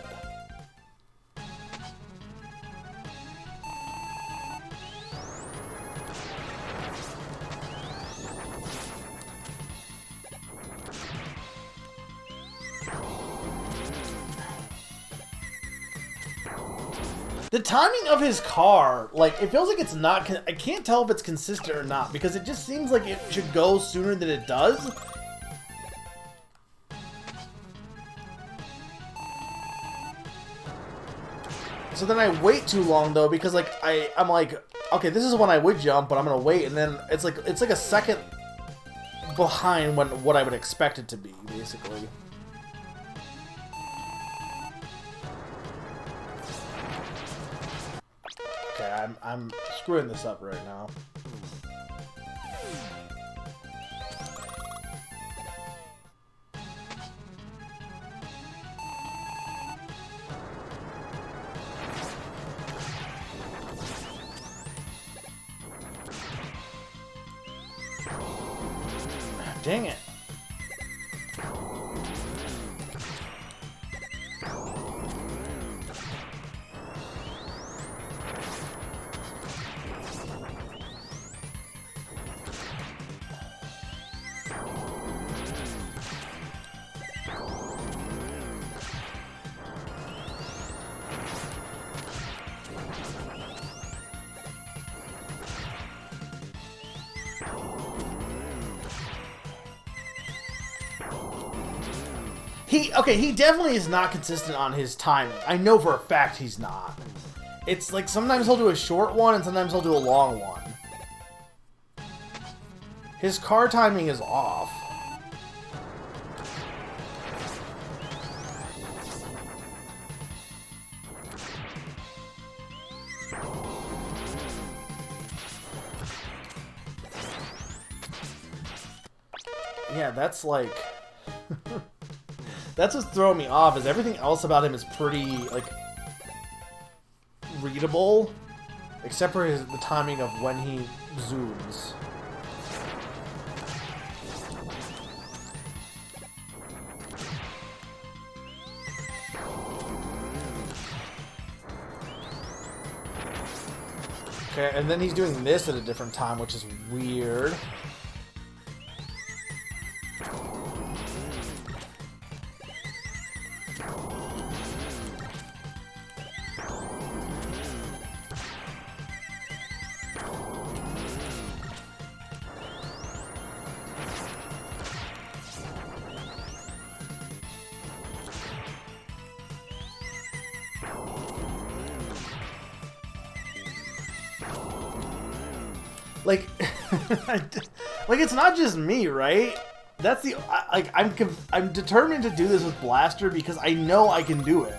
The timing of his car, like, it feels like it's not... I can't tell if it's consistent or not, because it just seems like it should go sooner than it does. So then I wait too long, though, because, like, I'm like, okay, this is when I would jump, but I'm gonna wait, and then it's like a second behind what I would expect it to be, basically. Okay, I'm screwing this up right now. Dang it. He definitely is not consistent on his timing. I know for a fact he's not. It's like sometimes he'll do a short one and sometimes he'll do a long one. His car timing is off. Yeah, that's like... That's what's throwing me off, is everything else about him is pretty, like, readable, except for the timing of when he zooms. Okay, and then he's doing this at a different time, which is weird. Like, like it's not just me, right? That's the like I'm determined to do this with Blaster because I know I can do it.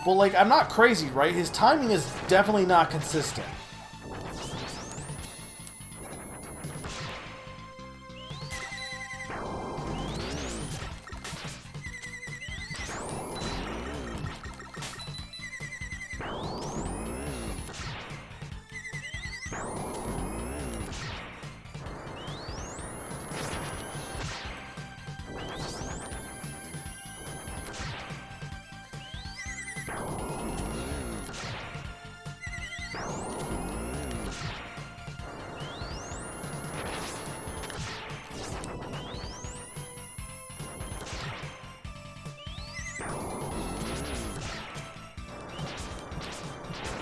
But like I'm not crazy, right? His timing is definitely not consistent.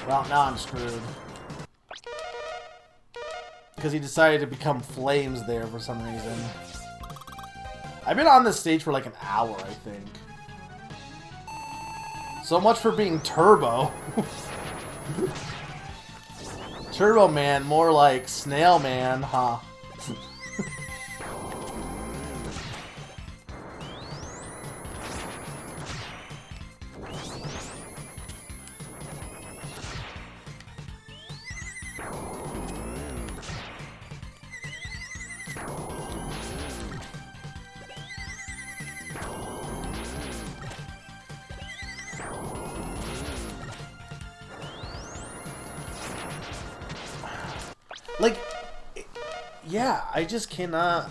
Well, now I'm screwed. because he decided to become flames there for some reason. I've been on this stage for like an hour, I think. So much for being Turbo. Turbo Man, more like Snail Man, huh? Like, yeah, I just cannot.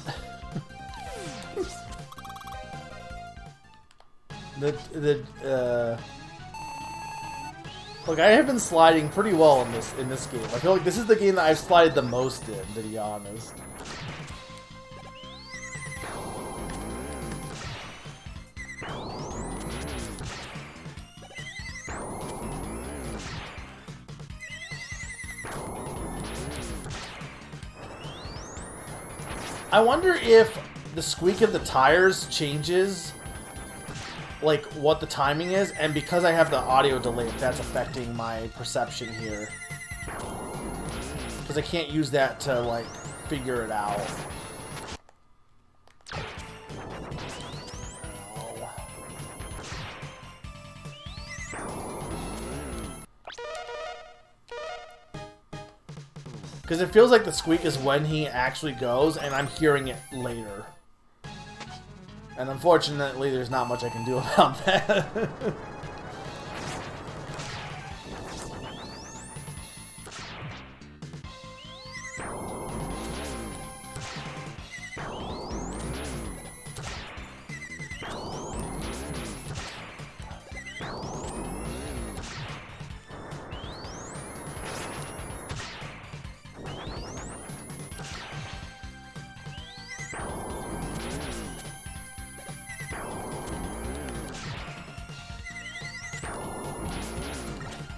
Look, I have been sliding pretty well in this game. I feel like this is the game that I've slided the most in, to be honest. I wonder if the squeak of the tires changes, like, what the timing is, and because I have the audio delay, if that's affecting my perception here. Because I can't use that to, like, figure it out. Because it feels like the squeak is when he actually goes, and I'm hearing it later. And unfortunately, there's not much I can do about that.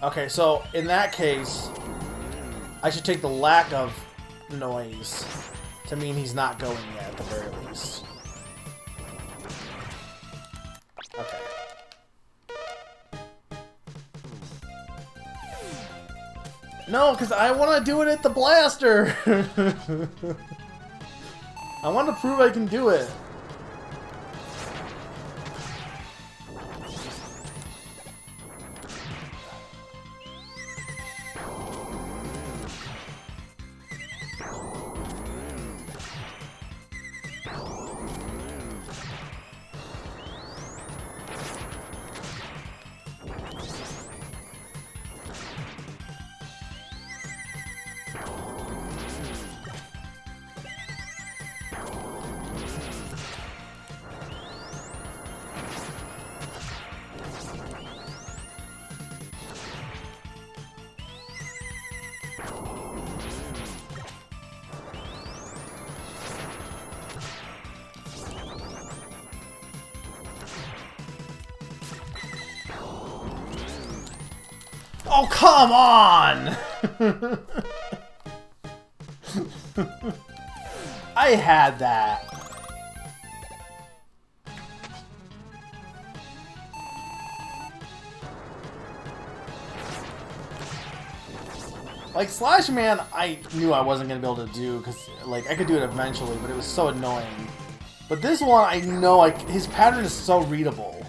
Okay, so in that case, I should take the lack of noise to mean he's not going yet, at the very least. Okay. No, because I want to do it at the blaster! I want to prove I can do it. Oh, come on! I had that. Like, Slash Man, I knew I wasn't going to be able to do, because, like, I could do it eventually, but it was so annoying. But this one, I know, like, his pattern is so readable.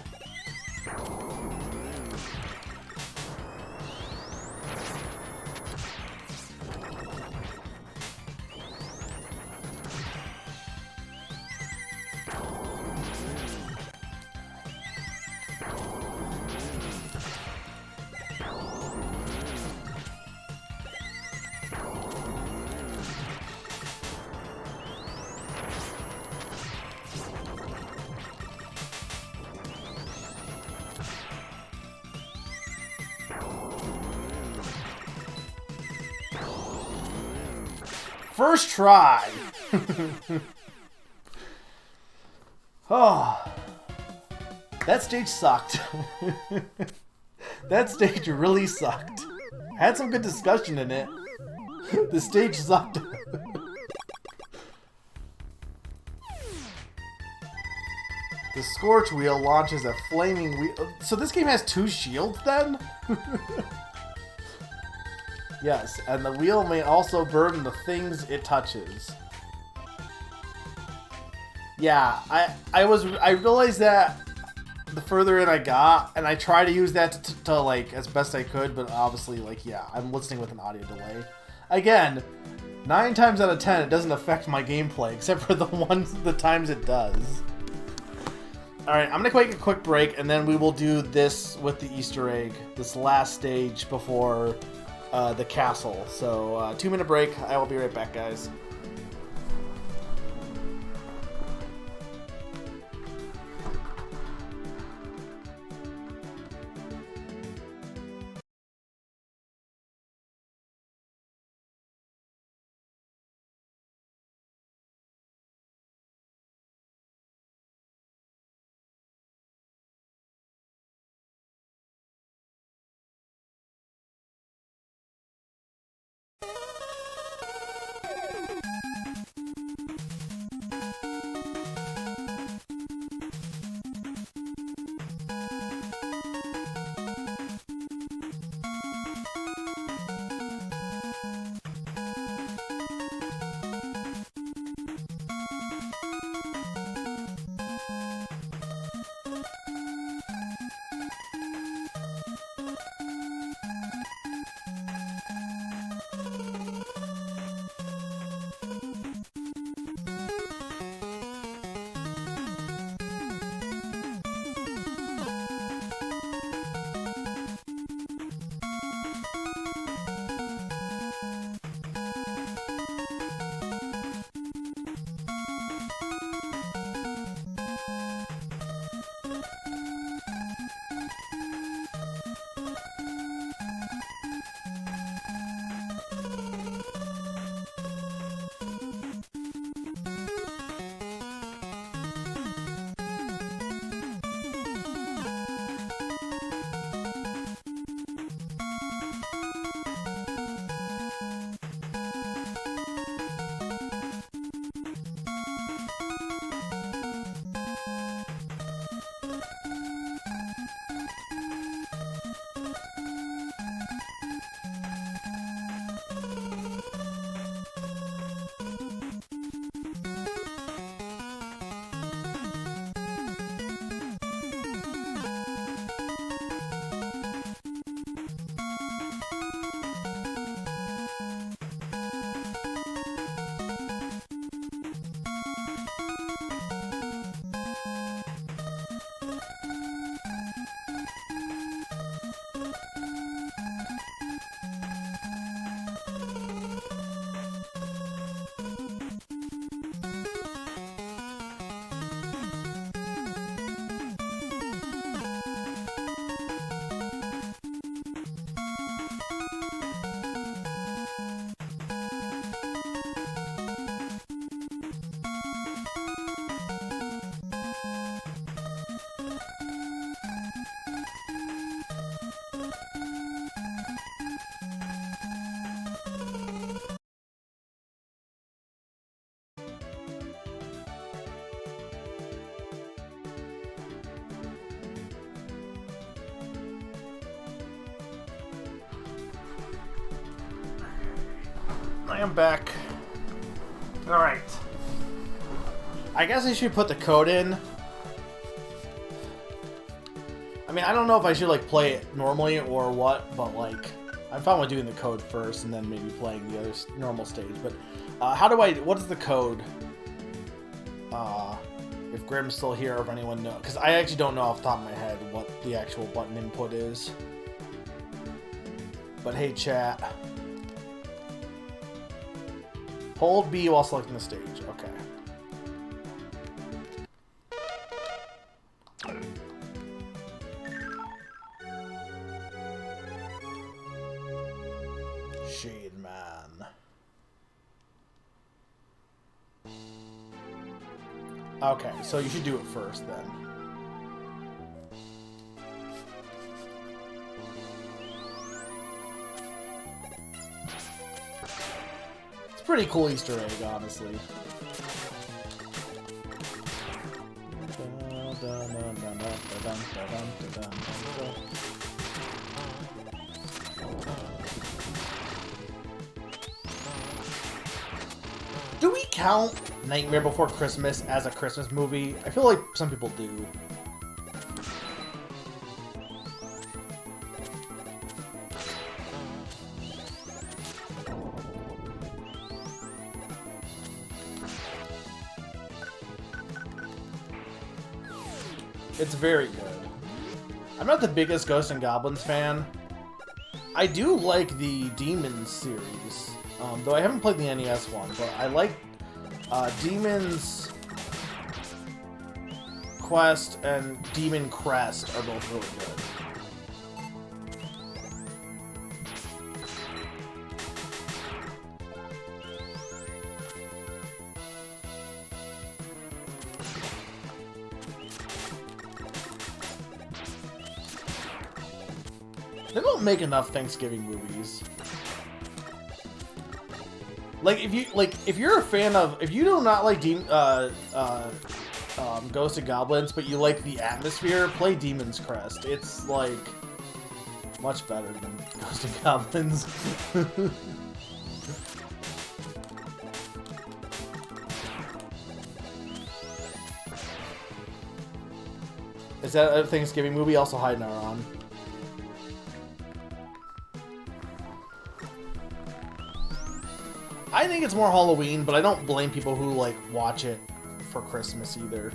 First try! Oh, that stage sucked. That stage really sucked. Had some good discussion in it. The stage sucked. The Scorch Wheel launches a flaming wheel. So this game has 2 shields then? Yes, and the wheel may also burn the things it touches. Yeah, I realized that the further in I got, and I try to use that to like as best I could, but obviously like yeah, I'm listening with an audio delay. Again, 9 times out of 10 it doesn't affect my gameplay, except for the times it does. Alright, I'm gonna take a quick break, and then we will do this with the Easter egg, this last stage before the castle. So, 2-minute break. I will be right back, guys. I am back. Alright. I guess I should put the code in. I mean, I don't know if I should, like, play it normally or what, but, like, I'm fine with doing the code first and then maybe playing the other normal stage. But, what is the code? If Grimm's still here or if anyone knows. Because I actually don't know off the top of my head what the actual button input is. But hey, chat. Hold B while selecting the stage. Okay. Shade Man. Okay, so you should do it first then. Pretty cool Easter egg, honestly. Do we count Nightmare Before Christmas as a Christmas movie? I feel like some people do. It's very good. I'm not the biggest Ghosts and Goblins fan. I do like the Demons series, though I haven't played the NES one, but I like Demon's Quest and Demon Crest are both really good. They don't make enough Thanksgiving movies. Like if you're a fan of, if you do not like Ghosts and Goblins, but you like the atmosphere, play Demon's Crest. It's like much better than Ghosts and Goblins. Is that a Thanksgiving movie? Also Hide Naron. I think it's more Halloween, but I don't blame people who like watch it for Christmas either.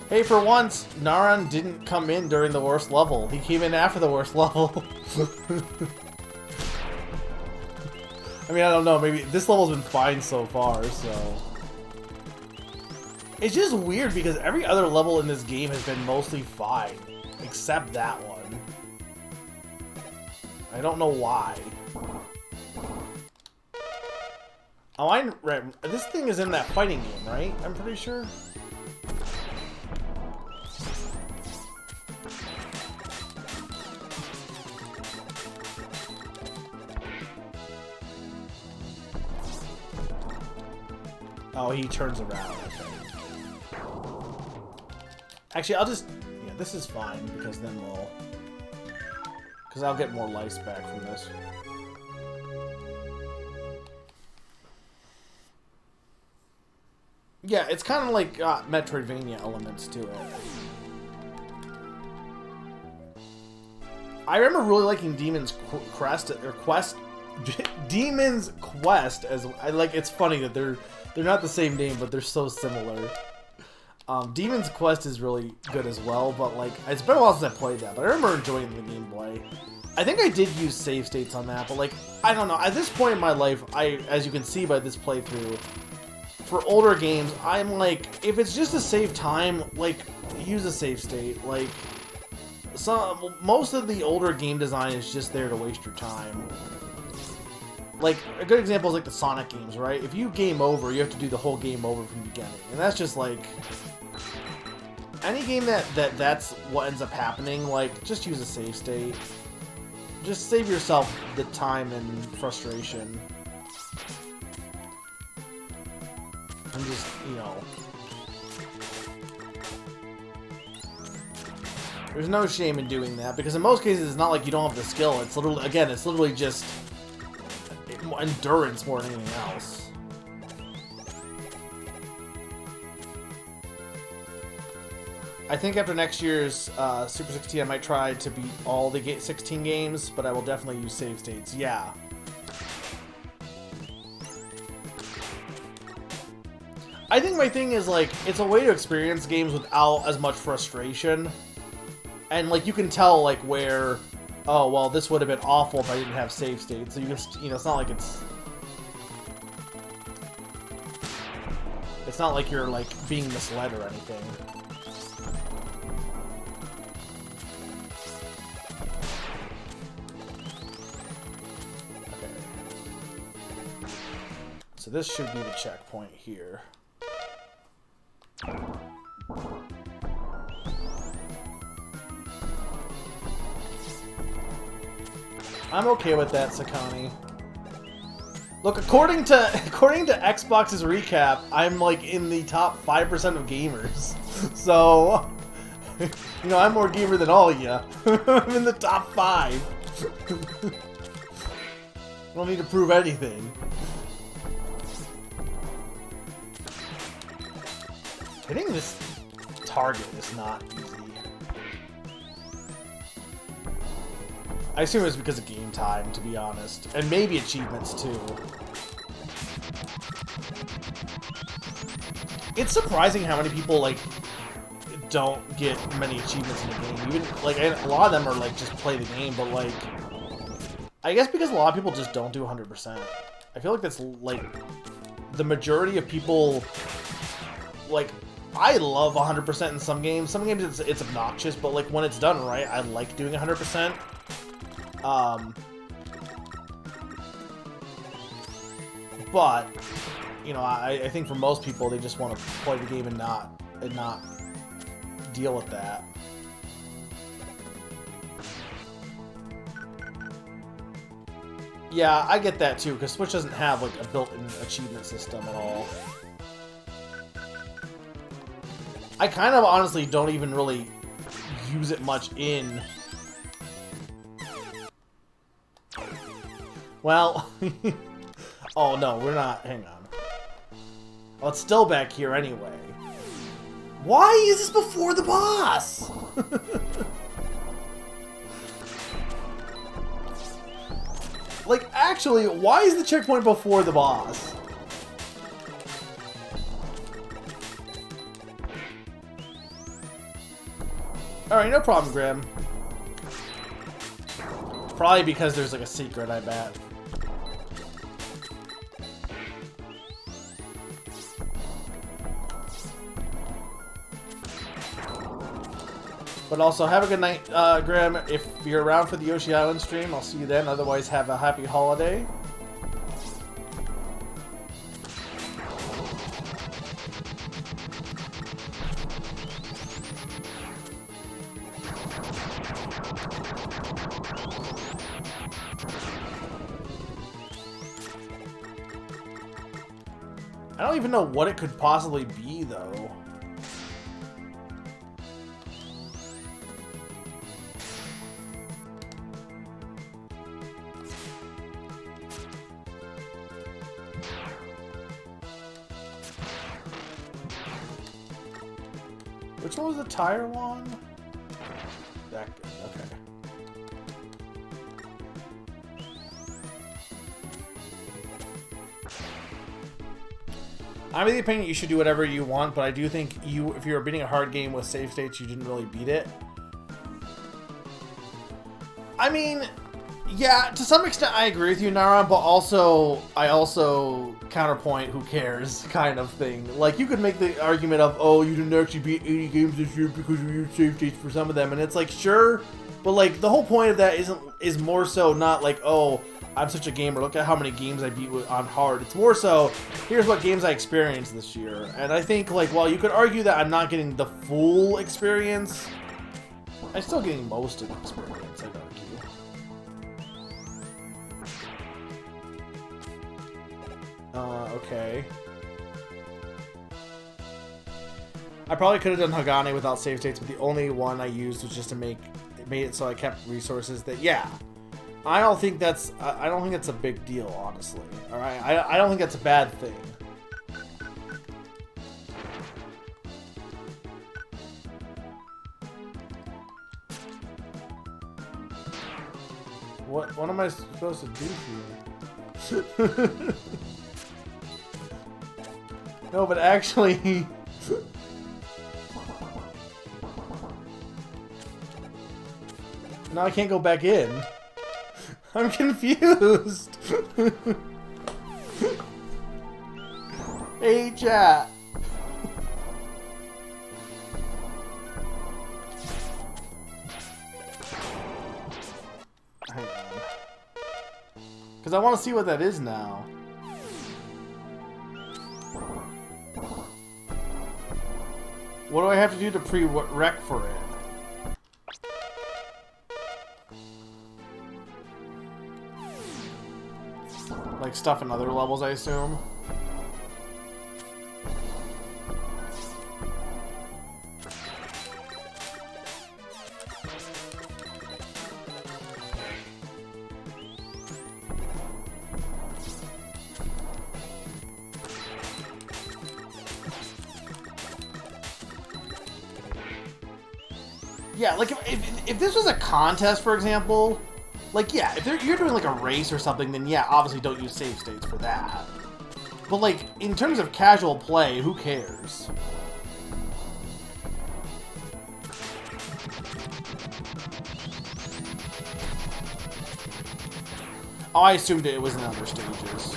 Hey, for once, Naron didn't come in during the worst level. He came in after the worst level. I mean, I don't know. Maybe this level's been fine so far, so... It's just weird because every other level in this game has been mostly fine, except that one. I don't know why. Oh, this thing is in that fighting game, right? I'm pretty sure. Oh, he turns around. Okay. Actually, I'll just... Yeah, this is fine, because then we'll... Because I'll get more lives back from this. Yeah, it's kind of like Metroidvania elements to it. I remember really liking Demon's Quest, Demon's Quest as I like. It's funny that they're not the same name, but they're so similar. Demon's Quest is really good as well, but like it's been a while since I played that. But I remember enjoying the Game Boy. I think I did use save states on that, but like I don't know. At this point in my life, as you can see by this playthrough, for older games, I'm like, if it's just to save time, like use a save state. Like most of the older game design is just there to waste your time. Like, a good example is like the Sonic games, right? If you game over, you have to do the whole game over from the beginning. And that's just like... Any game that's what ends up happening, like, just use a save state. Just save yourself the time and frustration. And just, you know... There's no shame in doing that, because in most cases it's not like you don't have the skill. It's literally, again, it's literally just... endurance more than anything else. I think after next year's Super 16, I might try to beat all the 16 games, but I will definitely use save states. Yeah. I think my thing is, like, it's a way to experience games without as much frustration. And, like, you can tell, like, where... Oh, well, this would have been awful if I didn't have save states. So you can, you know, it's not like it's... It's not like you're, like, being misled or anything. Okay. So this should be the checkpoint here. I'm okay with that, Sakani. Look, according to Xbox's recap, I'm like in the top 5% of gamers. So, you know, I'm more gamer than all of you. I'm in the top 5. I don't need to prove anything. Hitting this target is not easy. I assume it's because of game time, to be honest. And maybe achievements, too. It's surprising how many people, like, don't get many achievements in the game. Even, like, a lot of them are, like, just play the game, but, like... I guess because a lot of people just don't do 100%. I feel like that's, like... The majority of people... Like, I love 100% in some games. Some games it's obnoxious, but, like, when it's done right, I like doing 100%. But, you know, I think for most people, they just want to play the game and not deal with that. Yeah, I get that too, because Switch doesn't have, like, a built-in achievement system at all. I kind of honestly don't even really use it much in... Well, oh no, we're not, hang on. Well, it's still back here anyway. Why is this before the boss? Like, actually, why is the checkpoint before the boss? Alright, no problem, Graham. Probably because there's like a secret, I bet. But also, have a good night, Graham. If you're around for the Yoshi Island stream, I'll see you then. Otherwise, have a happy holiday. I don't even know what it could possibly be, though. Which one was the tire one? That good, okay. I'm of the opinion you should do whatever you want, but I do think if you're beating a hard game with save states, you didn't really beat it. I mean, yeah, to some extent I agree with you, Nara, but I also counterpoint, who cares, kind of thing. Like, you could make the argument of, oh, you didn't actually beat 80 games this year because you used save states for some of them, and it's like, sure, but like, the whole point of that is more so not like, oh, I'm such a gamer, look at how many games I beat on hard. It's more so, here's what games I experienced this year. And I think, like, while you could argue that I'm not getting the full experience, I'm still getting most of the experience, I'd argue. Okay. I probably could have done Hagane without save states, but the only one I used was just to made it so I kept resources that, yeah. I don't think that's a big deal, honestly. All right, I don't think that's a bad thing. What am I supposed to do here? No, but actually, now I can't go back in. I'm confused. Hey, chat. Hang on. Because I want to see what that is now. What do I have to do to pre-rec for it? Like like stuff in other levels, I assume. Yeah, like if this was a contest, for example, like yeah, if you're doing like a race or something, then yeah, obviously don't use save states for that. But like in terms of casual play, who cares? Oh, I assumed it was in other stages.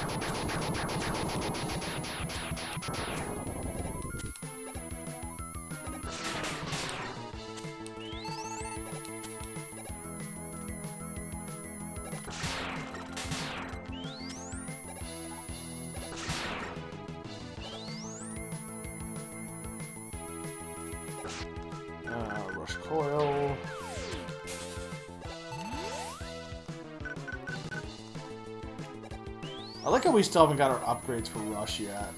Rush Coil. I like how we still haven't got our upgrades for Rush yet.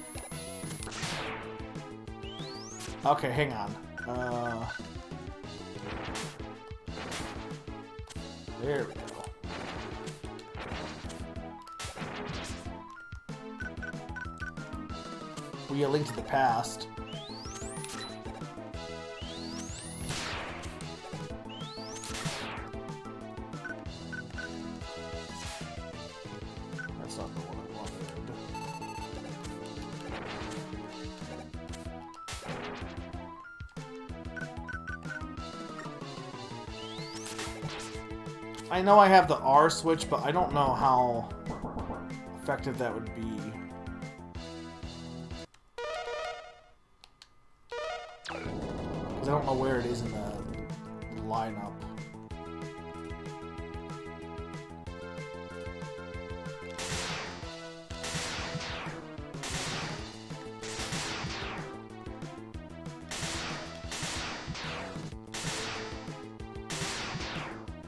Okay, hang on. There we go. We get Link to the Past. That's not the one I wanted. I know I have the R switch, but I don't know how effective that would be. Because I don't know where it is in the lineup.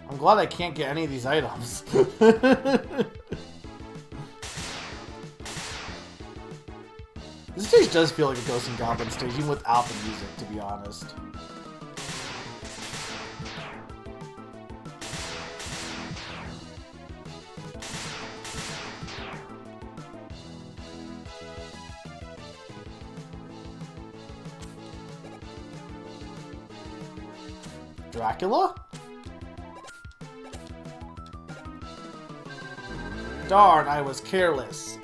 I'm glad I can't get any of these items. This stage does feel like a Ghosts and Goblins stage, even without the music, to be honest. Dracula? Darn, I was careless.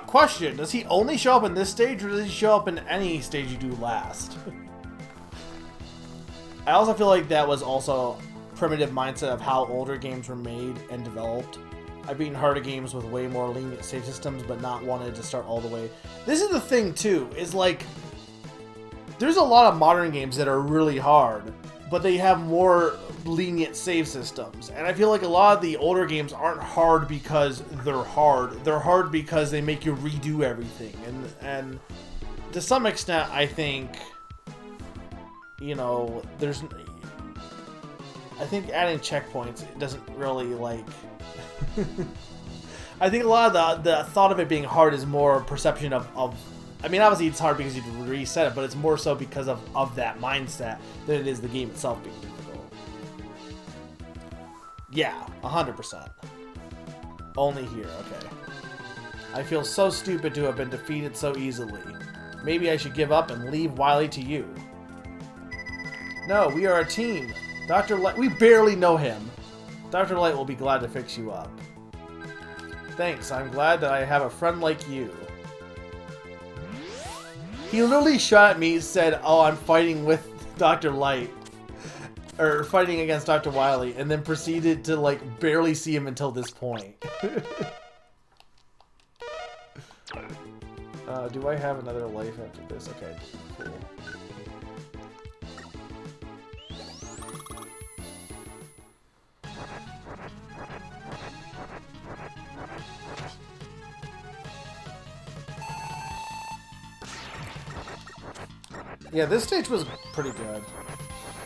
Question, does he only show up in this stage, or does he show up in any stage you do last? I also feel like that was also primitive mindset of how older games were made and developed. I've beaten harder games with way more lenient save systems, but not wanted to start all the way. This is the thing, too, is like, there's a lot of modern games that are really hard, but they have more lenient save systems. And I feel like a lot of the older games aren't hard because they're hard. They're hard because they make you redo everything. And to some extent, I think, you know, I think adding checkpoints, it doesn't really, like... I think a lot of the thought of it being hard is more perception of I mean, obviously it's hard because you reset it, but it's more so because of that mindset than it is the game itself being difficult. Yeah, 100%. Only here, okay. I feel so stupid to have been defeated so easily. Maybe I should give up and leave Wily to you. No, we are a team. Dr. Light, we barely know him. Dr. Light will be glad to fix you up. Thanks, I'm glad that I have a friend like you. He literally shot at me, said, oh, I'm fighting with Dr. Light. Or fighting against Dr. Wily, and then proceeded to, like, barely see him until this point. Do I have another life after this? Okay, cool. Yeah, this stage was pretty good.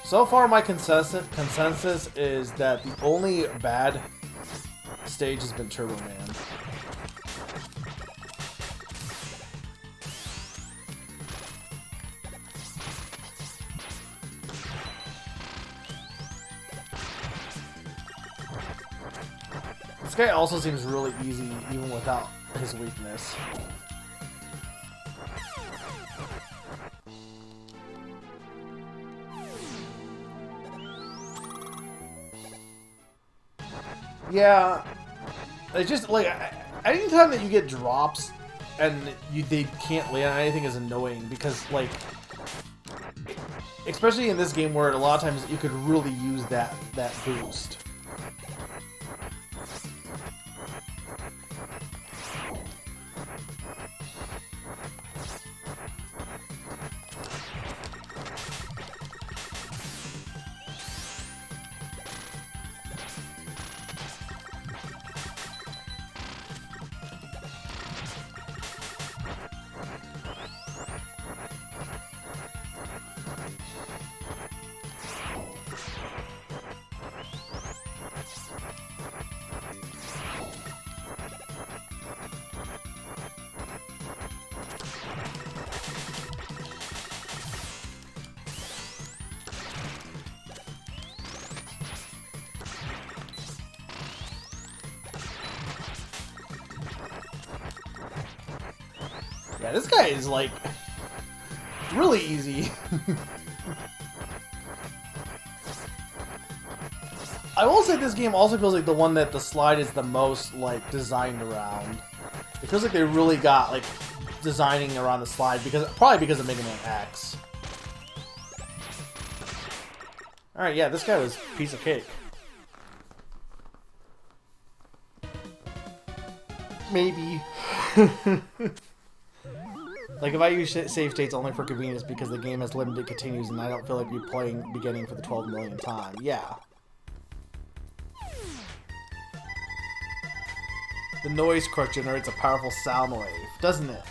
So far, my consensus is that the only bad stage has been Turbo Man. This guy also seems really easy, even without his weakness. Yeah, it's just like anytime that you get drops and they can't land on anything is annoying because like, especially in this game where a lot of times you could really use that boost. Yeah, this guy is like really easy. I will say this game also feels like the one that the slide is the most like designed around. It feels like they really got like designing around the slide probably because of Mega Man X. All right, yeah, this guy was a piece of cake. Maybe. Like, if I use save states only for convenience because the game has limited continues and I don't feel like you're playing beginning for the 12 millionth time. Yeah. The noise crush generates a powerful sound wave, doesn't it?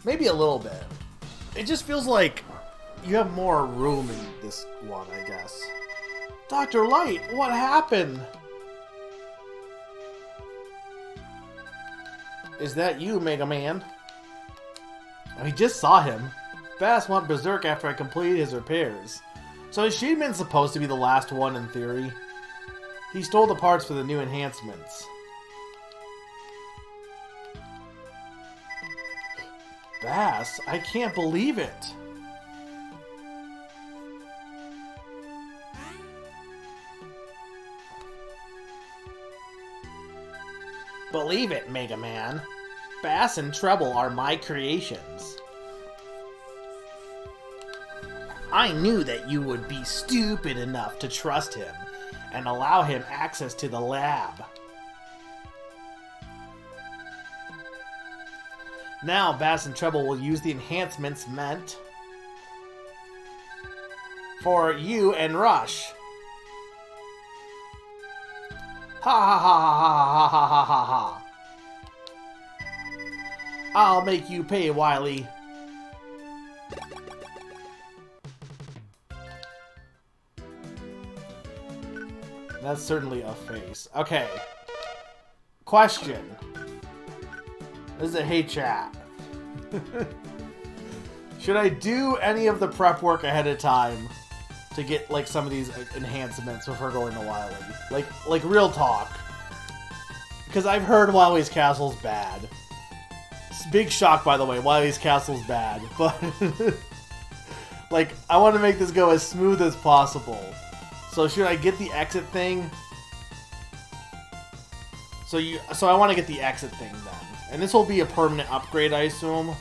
Maybe a little bit. It just feels like you have more room in this one, I guess. Dr. Light, what happened? Is that you, Mega Man? I just saw him. Bass went berserk after I completed his repairs. So is Sheedman supposed to be the last one in theory? He stole the parts for the new enhancements. Bass, I can't believe it. Believe it, Mega Man. Bass and Treble are my creations. I knew that you would be stupid enough to trust him and allow him access to the lab. Now, Bass and Treble will use the enhancements meant for you and Rush. Ha ha ha ha ha ha ha ha ha. I'll make you pay, Wily. That's certainly a face. Okay. Question. This is a hey chat. Should I do any of the prep work ahead of time to get like some of these enhancements before going to Wily? Like real talk. Because I've heard Wily's Castle's bad. It's a big shock, by the way. Wily's Castle's bad, but like I want to make this go as smooth as possible. So should I get the exit thing? So I want to get the exit thing then. And this will be a permanent upgrade, I assume.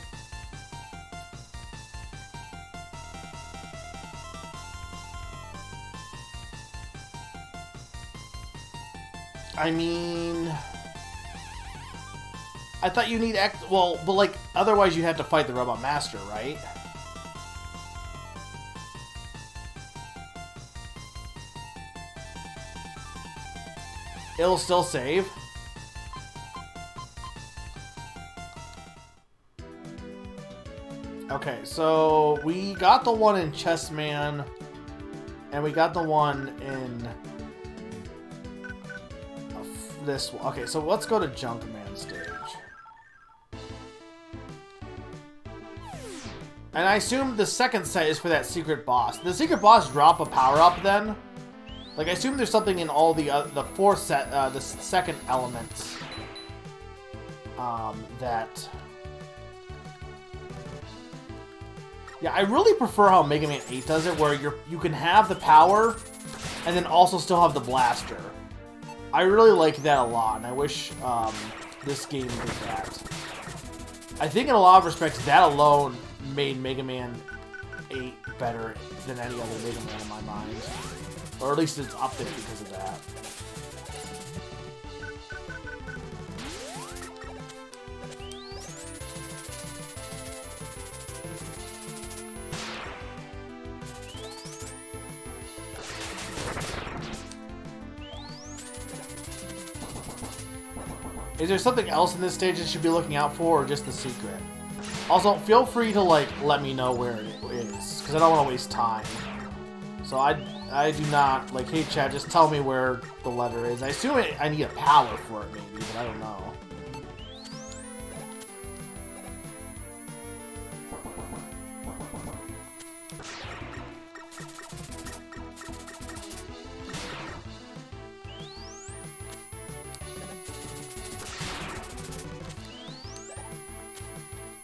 I mean, I thought you need well, but like otherwise you have to fight the Robot Master, right? It'll still save. Okay, so we got the one in Chessman, and we got the one in this... Okay, so let's go to Junkman stage. And I assume the second set is for that secret boss. Did the secret boss drop a power-up then? Like, I assume there's something in all the fourth set, the second elements. That... Yeah, I really prefer how Mega Man 8 does it, where you can have the power, and then also still have the blaster. I really like that a lot, and I wish this game did that. I think in a lot of respects, that alone made Mega Man 8 better than any other Mega Man in my mind. Or at least it's up there because of that. Is there something else in this stage that you should be looking out for, or just the secret? Also, feel free to, like, let me know where it is, because I don't want to waste time. So I do not, like, hey chat, just tell me where the letter is. I assume I need a power for it, maybe, but I don't know.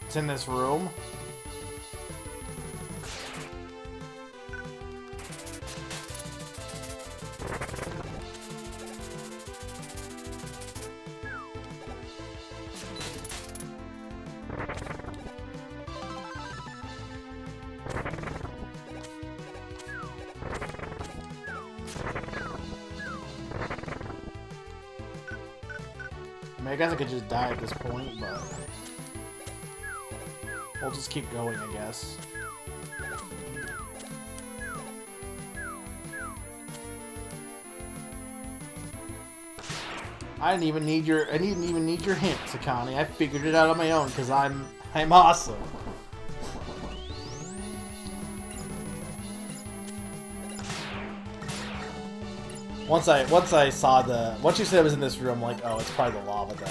It's in this room. I mean, I guess I could just die at this point, but... we'll just keep going, I guess. I didn't even need your hint, Sakani. I figured it out on my own because I'm awesome. Once you said it was in this room, I'm like, oh, it's probably the lava then.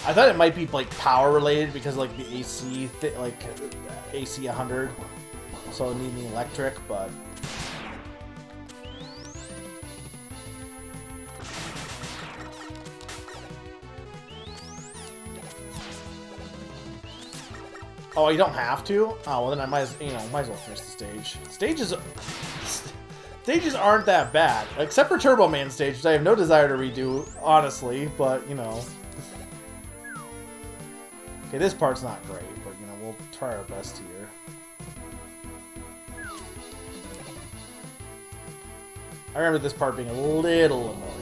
I thought it might be like power related because like the AC, AC 100, so it needed the electric, but. Oh, you don't have to? Oh, well then I might as well finish the stage. Stages aren't that bad, except for Turbo Man stage, which I have no desire to redo, honestly, but you know. Okay, this part's not great, but you know, we'll try our best here. I remember this part being a little annoying.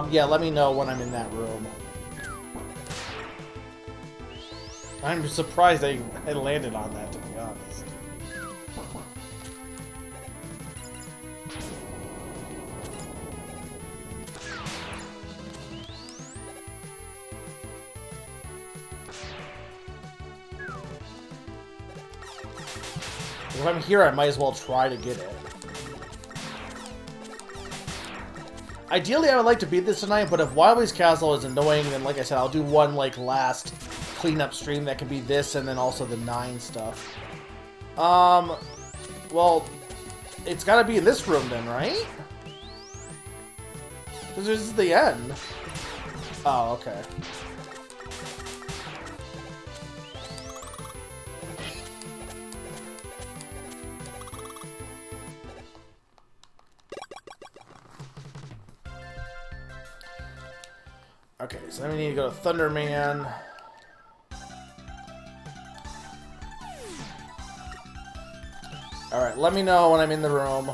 Yeah, let me know when I'm in that room. I'm surprised I landed on that, to be honest. If I'm here, I might as well try to get it. Ideally, I would like to beat this tonight, but if Wily's Castle is annoying, then like I said, I'll do one like last cleanup stream that can be this and then also the 9 stuff. Well, it's gotta be in this room then, right? Because this is the end. Oh, okay. Okay, so then we need to go to Thunderman. Alright, let me know when I'm in the room.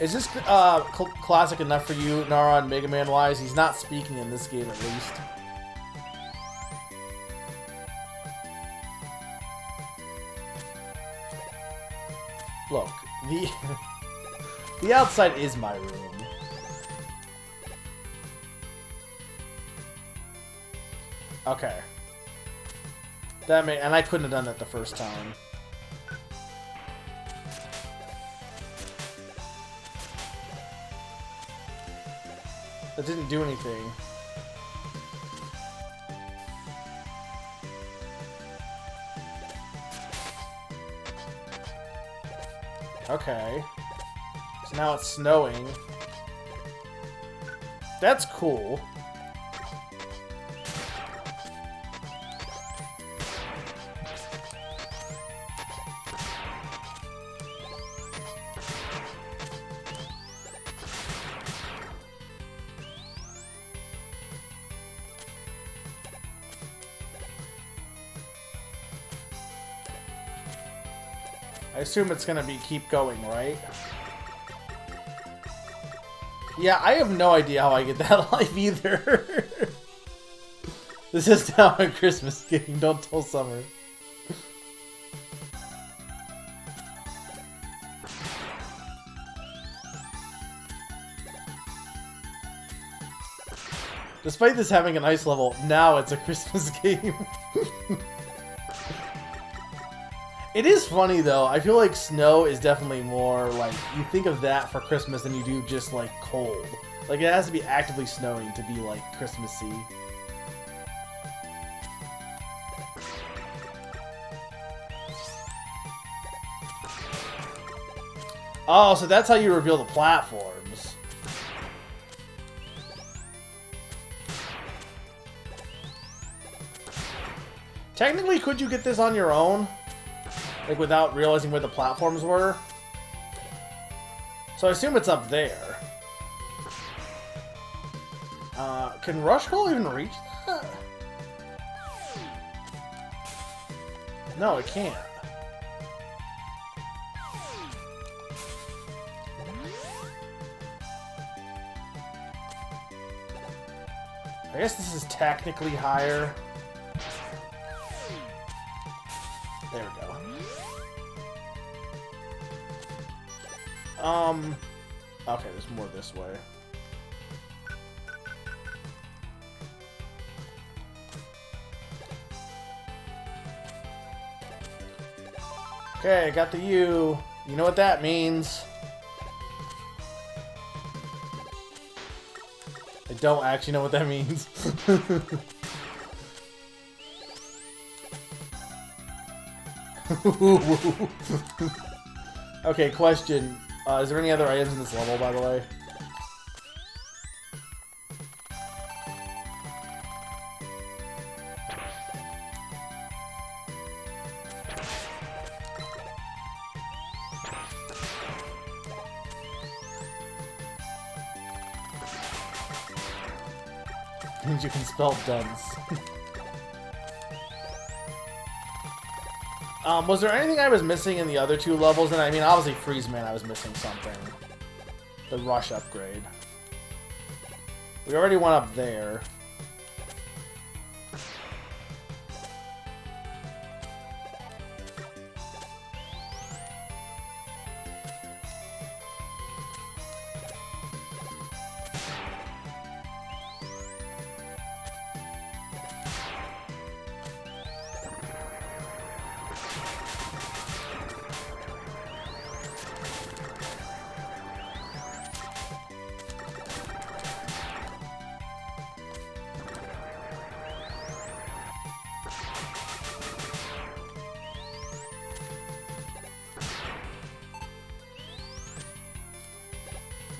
Is this classic enough for you, Nara, and Mega Man wise? He's not speaking in this game, at least. Look, The the outside is my room. Okay. And I couldn't have done that the first time. That didn't do anything. Okay. So now it's snowing. That's cool. I assume it's gonna be keep going, right? Yeah, I have no idea how I get that life either. This is now a Christmas game, don't tell Summer. Despite this having an ice level, now it's a Christmas game. It is funny though, I feel like snow is definitely more like, you think of that for Christmas than you do just like cold. Like it has to be actively snowing to be like Christmassy. Oh, so that's how you reveal the platforms. Technically, could you get this on your own? Like, without realizing where the platforms were? So I assume it's up there. Can Rush Call even reach that? No, it can't. I guess this is technically higher. There we go. Okay, there's more this way. Okay, got the U. You know what that means. I don't actually know what that means. Okay, question. Is there any other items in this level, by the way? Means you can spell dunce. Was there anything I was missing in the other two levels? And I mean, obviously Freeze Man, I was missing something. The Rush upgrade. We already went up there.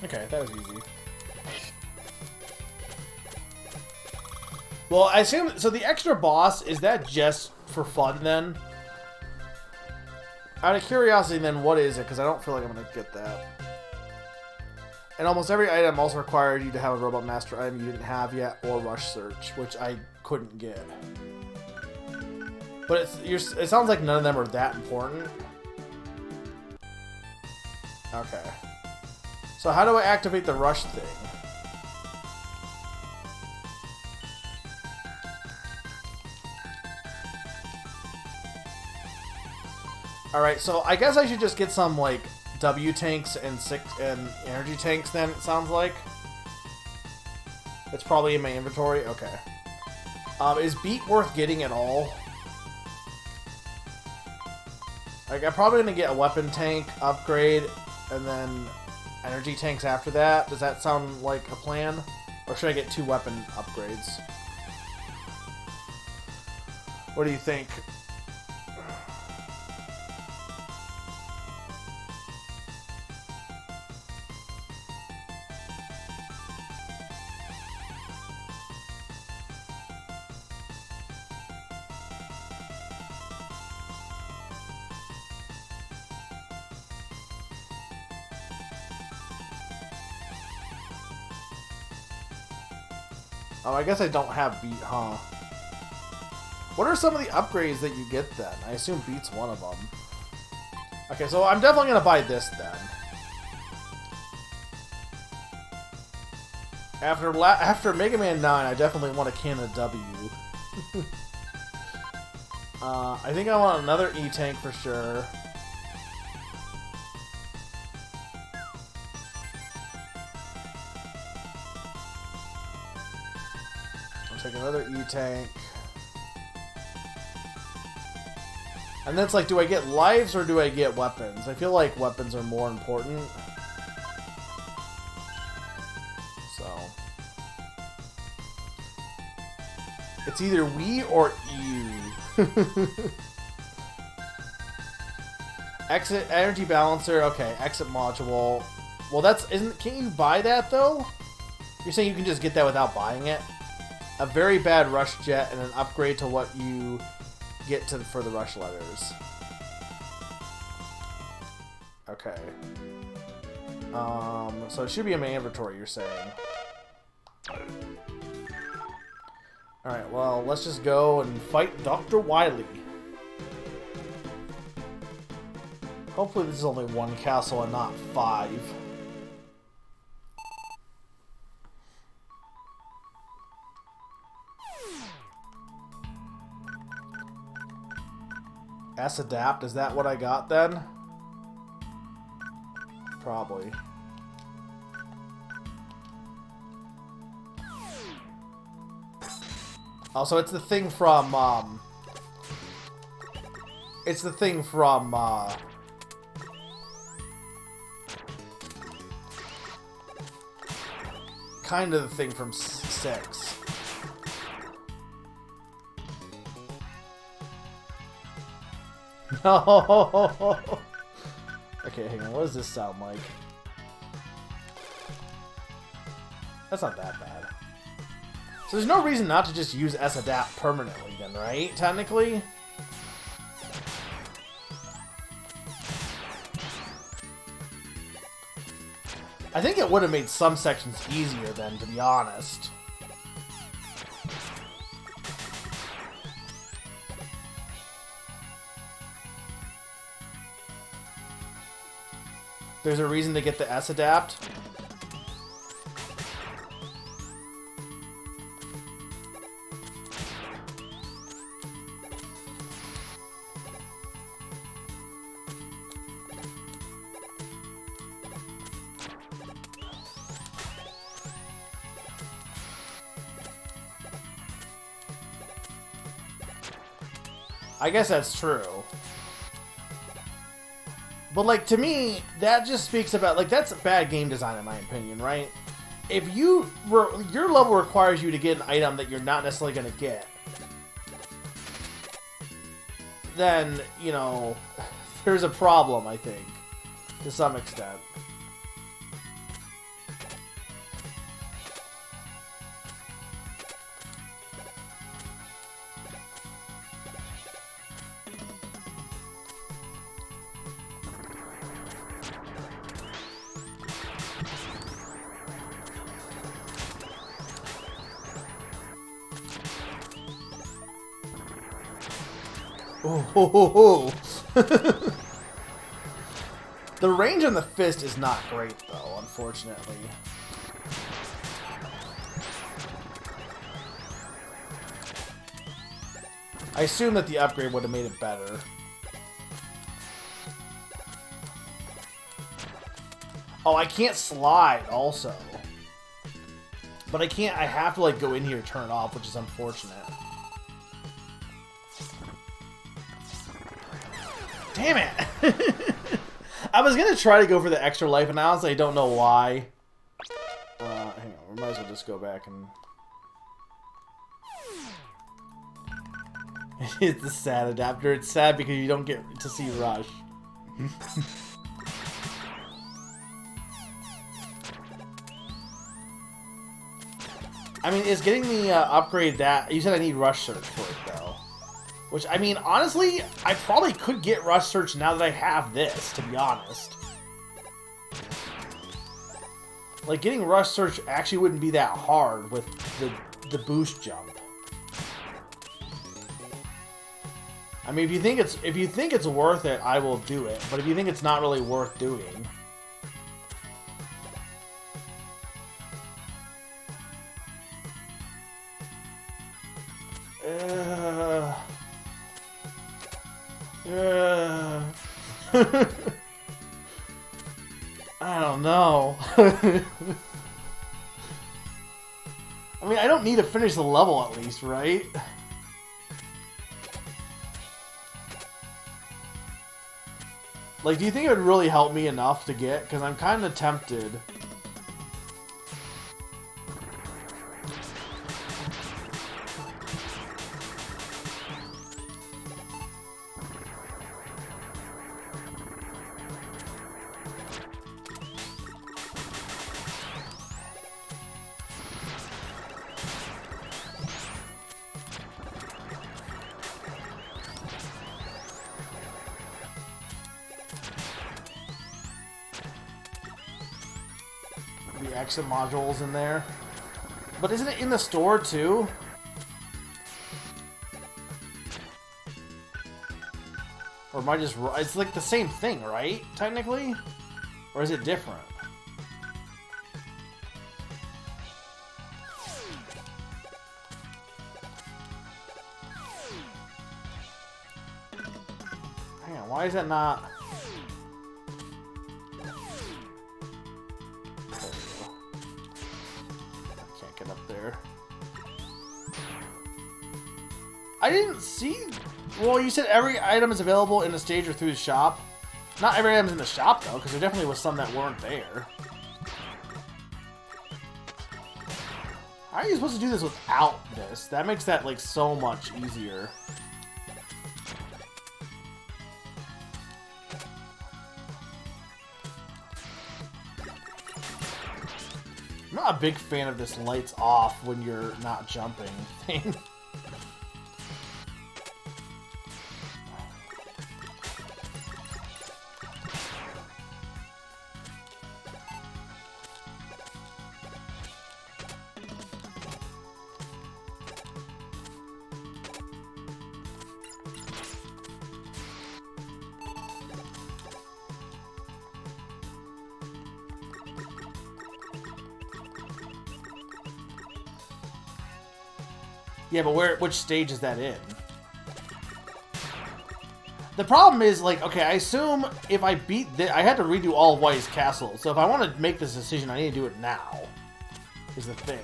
Okay, that was easy. Well, I assume... So the extra boss, is that just for fun, then? Out of curiosity, then, what is it? Because I don't feel like I'm going to get that. And almost every item also required you to have a Robot Master item you didn't have yet, or Rush Search, which I couldn't get. But it sounds like none of them are that important. Okay. So how do I activate the rush thing? Alright, so I guess I should just get some, like, W tanks and energy tanks. Then it sounds like it's probably in my inventory. Okay. Is beat worth getting at all? Like, I'm probably gonna get a weapon tank upgrade and then energy tanks after that. Does that sound like a plan? Or should I get 2 weapon upgrades? What do you think? Oh, I guess I don't have beat, huh? What are some of the upgrades that you get then? I assume beat's one of them. Okay, so I'm definitely gonna buy this then. After Mega Man 9, I definitely want a cannon W. I think I want another E-Tank for sure. I'll take another E-Tank. And then it's like, do I get lives or do I get weapons? I feel like weapons are more important. So. It's either we or you. Exit energy balancer. Okay, exit module. Well, can't you buy that though? You're saying you can just get that without buying it? A very bad rush jet and an upgrade to what you get for the rush letters. Okay. So it should be in my inventory, you're saying. Alright, well, let's just go and fight Dr. Wily. Hopefully this is only 1 castle and not 5. S-Adapt, is that what I got then? Probably. Also, it's the thing from, it's the thing from, kind of the thing from 6. No! Okay, hang on. What does this sound like? That's not that bad. So there's no reason not to just use S-Adapt permanently then, right? Technically? I think it would have made some sections easier then, to be honest. There's a reason to get the S-Adapt. I guess that's true. But, like, to me, that just speaks about, like, that's bad game design in my opinion, right? If your level requires you to get an item that you're not necessarily going to get, then, you know, there's a problem, I think, to some extent. Oh. The range on the fist is not great, though, unfortunately. I assume that the upgrade would have made it better. Oh, I can't slide also. But I can't, I have to like go in here and turn it off, which is unfortunate. Damn it! I was gonna try to go for the extra life, and honestly I don't know why. Hang on, we might as well just go back and... It's the sad adapter. It's sad because you don't get to see Rush. I mean, is getting the upgrade that... You said I need Rush Search for it, though. Which, I mean, honestly, I probably could get Rush Search now that I have this, to be honest. Like, getting Rush Search actually wouldn't be that hard with the boost jump. I mean, if you think it's worth it, I will do it. But if you think it's not really worth doing... I don't know. I mean, I don't need to finish the level at least, right? Like, do you think it would really help me enough to get? Because I'm kind of tempted. The exit modules in there. But isn't it in the store too? Or am I just... It's like the same thing, right? Technically? Or is it different? Hang on, why is that not... I didn't see... Well, you said every item is available in the stage or through the shop. Not every item's in the shop, though, because there definitely was some that weren't there. How are you supposed to do this without this? That makes that, like, so much easier. I'm not a big fan of this lights off when you're not jumping thing. Yeah, but which stage is that in? The problem is, like, okay, I assume if I beat this, I had to redo all of White's Castle, so if I want to make this decision, I need to do it now, is the thing.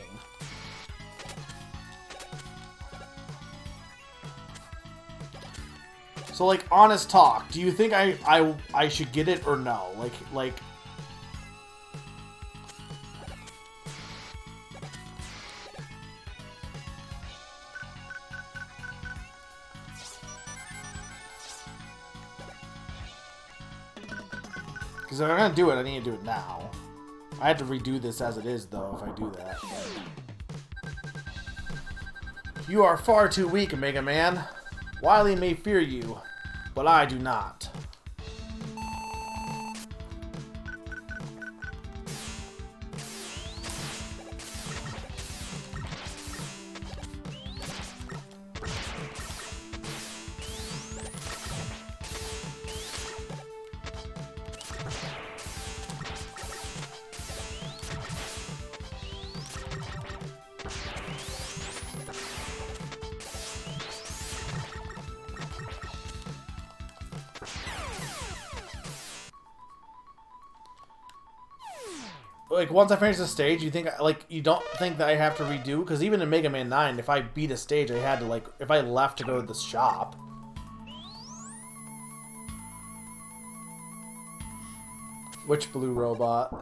So, like, honest talk, do you think I should get it or no? Like... Because if I'm going to do it, I need to do it now. I have to redo this as it is, though, if I do that. You are far too weak, Mega Man. Wily may fear you, but I do not. like once I finish the stage, you think like you don't think that I have to redo? Because even in Mega Man 9, if I beat a stage, I had to like if I left to go to the shop. Which blue robot?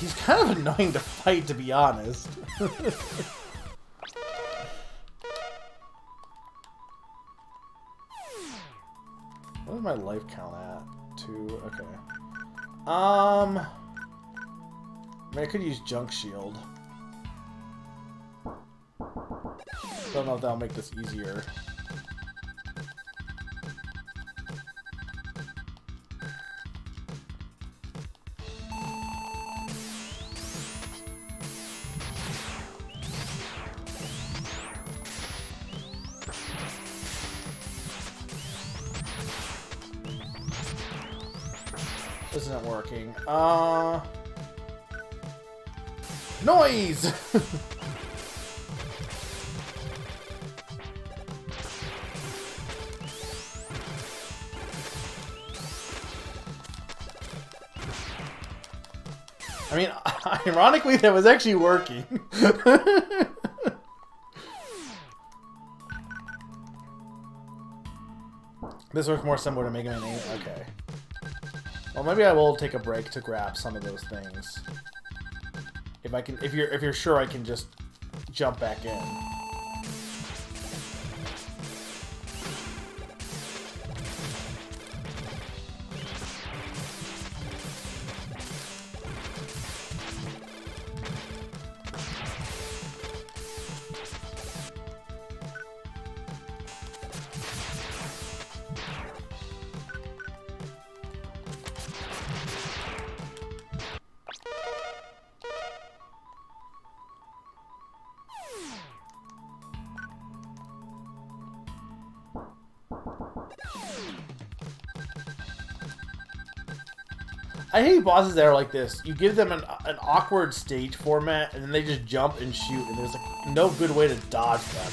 He's kind of annoying to fight, to be honest. Where's my life count at? 2, okay. I mean, I could use Junk Shield. Don't know if that'll make this easier. This isn't working. Noise! I mean, ironically, that was actually working. This looks more similar to Mega Man 8. Okay. Well, maybe I will take a break to grab some of those things. If I can, if you're sure I can just jump back in. I hate bosses that are like this. You give them an awkward stage format, and then they just jump and shoot, and there's like no good way to dodge them.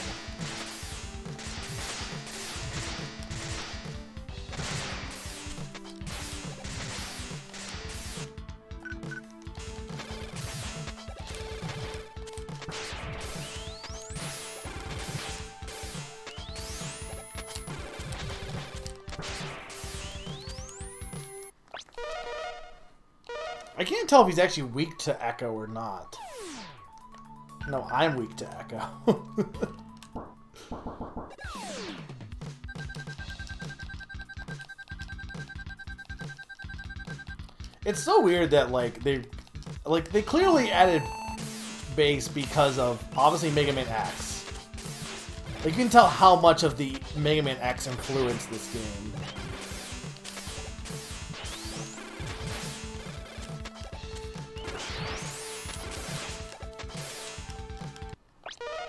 I can't tell if he's actually weak to Echo or not. No, I'm weak to Echo. It's so weird that they clearly added bass because of obviously Mega Man X. Like, you can tell how much of the Mega Man X influenced this game.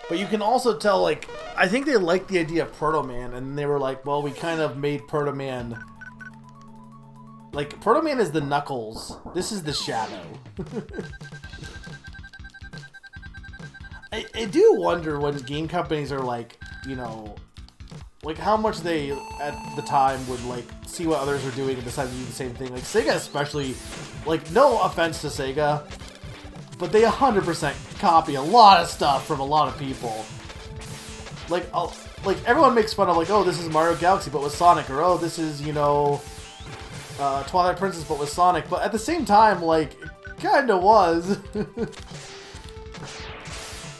But you can also tell, like, I think they liked the idea of Proto Man, and they were like, well, we kind of made Proto Man... Like, Proto Man is the Knuckles. This is the Shadow. I do wonder when game companies are like, you know, like how much they, at the time, would, like, see what others are doing and decide to do the same thing. Like, Sega especially, like, no offense to Sega, but they 100% copy a lot of stuff from a lot of people. Like everyone makes fun of, like, oh, this is Mario Galaxy, but with Sonic, or oh, this is, you know, Twilight Princess, but with Sonic. But at the same time, like, it kinda was.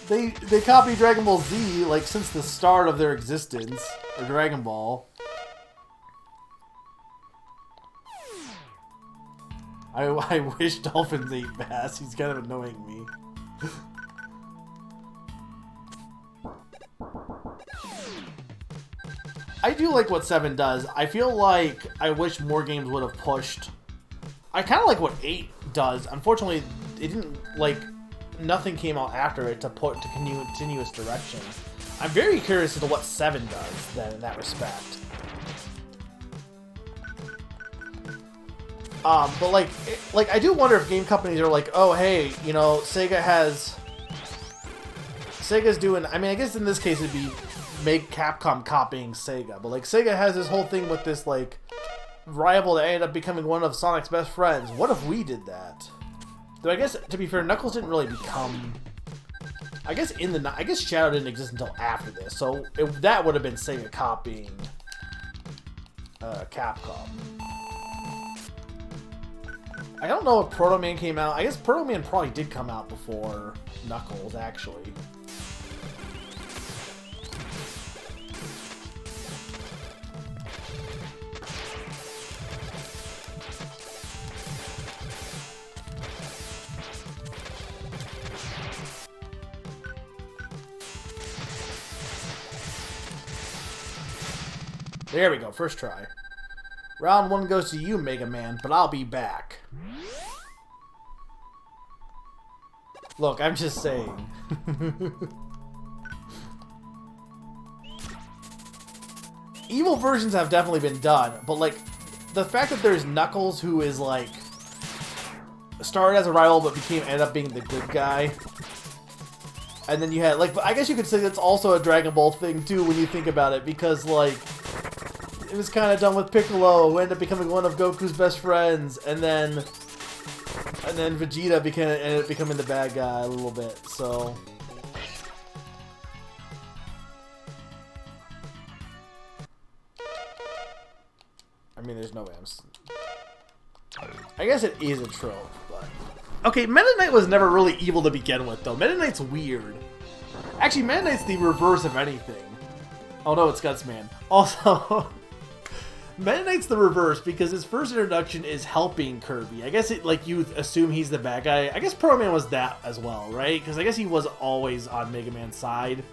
They copied Dragon Ball Z, like, since the start of their existence, or Dragon Ball. I wish Dolphins ate Bass. He's kind of annoying me. I do like what 7 does. I feel like I wish more games would have pushed. I kind of like what 8 does. Unfortunately, it didn't, like, nothing came out after it to put to continuous direction. I'm very curious as to what 7 does then in that respect. But like I do wonder if game companies are like, oh hey, you know, Sega's doing. I mean, I guess in this case it'd be make Capcom copying Sega, but like Sega has this whole thing with this like rival that ended up becoming one of Sonic's best friends. What if we did that? Though I guess to be fair, Knuckles didn't really become. I guess Shadow didn't exist until after this, so that would have been Sega copying Capcom. I don't know if Proto Man came out. I guess Proto Man probably did come out before Knuckles, actually. There we go, first try. Round 1 goes to you, Mega Man, but I'll be back. Look, I'm just saying. Evil versions have definitely been done, but like, the fact that there's Knuckles who is like, started as a rival but ended up being the good guy. And then you had, like, I guess you could say that's also a Dragon Ball thing too when you think about it, because like, it was kind of done with Piccolo, who ended up becoming one of Goku's best friends, and then Vegeta ended up becoming the bad guy a little bit. So, I mean, there's no way I guess it is a trope, but okay. Meta Knight was never really evil to begin with, though. Meta Knight's weird. Actually, Meta Knight's the reverse of anything. Oh no, it's Gutsman. Also. Meta Knight's the reverse because his first introduction is helping Kirby. I guess like you assume he's the bad guy. I guess Proto Man was that as well, right? Because I guess he was always on Mega Man's side.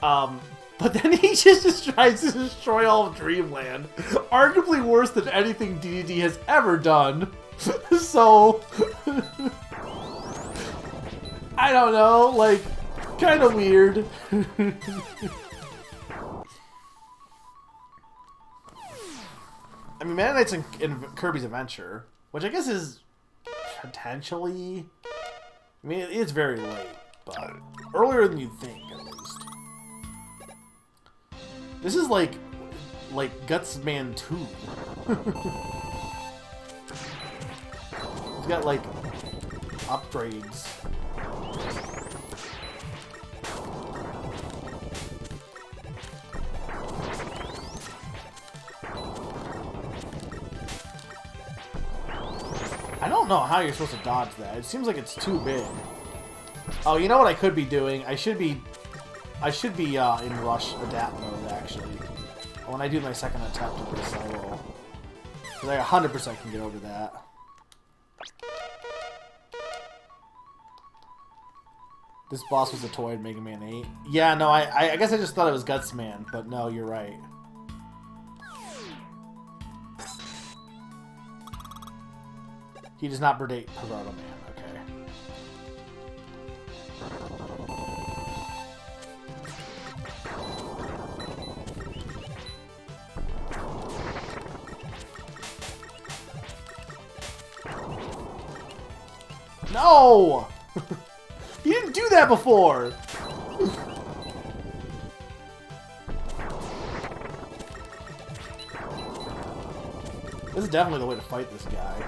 But then he just tries to destroy all of Dreamland. Arguably worse than anything DDD has ever done. So, I don't know, like, kind of weird. I mean, Meta Knight's in Kirby's Adventure, which I guess is potentially. I mean, it's very late, but earlier than you'd think, at least. This is like Gutsman 2. He's got like upgrades. I don't know how you're supposed to dodge that. It seems like it's too big. Oh, you know what I could be doing? I should be in Rush Adapt mode, actually. When I do my second attempt at this, I will. Because I 100% can get over that. This boss was a toy in Mega Man 8. Yeah, no, I guess I just thought it was Gutsman, but no, you're right. He does not predate Proto Man, okay. No! You didn't do that before! This is definitely the way to fight this guy.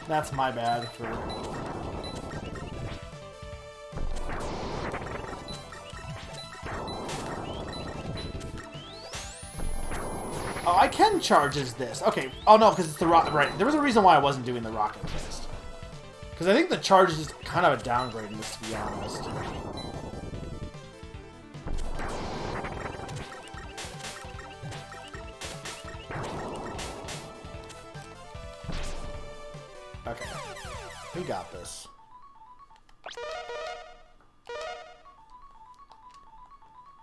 That's my bad for... Oh, I can charge as this. Okay. Oh, no, because it's the rock... Right. There was a reason why I wasn't doing the Rocket Fist. Because I think the charge is just kind of a downgrade in this, to be honest. We got this.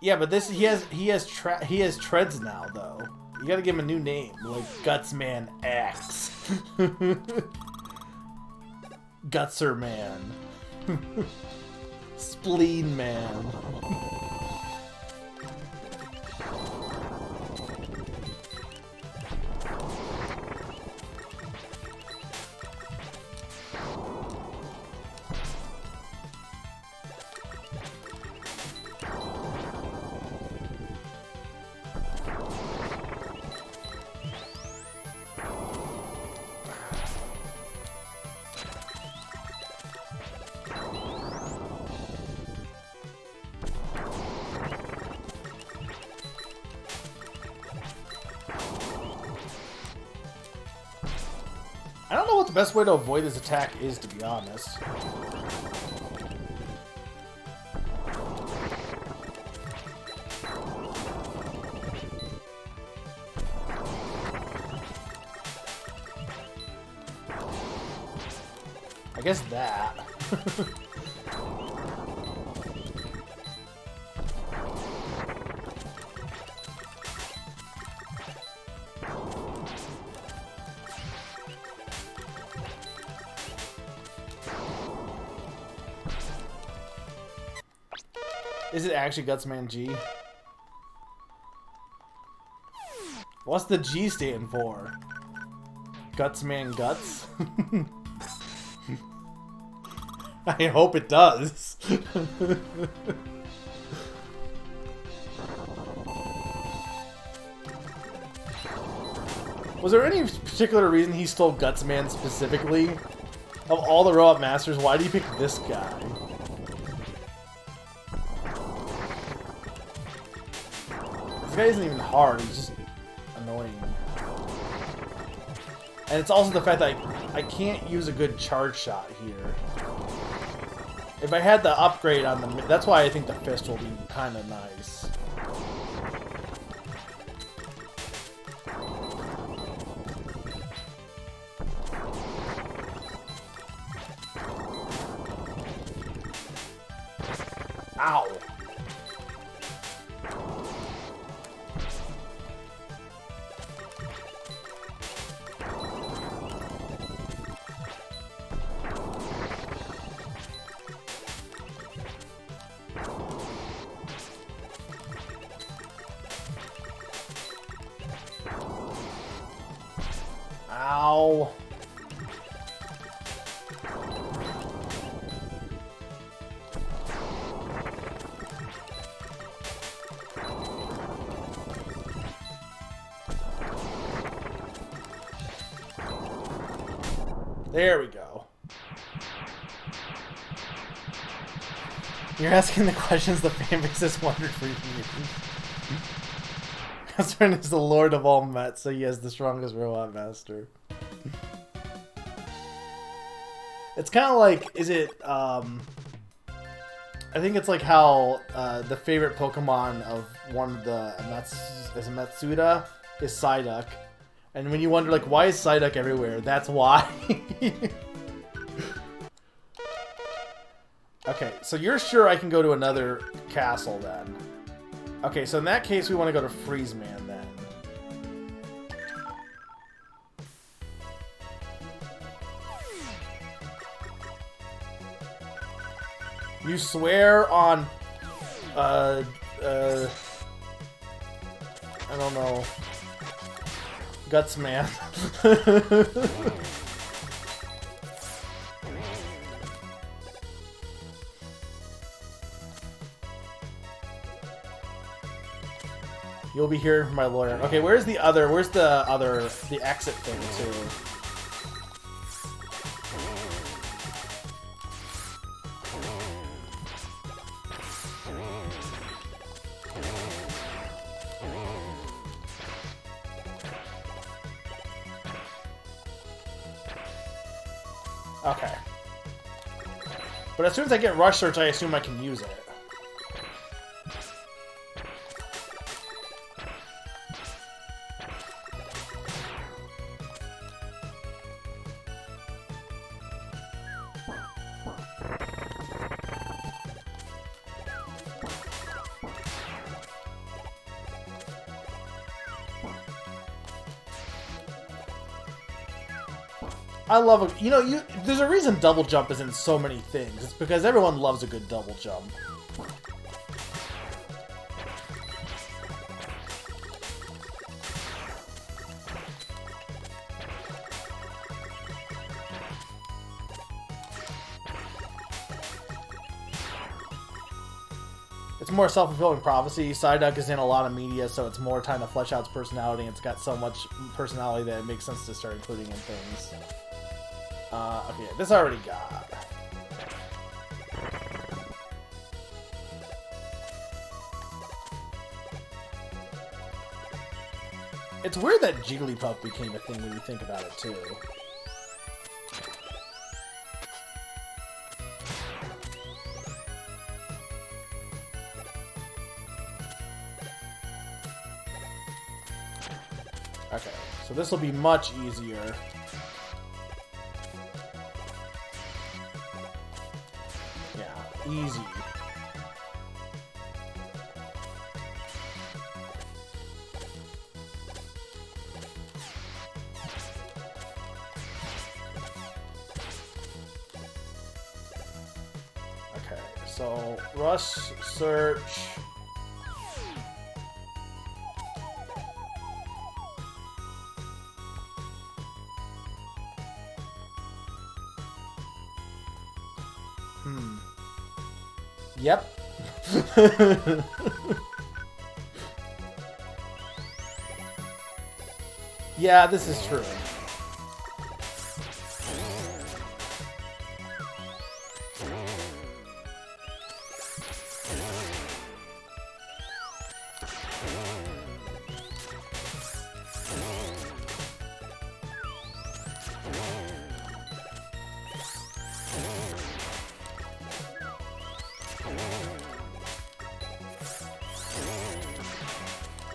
Yeah, but this he has treads now though. You gotta give him a new name, like Gutsman X. Gutser Man. Spleen Man. I don't know what the best way to avoid this attack is, to be honest. I guess that. Is it actually Gutsman G? What's the G stand for? Gutsman Guts? I hope it does. Was there any particular reason he stole Gutsman specifically? Of all the Robot Masters, why do you pick this guy? This guy isn't even hard, he's just annoying. And it's also the fact that I can't use a good charge shot here. If I had the upgrade on the... That's why I think the fist will be kind of nice. Ow! Ow. There we go. You're asking the questions the fanbase has wondered for years. Gutsman is the lord of all Mets, so he has the strongest Robot Master. It's kind of like, is it, I think it's like how the favorite Pokemon of one of the Matsuda is Psyduck. And when you wonder, like, why is Psyduck everywhere? That's why. Okay, so you're sure I can go to another castle then? Okay, so in that case, we want to go to Freeze Man then. You swear on, I don't know, Gutsman. You'll be hearing from my lawyer. Okay, where's the exit thing too? Okay. But as soon as I get Rush Search, I assume I can use it. I love a... You know, there's a reason double jump is in so many things. It's because everyone loves a good double jump. It's more self-fulfilling prophecy. Psyduck is in a lot of media, so it's more time to flesh out its personality. It's got so much personality that it makes sense to start including in things. Okay, this I already got. It's weird that Jigglypuff became a thing when you think about it, too. Okay, so this will be much easier. Yeah, easy. Okay, so rush, search. Yep. Yeah, this is true.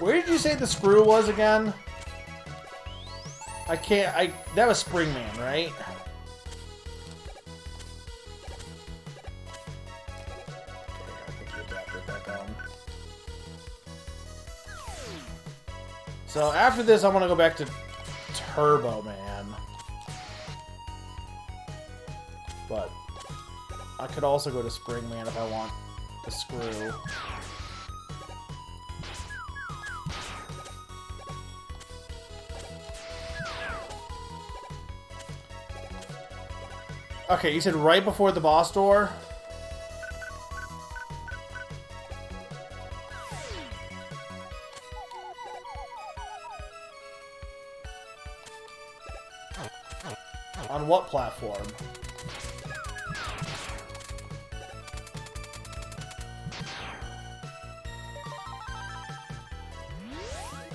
Where did you say the screw was again? I can't, that was Springman, right? Okay, I think you adapted back on. So after this, I want to go back to Turbo Man. But I could also go to Springman if I want the screw. Okay, you said right before the boss door? On what platform?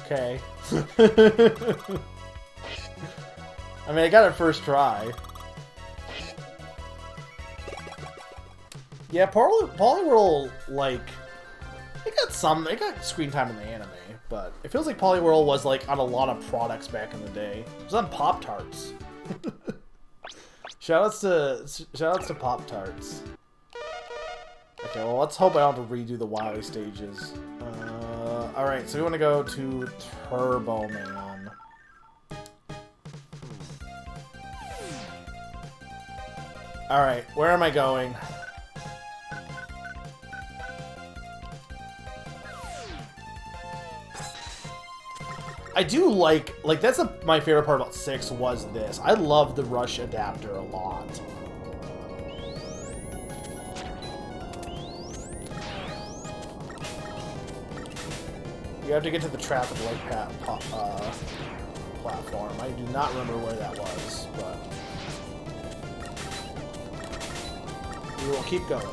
Okay. I mean, I got it first try. Yeah, Poliwhirl, like, it got screen time in the anime, but it feels like Poliwhirl was, like, on a lot of products back in the day. It was on Pop-Tarts. Shoutouts to Pop-Tarts. Okay, well, let's hope I don't have to redo the Wily stages. Alright, so we want to go to Turbo Man. Alright, where am I going? I do like that's my favorite part about 6 was this. I love the rush adapter a lot. You have to get to the traffic light platform. I do not remember where that was, but we will keep going.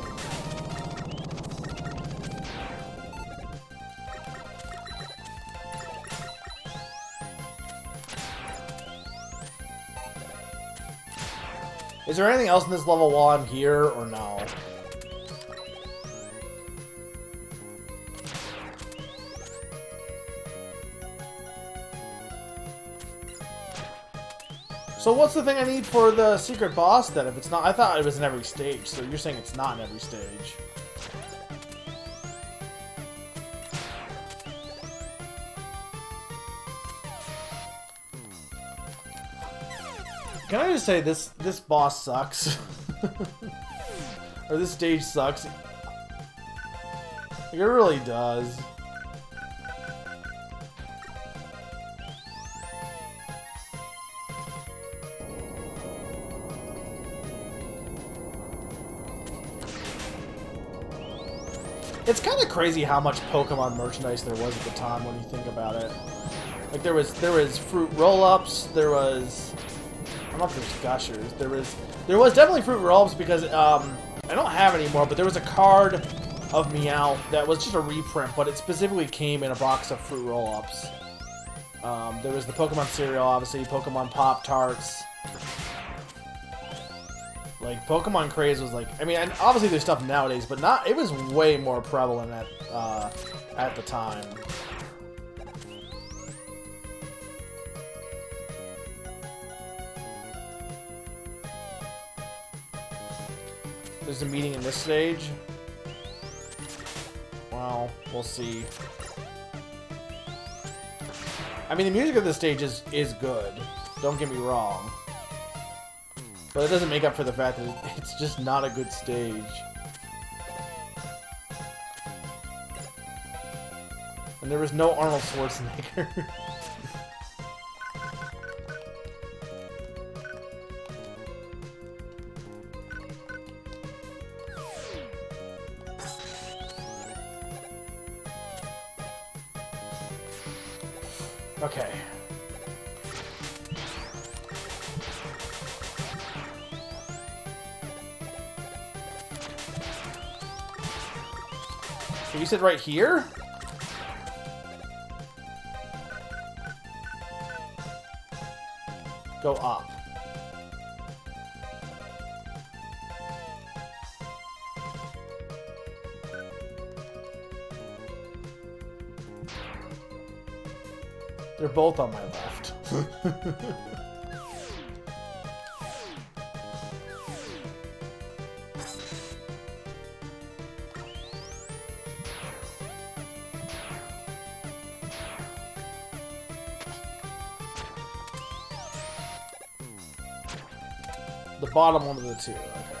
Is there anything else in this level while I'm here, or no? So what's the thing I need for the secret boss then? If it's not, I thought it was in every stage, so you're saying it's not in every stage. Can I just say this boss sucks? Or this stage sucks? Like, it really does. It's kind of crazy how much Pokemon merchandise there was at the time when you think about it. Like there was fruit roll-ups, there was, I don't know if there's gushers. There was definitely fruit roll-ups because I don't have it anymore, but there was a card of Meowth that was just a reprint, but it specifically came in a box of fruit roll-ups. There was the Pokemon cereal, obviously, Pokemon Pop-Tarts. Like, Pokemon craze was like, I mean, and obviously there's stuff nowadays, but not, it was way more prevalent at the time. There's a meeting in this stage. Well, we'll see. I mean, the music of this stage is good. Don't get me wrong. But it doesn't make up for the fact that it's just not a good stage. And there was no Arnold Schwarzenegger. Okay. You said right here? Go up. They're both on my left. The bottom one of the two, okay.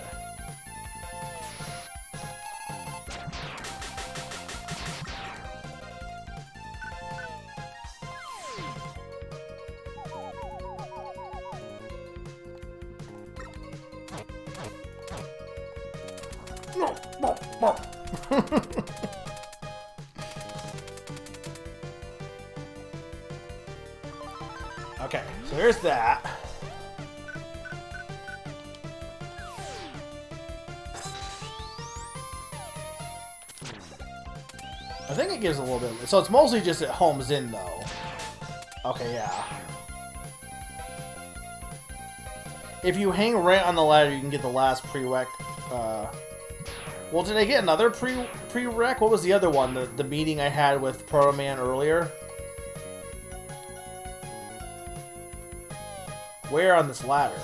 Okay, so here's that. I think it gives a little bit. So it's mostly just it homes in, though. Okay, yeah. If you hang right on the ladder, you can get the last prereq. Well, did I get another prereq? What was the other one? The meeting I had with Proto Man earlier? Where on this ladder?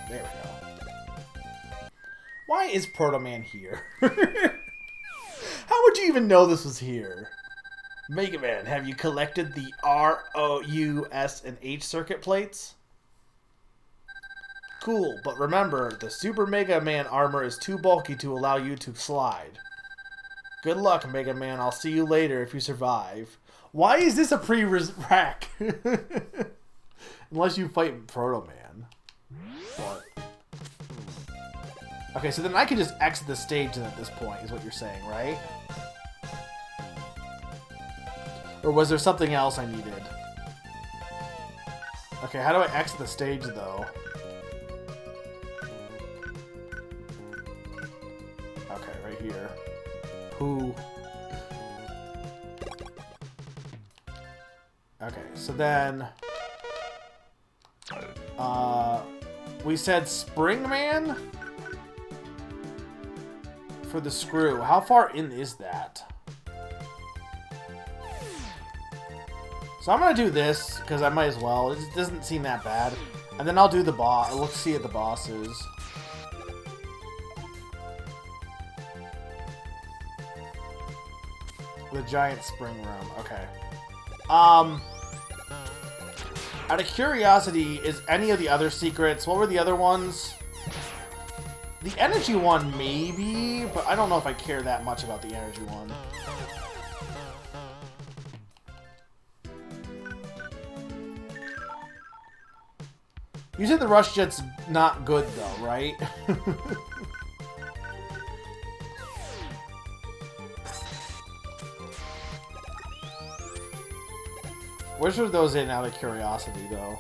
There we go. Why is Proto Man here? How would you even know this was here? Mega Man, have you collected the R, O, U, S, and H circuit plates? Cool, but remember, the Super Mega Man armor is too bulky to allow you to slide. Good luck, Mega Man. I'll see you later if you survive. Why is this a pre-rack? Unless you fight Proto Man. But... okay, so then I can just exit the stage at this point, is what you're saying, right? Or was there something else I needed? Okay, how do I exit the stage, though? Okay, right here. Pooh. Okay, so then... we said Spring Man? For the screw. How far in is that? So I'm gonna do this, because I might as well. It just doesn't seem that bad. And then I'll do the boss. Let's see what the boss is. The giant spring room. Okay. Out of curiosity, is any of the other secrets... What were the other ones? The energy one, maybe, but I don't know if I care that much about the energy one. Using the rush jet's not good, though, right? Where should those in out of curiosity, though?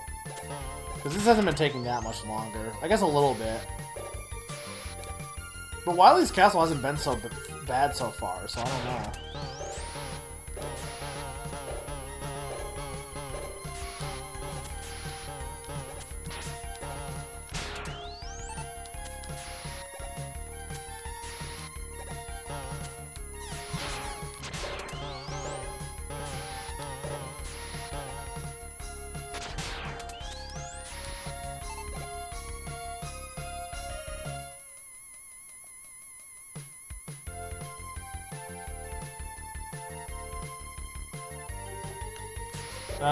Because this hasn't been taking that much longer. I guess a little bit. But Wily's Castle hasn't been so bad so far, so I don't know.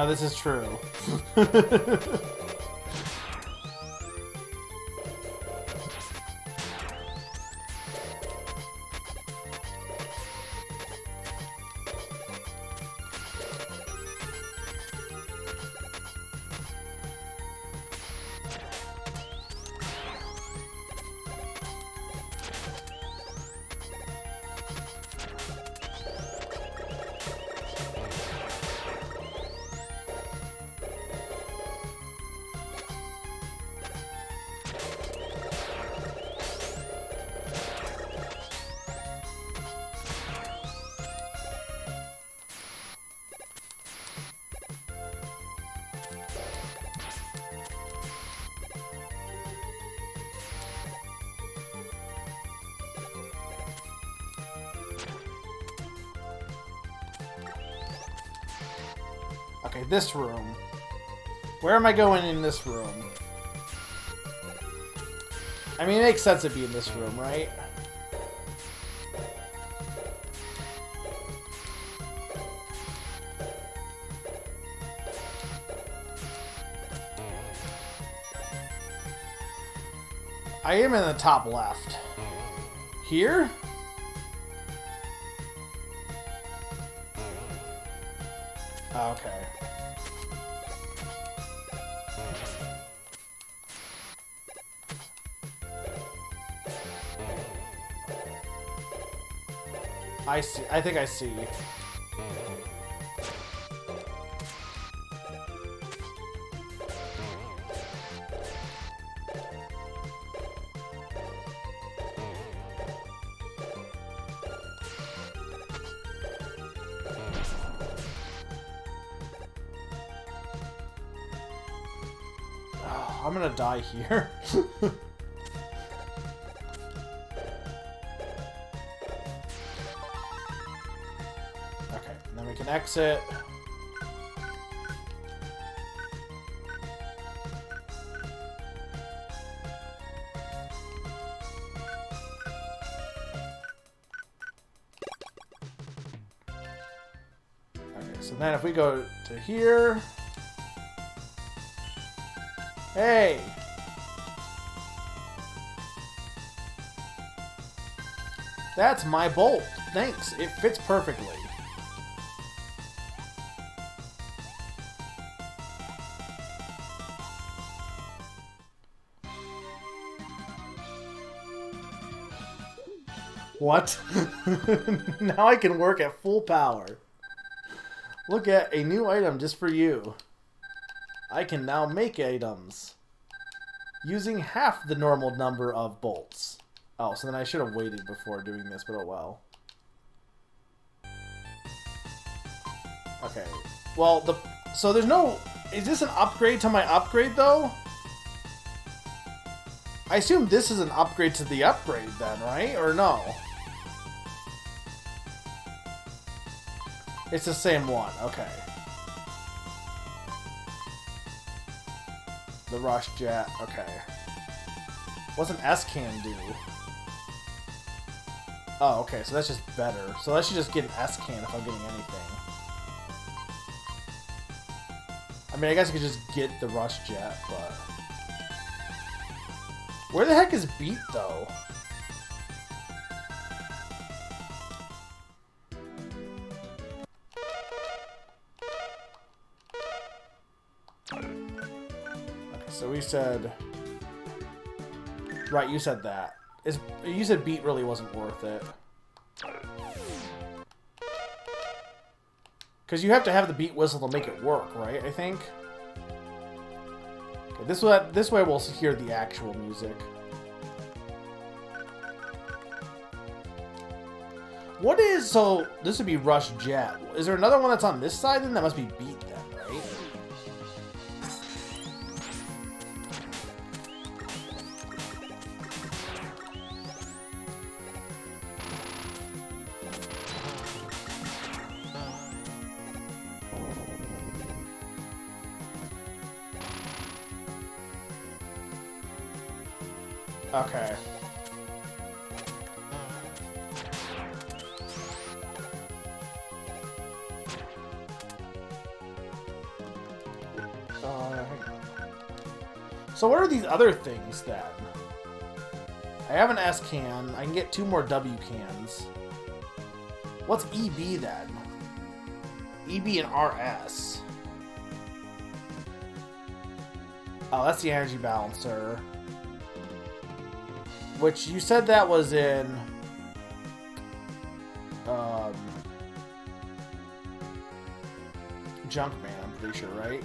This is true. Okay, this room. Where am I going in this room? I mean, it makes sense to be in this room, right? I am in the top left. Here? Okay. I see. I think I see. Oh, I'm gonna die here. Exit. Okay, so then if we go to here. Hey! That's my bolt. Thanks. It fits perfectly. What? Now I can work at full power. Look at a new item just for you. I can now make items using half the normal number of bolts. Oh, so then I should have waited before doing this, but oh well. Okay. Well, so there's no... Is this an upgrade to my upgrade, though? I assume this is an upgrade to the upgrade, then, right? Or no? It's the same one. Okay. The Rush Jet. Okay. What's an S-Can do? Oh, okay, so that's just better. So I should just get an S-Can if I'm getting anything. I mean, I guess I could just get the Rush Jet, but... Where the heck is Beat, though? Okay, so we said... Right, you said that. You said Beat really wasn't worth it. Because you have to have the Beat whistle to make it work, right? I think. Okay, this way we'll hear the actual music. What is... So, this would be Rush Jet. Is there another one that's on this side then? That must be Beat then, right? Okay. So what are these other things then? I have an S can. I can get 2 more W cans. What's EB then? EB and RS. Oh, that's the energy balancer. Which you said that was in Junkman, I'm pretty sure, right?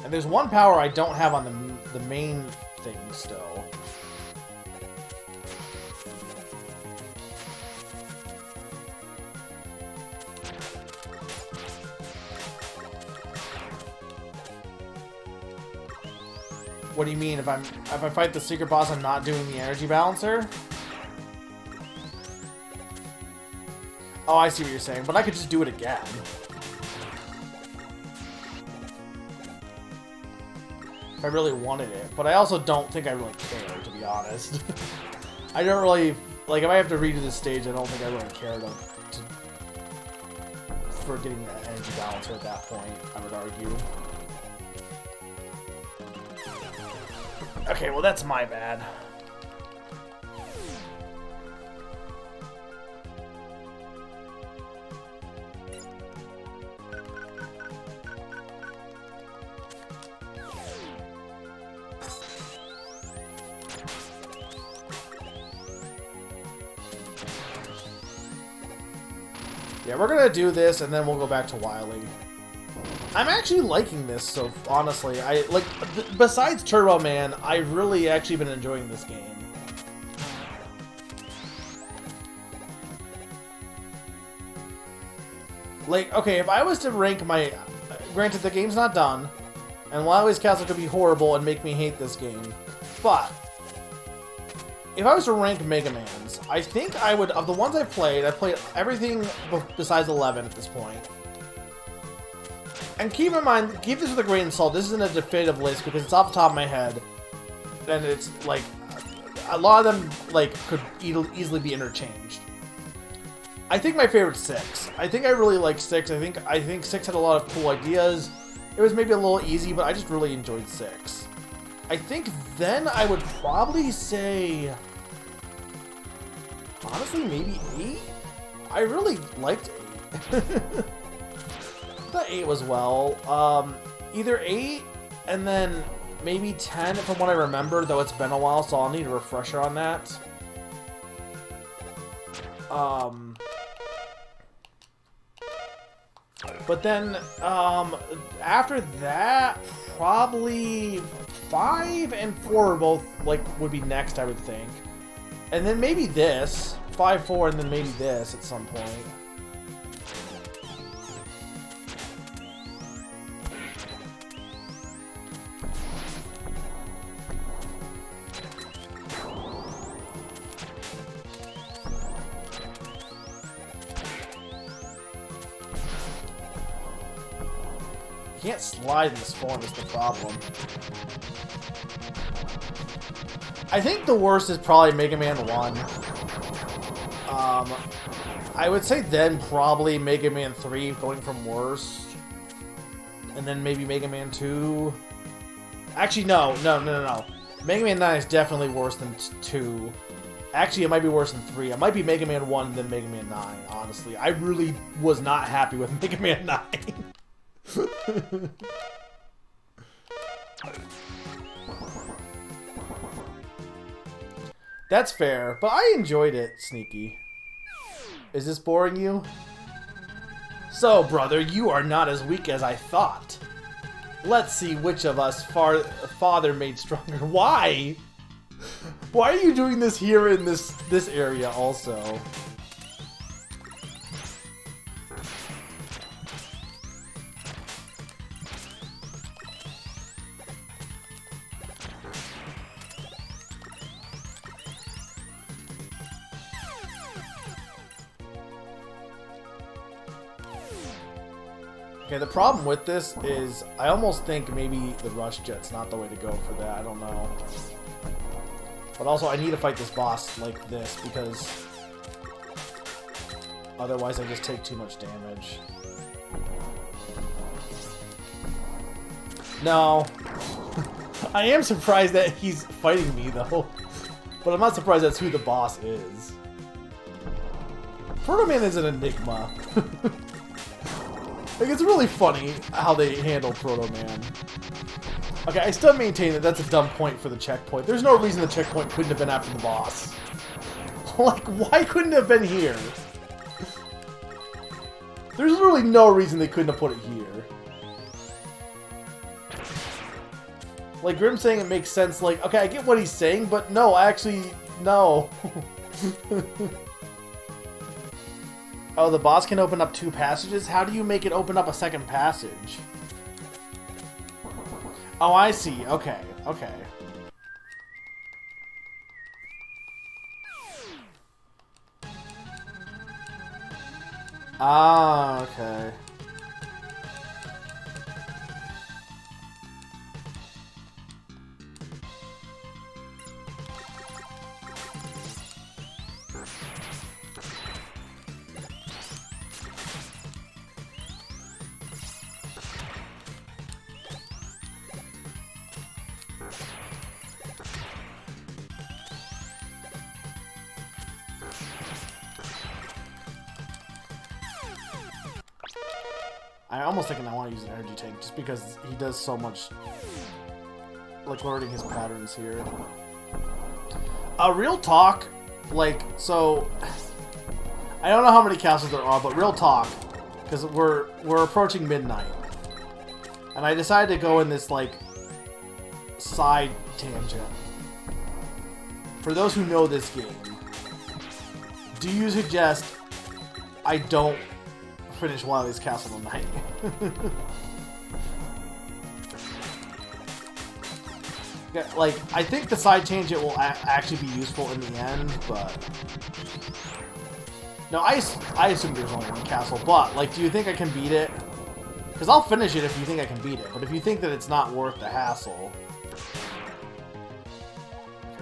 And there's one power I don't have on the main thing still. What do you mean? If I fight the secret boss, I'm not doing the energy balancer? Oh, I see what you're saying, but I could just do it again. If I really wanted it, but I also don't think I really care, to be honest. I don't really... Like, if I have to redo this stage, I don't think I really care for getting that energy balancer at that point, I would argue. Okay, well that's my bad. Yeah, we're gonna do this and then we'll go back to Wily. I'm actually liking this, so honestly, besides Turbo Man, I've really actually been enjoying this game. Like, okay, if I was to rank my... Granted, the game's not done, and Wily's Castle could be horrible and make me hate this game, but... If I was to rank Mega Mans, I think I would... Of the ones I've played everything besides 11 at this point. And keep in mind, keep this with a grain of salt, this isn't a definitive list because it's off the top of my head. And it's, like, a lot of them, like, could easily be interchanged. I think my favorite's 6. I think I really like 6. I think 6 had a lot of cool ideas. It was maybe a little easy, but I just really enjoyed 6. I think then I would probably say... Honestly, maybe 8? I really liked 8. I thought 8 was well. Either 8 and then maybe 10 from what I remember, though it's been a while, so I'll need a refresher on that. But then, after that, probably 5 and 4 both, like, would be next, I would think. And then maybe this. 5, 4, and then maybe this at some point. can't slide in this form is the problem. I think the worst is probably Mega Man 1. I would say then probably Mega Man 3 going from worst. And then maybe Mega Man 2. Actually, no. Mega Man 9 is definitely worse than 2. Actually, it might be worse than 3. It might be Mega Man 1 and then Mega Man 9, honestly. I really was not happy with Mega Man 9. That's fair, but I enjoyed it, Sneaky. Is this boring you? So, brother, you are not as weak as I thought. Let's see which of us father made stronger. Why? Why are you doing this here in this area also? Okay, the problem with this is I almost think maybe the Rush Jet's not the way to go for that. I don't know. But also, I need to fight this boss like this because otherwise I just take too much damage. No. I am surprised that he's fighting me, though. But I'm not surprised that's who the boss is. Proto Man is an enigma. Like, it's really funny how they handle Proto Man. Okay, I still maintain that that's a dumb point for the checkpoint. There's no reason the checkpoint couldn't have been after the boss. Like, why couldn't it have been here? There's literally no reason they couldn't have put it here. Like, Grim saying it makes sense, like, okay, I get what he's saying, but no, actually, no. Oh, the boss can open up 2 passages? How do you make it open up a second passage? Oh, I see. Okay, okay. Ah, okay. I'm almost thinking I want to use an energy tank just because he does so much, like, learning his patterns here. Real talk, like, so, I don't know how many castles there are, but real talk, because we're approaching midnight, and I decided to go in this, like, side tangent. For those who know this game, do you suggest I don't finish Wily's Castle tonight? Yeah, like, I think the side tangent will actually be useful in the end, but... No, I assume there's only one castle, but, like, do you think I can beat it? Because I'll finish it if you think I can beat it, but if you think that it's not worth the hassle... Okay,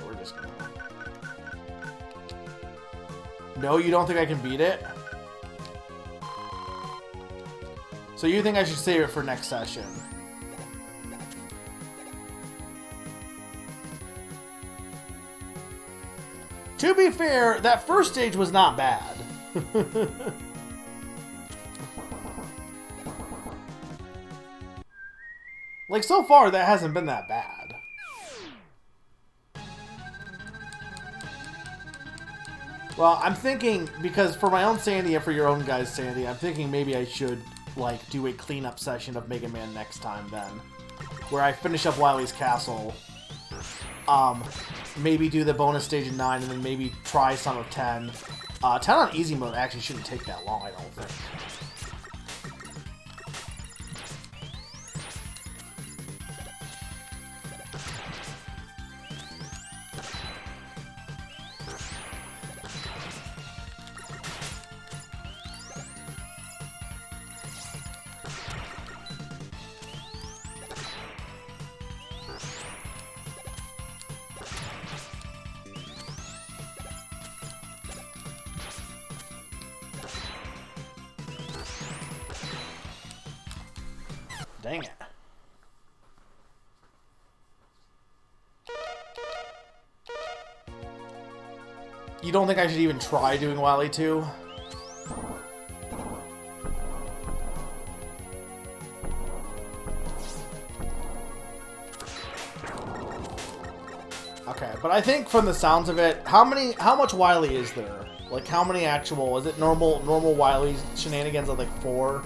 we're just gonna... No, you don't think I can beat it? So you think I should save it for next session? To be fair, that first stage was not bad. Like, so far, that hasn't been that bad. Well, I'm thinking, because for my own sanity and for your own guys' sanity, I'm thinking maybe I should, like, do a cleanup session of Mega Man next time then. Where I finish up Wily's Castle. Maybe do the bonus stage in 9, and then maybe try some of 10. 10 on easy mode actually shouldn't take that long, I don't think. Dang it. You don't think I should even try doing Wily 2? Okay, but I think from the sounds of it, how much Wily is there? Like, how many actual, is it normal Wily shenanigans of like 4?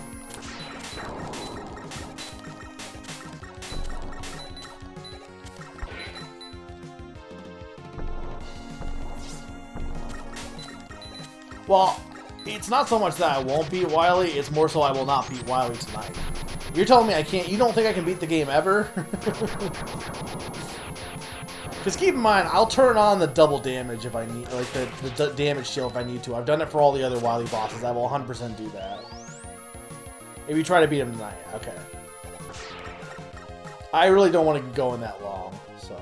Well, it's not so much that I won't beat Wily, it's more so I will not beat Wily tonight. You're telling me I can't, you don't think I can beat the game ever? Because keep in mind, I'll turn on the double damage if I need, like the damage shield if I need to. I've done it for all the other Wily bosses. I will 100% do that. If you try to beat him tonight, okay. I really don't want to go in that long, so.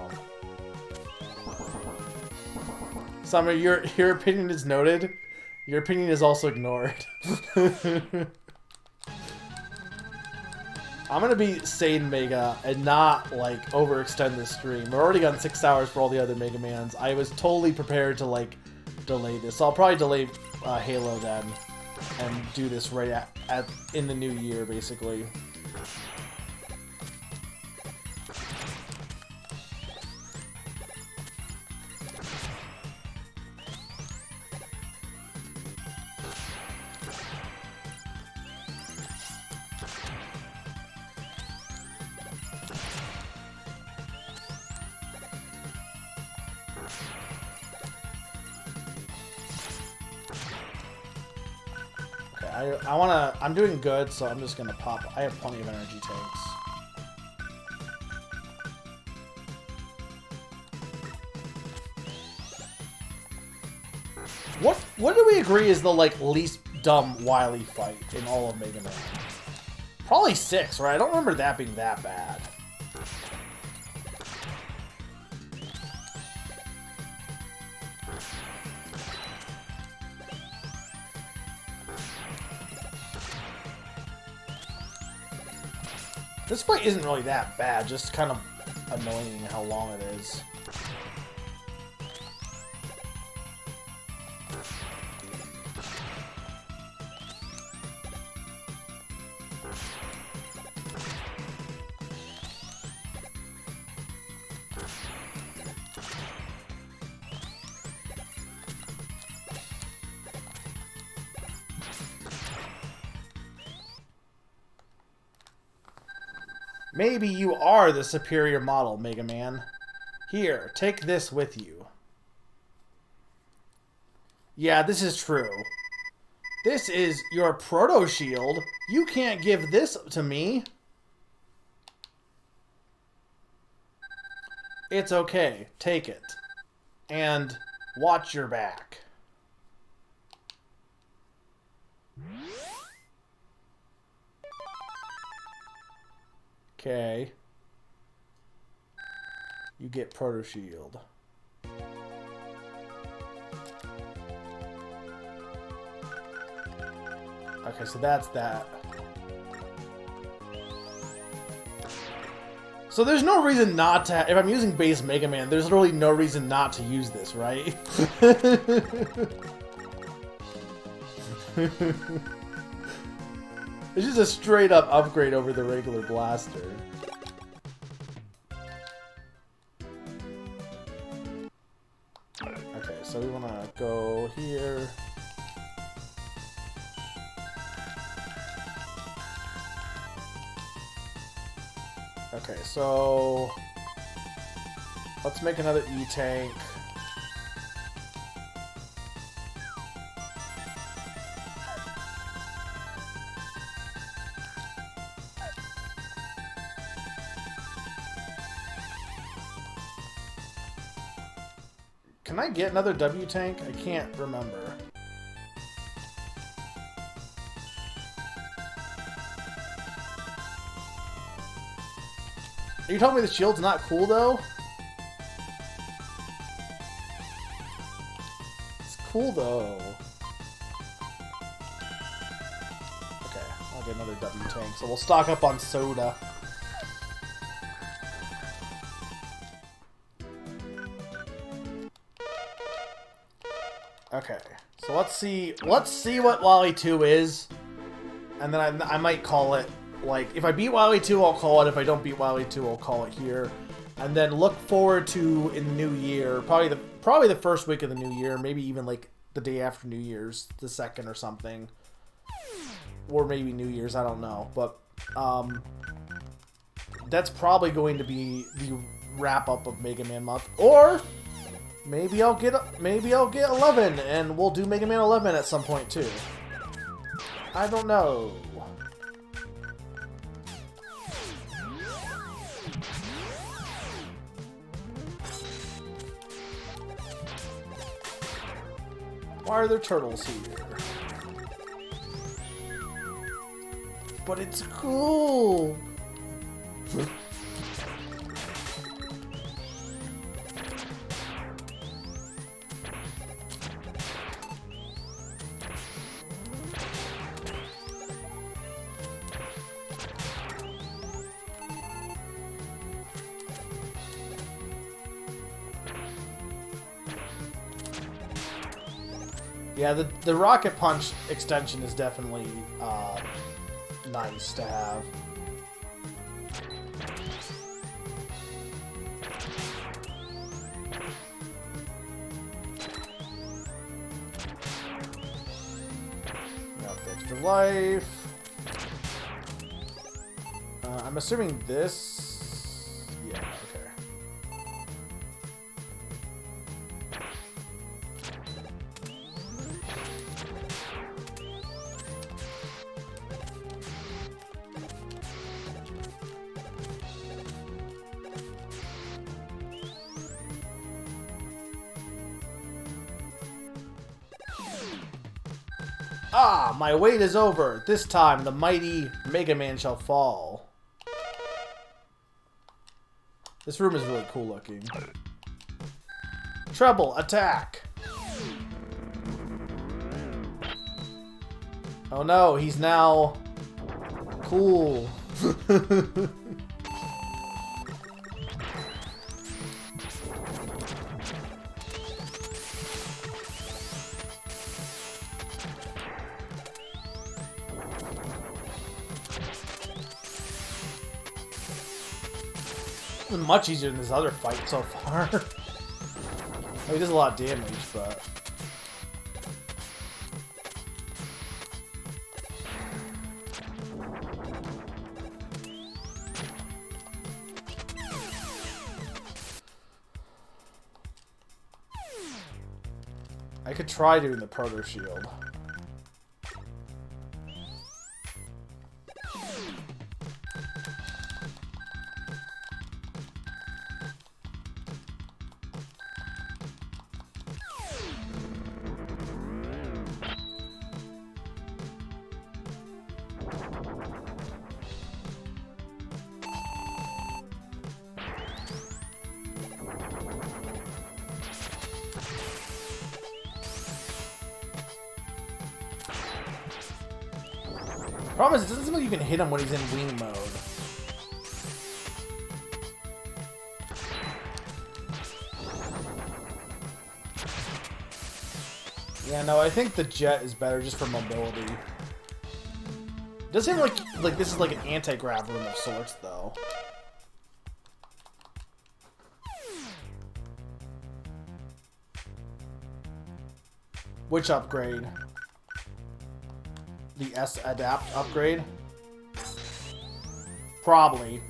Summer, your opinion is noted. Your opinion is also ignored. I'm gonna be Sane Mega and not, like, overextend this stream. We're already on 6 hours for all the other Mega Mans. I was totally prepared to, like, delay this. So I'll probably delay Halo then and do this right in the new year, basically. I'm doing good, so I'm just gonna pop. I have plenty of energy tanks. What do we agree is the, like, least dumb Wily fight in all of Mega Man? Probably 6, right? I don't remember that being that bad. This fight isn't really that bad, just kind of annoying how long it is. Maybe you are the superior model, Mega Man. Here, take this with you. Yeah, this is true. This is your Proto Shield. You can't give this to me. It's okay. Take it. And watch your back. Okay. You get Proto Shield. Okay, so that's that. So there's no reason not to... If I'm using base Mega Man, there's really no reason not to use this, right? It's just a straight up upgrade over the regular blaster. Okay, so we want to go here. Okay, so let's make another E-Tank. Can I get another W-Tank? I can't remember. Are you telling me the shield's not cool, though? It's cool, though. Okay, I'll get another W-Tank, so we'll stock up on soda. Okay, so let's see what Wily 2 is, and then I might call it, like, if I beat Wily 2, I'll call it. If I don't beat Wily 2, I'll call it here. And then look forward to, in the new year, probably the first week of the new year, maybe even, like, the day after New Year's, the 2nd or something. Or maybe New Year's, I don't know. But, that's probably going to be the wrap-up of Mega Man Month. Or maybe I'll get 11, and we'll do Mega Man 11 at some point, too. I don't know. Why are there turtles here? But it's cool! Yeah, the Rocket Punch extension is definitely nice to have. Got the extra life. I'm assuming this... Yeah, okay. Ah, my wait is over. This time, the mighty Mega Man shall fall. This room is really cool looking. Treble, attack! Oh no, he's now cool. Much easier than this other fight so far. He does a lot of damage, but... I could try doing the Proto Shield. Problem is, it doesn't seem like you can hit him when he's in wing mode. Yeah, no, I think the jet is better just for mobility. It does seem like this is like an anti-grav room of sorts, though. Which upgrade? The S-Adapt upgrade? Probably.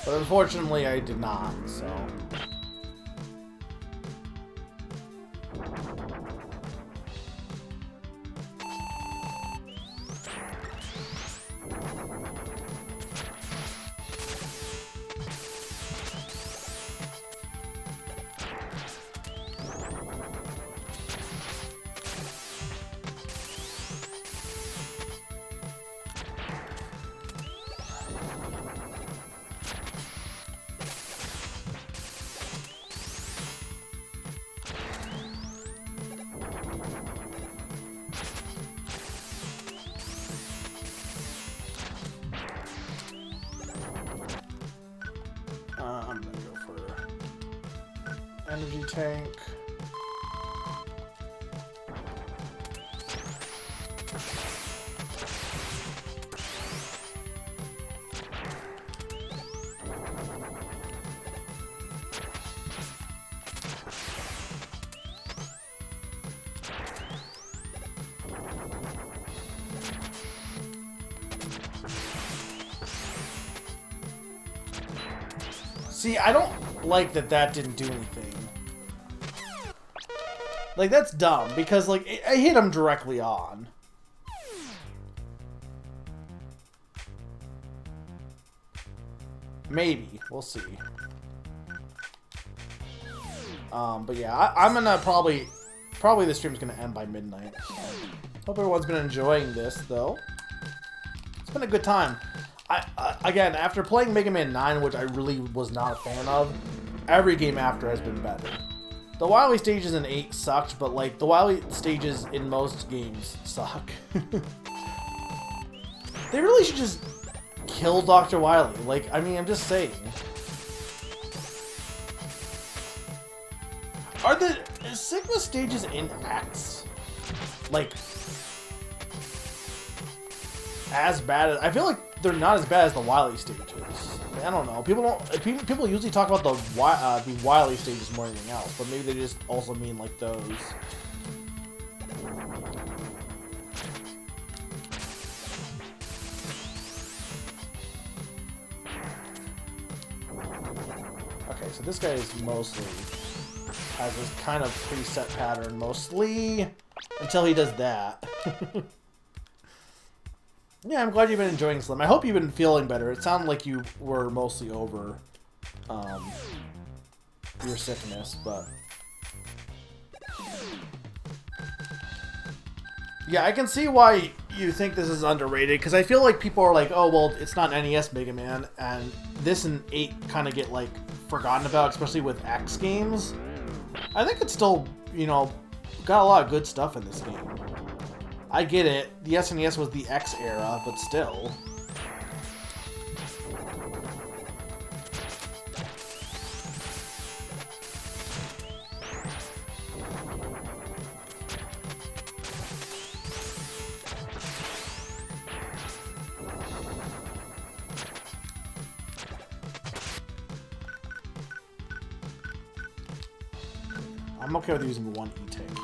But unfortunately, I did not, so... Energy tank. See, I don't like that didn't do anything. Like, that's dumb, because, like, I hit him directly on. Maybe. We'll see. But yeah, I'm gonna probably the stream's gonna end by midnight. Hope everyone's been enjoying this, though. It's been a good time. Again, after playing Mega Man 9, which I really was not a fan of, every game after has been better. The Wily stages in 8 sucked, but, like, the Wily stages in most games suck. They really should just kill Dr. Wily. Like, I mean, I'm just saying. Are the Sigma stages in X, like, as bad as... I feel like they're not as bad as the Wily stages. I don't know. People usually talk about the Wily stages more than anything else, but maybe they just also mean like those. Okay, so this guy is mostly has this kind of preset pattern, mostly until he does that. Yeah, I'm glad you've been enjoying Slim. I hope you've been feeling better. It sounded like you were mostly over your sickness, but... Yeah, I can see why you think this is underrated, because I feel like people are like, oh, well, it's not NES Mega Man, and this and 8 kind of get, like, forgotten about, especially with X games. I think it's still, you know, got a lot of good stuff in this game. I get it. The SNES was the X era, but still. I'm okay with using one E-Tank here.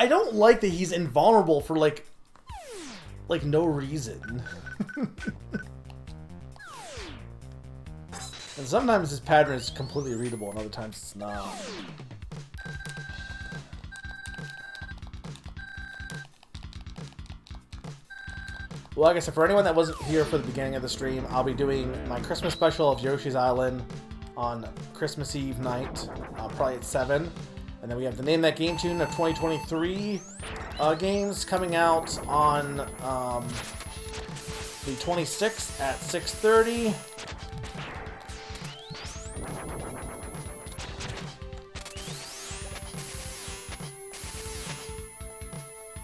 I don't like that he's invulnerable for like no reason. And sometimes his pattern is completely readable and other times it's not. Well, like I said, for anyone that wasn't here for the beginning of the stream, I'll be doing my Christmas special of Yoshi's Island on Christmas Eve night, probably at 7. And then we have the Name That Game Tune of 2023 games coming out on the 26th at 6:30.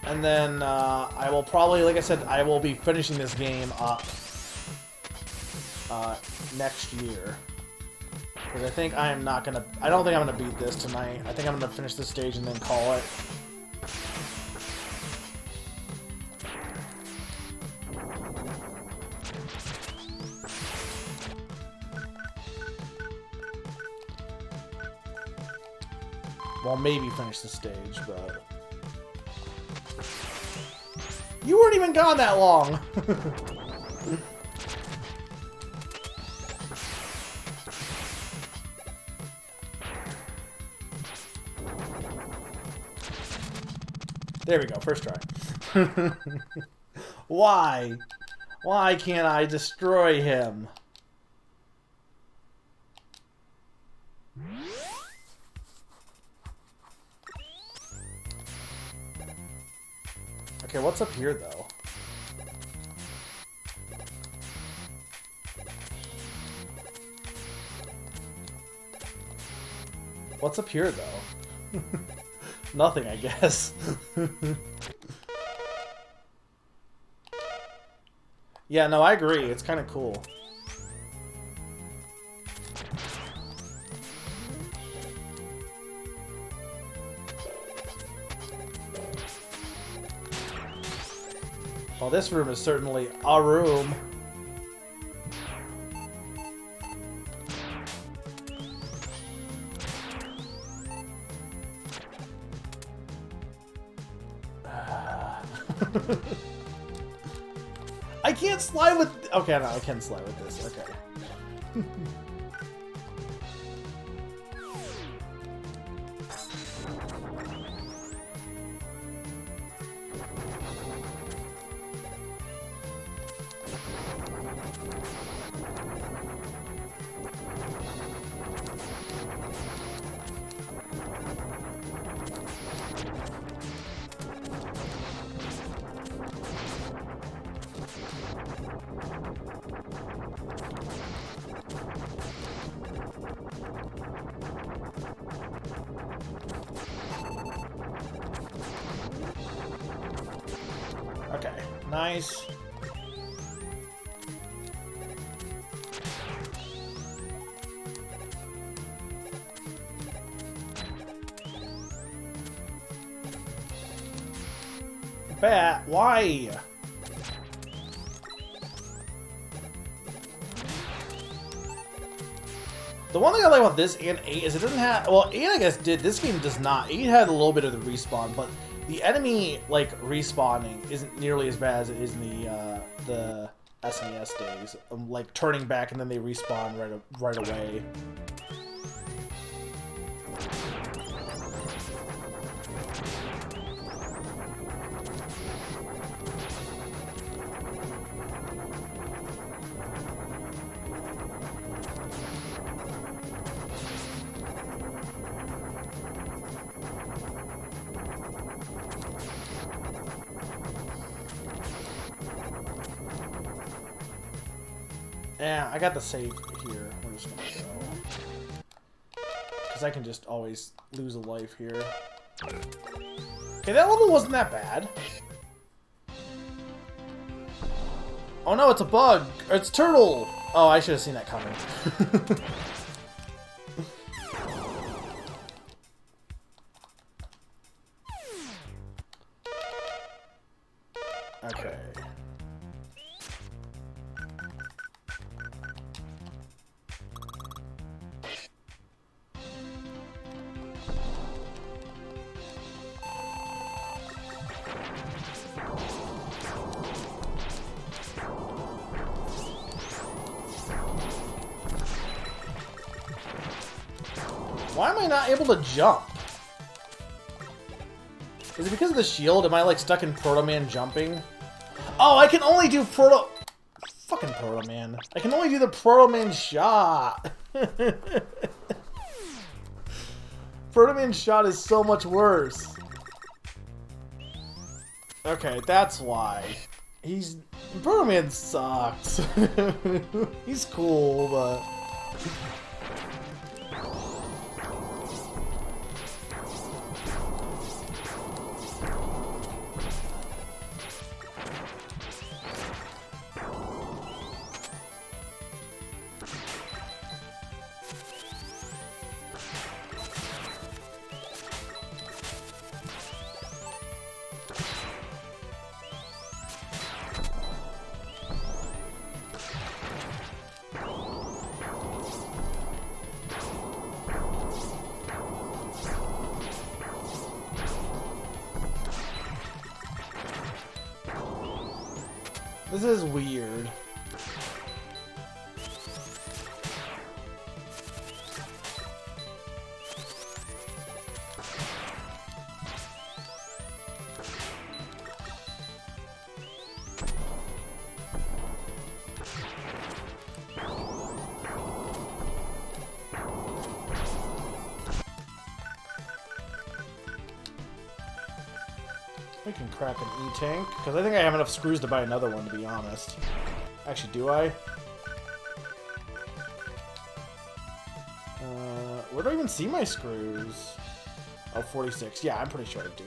And then I will probably, like I said, I will be finishing this game up next year. Because I think I am not gonna... I don't think I'm gonna beat this tonight. I think I'm gonna finish this stage and then call it. Well, maybe finish the stage, but... You weren't even gone that long! There we go, first try. Why? Why can't I destroy him? Okay, what's up here, though? What's up here, though? Nothing, I guess. Yeah, no, I agree. It's kind of cool. Well, this room is certainly a room. I can't slide with... Okay, no, I can slide with this. Okay. Okay, nice. Bat, why? The one thing I like about this and 8 is it doesn't have... Well, 8 I guess did. This game does not. 8 had a little bit of the respawn, but the enemy, like, respawning isn't nearly as bad as it is in the SNES days. Like, turning back and then they respawn right away. Yeah, I got the save here. We're just gonna go. Because I can just always lose a life here. Okay, that level wasn't that bad. Oh no, it's a bug! Or it's Turtle! Oh, I should have seen that coming. Okay. Why am I not able to jump? Is it because of the shield? Am I like stuck in Proto Man jumping? Oh, I can only do Proto... Fucking Proto Man. I can only do the Proto Man shot. Proto Man shot is so much worse. Okay, that's why. Proto Man sucks. He's cool, but... This is weird. We can crack an E-Tank, because I think I have enough screws to buy another one, to be honest. Actually, do I? Where do I even see my screws? Oh, 46. Yeah, I'm pretty sure I do.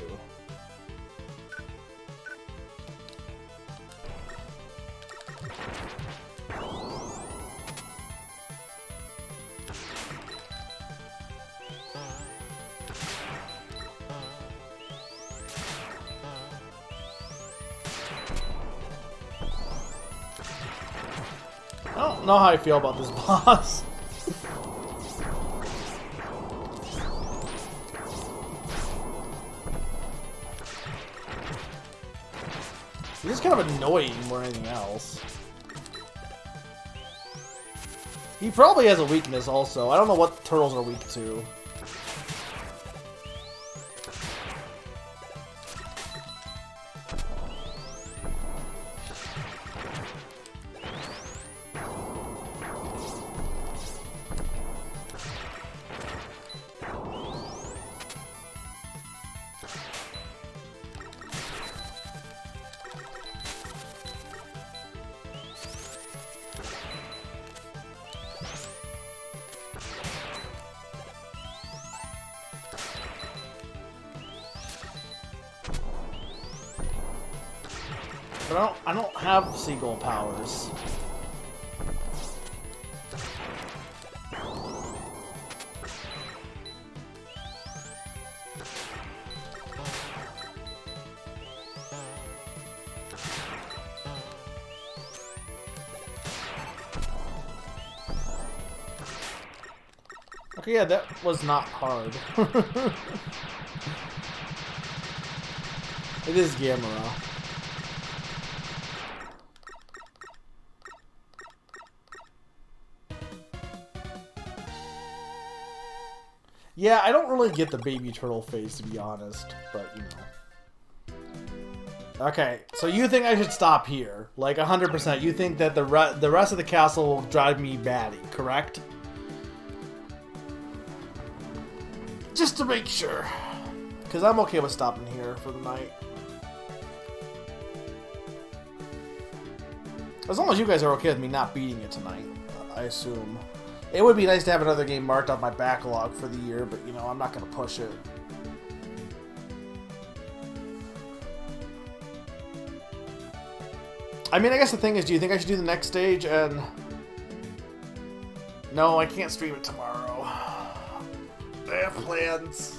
I don't know how I feel about this boss. He's just kind of annoying more than anything else. He probably has a weakness also. I don't know what turtles are weak to. But I don't have seagull powers. Okay, yeah, that was not hard. It is Gamera. Yeah, I don't really get the baby turtle face, to be honest, but, you know. Okay, so you think I should stop here? Like, 100%. You think that the rest of the castle will drive me batty, correct? Just to make sure. Because I'm okay with stopping here for the night. As long as you guys are okay with me not beating it tonight, I assume. It would be nice to have another game marked off my backlog for the year, but, you know, I'm not going to push it. I mean, I guess the thing is, do you think I should do the next stage and... No, I can't stream it tomorrow. I have plans.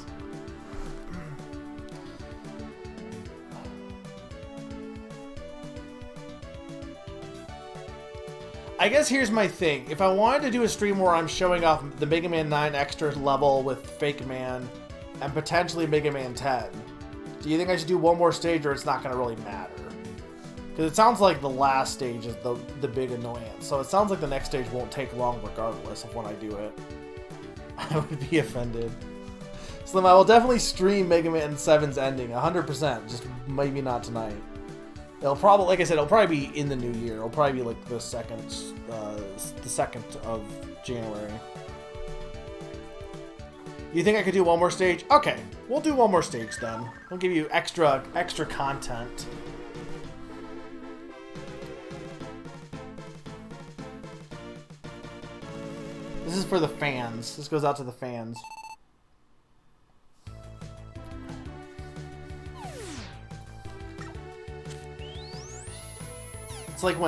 I guess here's my thing. If I wanted to do a stream where I'm showing off the Mega Man 9 extra level with Fake Man and potentially Mega Man 10, do you think I should do one more stage or it's not going to really matter? Because it sounds like the last stage is the big annoyance. So it sounds like the next stage won't take long regardless of when I do it. I would be offended. Slim, I will definitely stream Mega Man 7's ending, 100%, just maybe not tonight. It'll probably, like I said, it'll probably be in the new year. It'll probably be like the 2nd of January. You think I could do one more stage? Okay, we'll do one more stage then. We'll give you extra content. This is for the fans. This goes out to the fans. It's like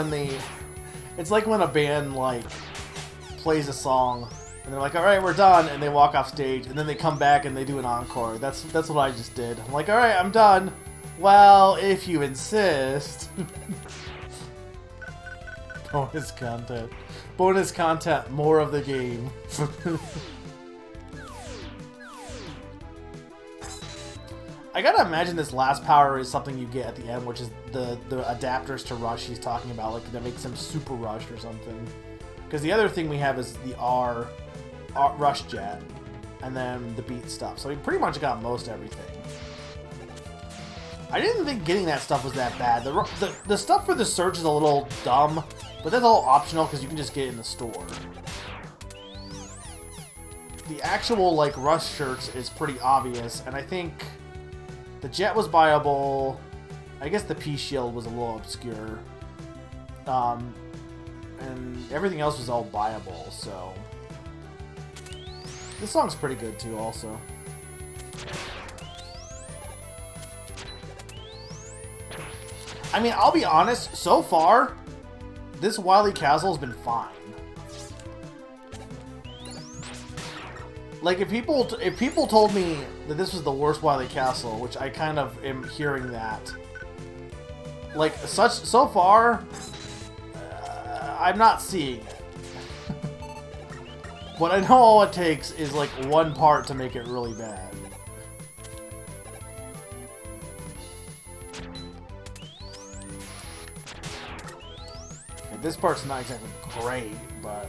when a band like plays a song and they're like, "All right, we're done," and they walk off stage, and then they come back and they do an encore. That's what I just did. I'm like, "All right, I'm done." Well, if you insist. Bonus content. Bonus content. More of the game. I gotta imagine this last power is something you get at the end, which is the adapters to Rush he's talking about, like that makes him super rushed or something. Because the other thing we have is the R Rush Jet, and then the beat stuff. So we pretty much got most everything. I didn't think getting that stuff was that bad. The stuff for the Surge is a little dumb, but that's all optional because you can just get it in the store. The actual like Rush shirts is pretty obvious, and I think The jet was buyable. I guess the P-Shield was a little obscure. And everything else was all buyable, so... This song's pretty good, too, also. I mean, I'll be honest, so far, this Wily Castle has been fine. Like, if people told me that this was the worst Wily Castle, which I kind of am hearing that, like, so far, I'm not seeing it. But I know all it takes is, like, one part to make it really bad. Okay, this part's not exactly great, but...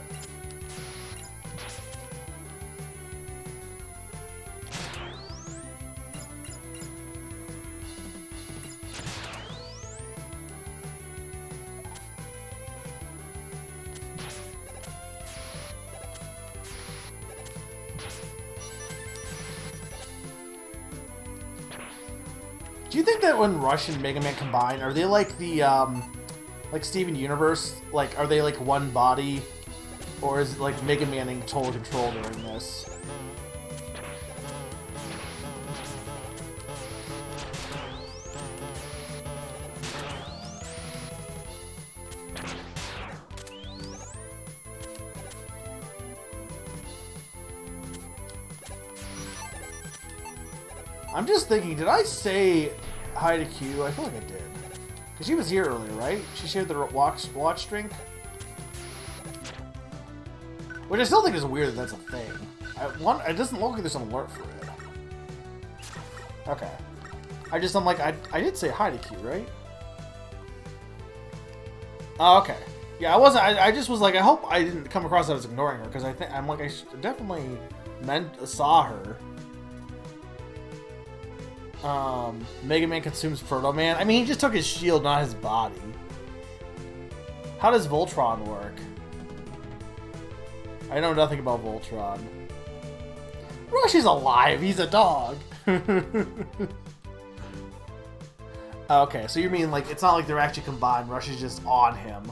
Do you think that when Rush and Mega Man combine, are they like the, like Steven Universe? Like, are they like one body? Or is it like Mega Man in total control during this? I'm just thinking, did I say hi to Q? I feel like I did. Because she was here earlier, right? She shared the watch drink. Which I still think is weird that that's a thing. It doesn't look like there's an alert for it. Okay. I'm like, I did say hi to Q, right? Oh, okay. Yeah, I wasn't, I just was like, I hope I didn't come across that as ignoring her, because I'm like, I definitely saw her. Mega Man consumes Proto Man. I mean, he just took his shield, not his body. How does Voltron work? I know nothing about Voltron. Rush is alive. He's a dog. Okay, so you mean like it's not like they're actually combined. Rush is just on him.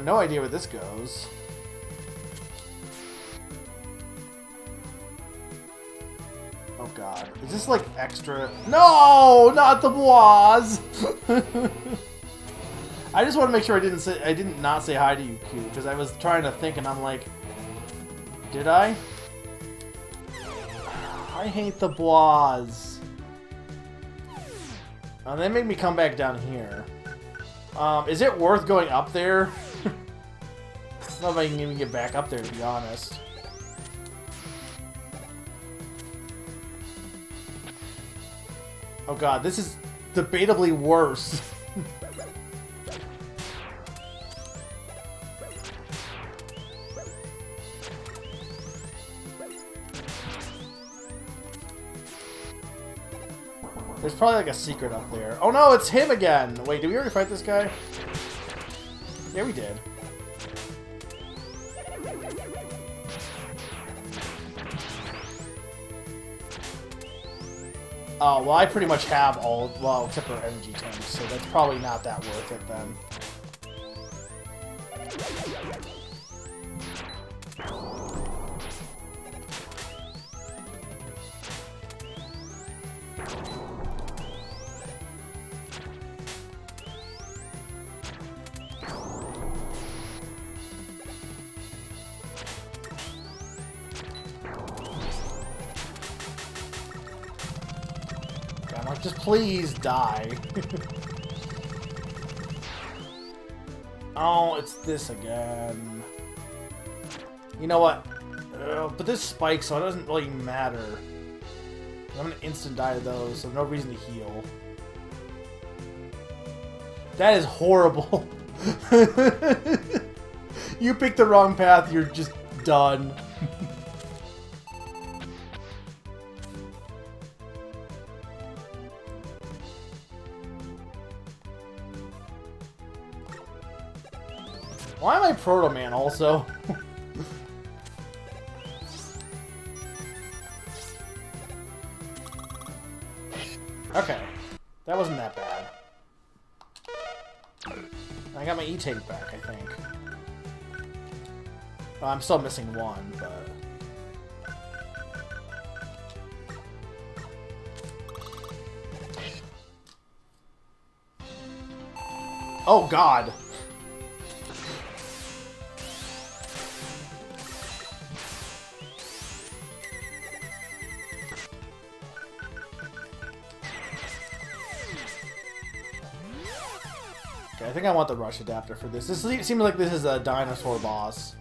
No idea where this goes. Oh god. Is this like extra? No! Not the Boaz! I just want to make sure I didn't not say hi to you, Q, because I was trying to think and I'm like, did I? I hate the Boaz. Oh, they make me come back down here. Is it worth going up there? I don't know if I can even get back up there, to be honest. Oh god, this is debatably worse. There's probably like a secret up there. Oh no, it's him again! Wait, did we already fight this guy? Yeah, we did. Oh, well, I pretty much have all, well, except for energy tanks, so that's probably not that worth it then. I'm like, just please die. Oh, it's this again. You know what? But this spikes, so it doesn't really matter. I'm gonna instant die to those, so no reason to heal. That is horrible. You picked the wrong path, you're just done. Why am I Proto Man also? Okay. That wasn't that bad. I got my E-Tank back, I think. Well, I'm still missing one, but... Oh, God! Okay, I think I want the Rush Adapter for this. This seems like this is a dinosaur boss.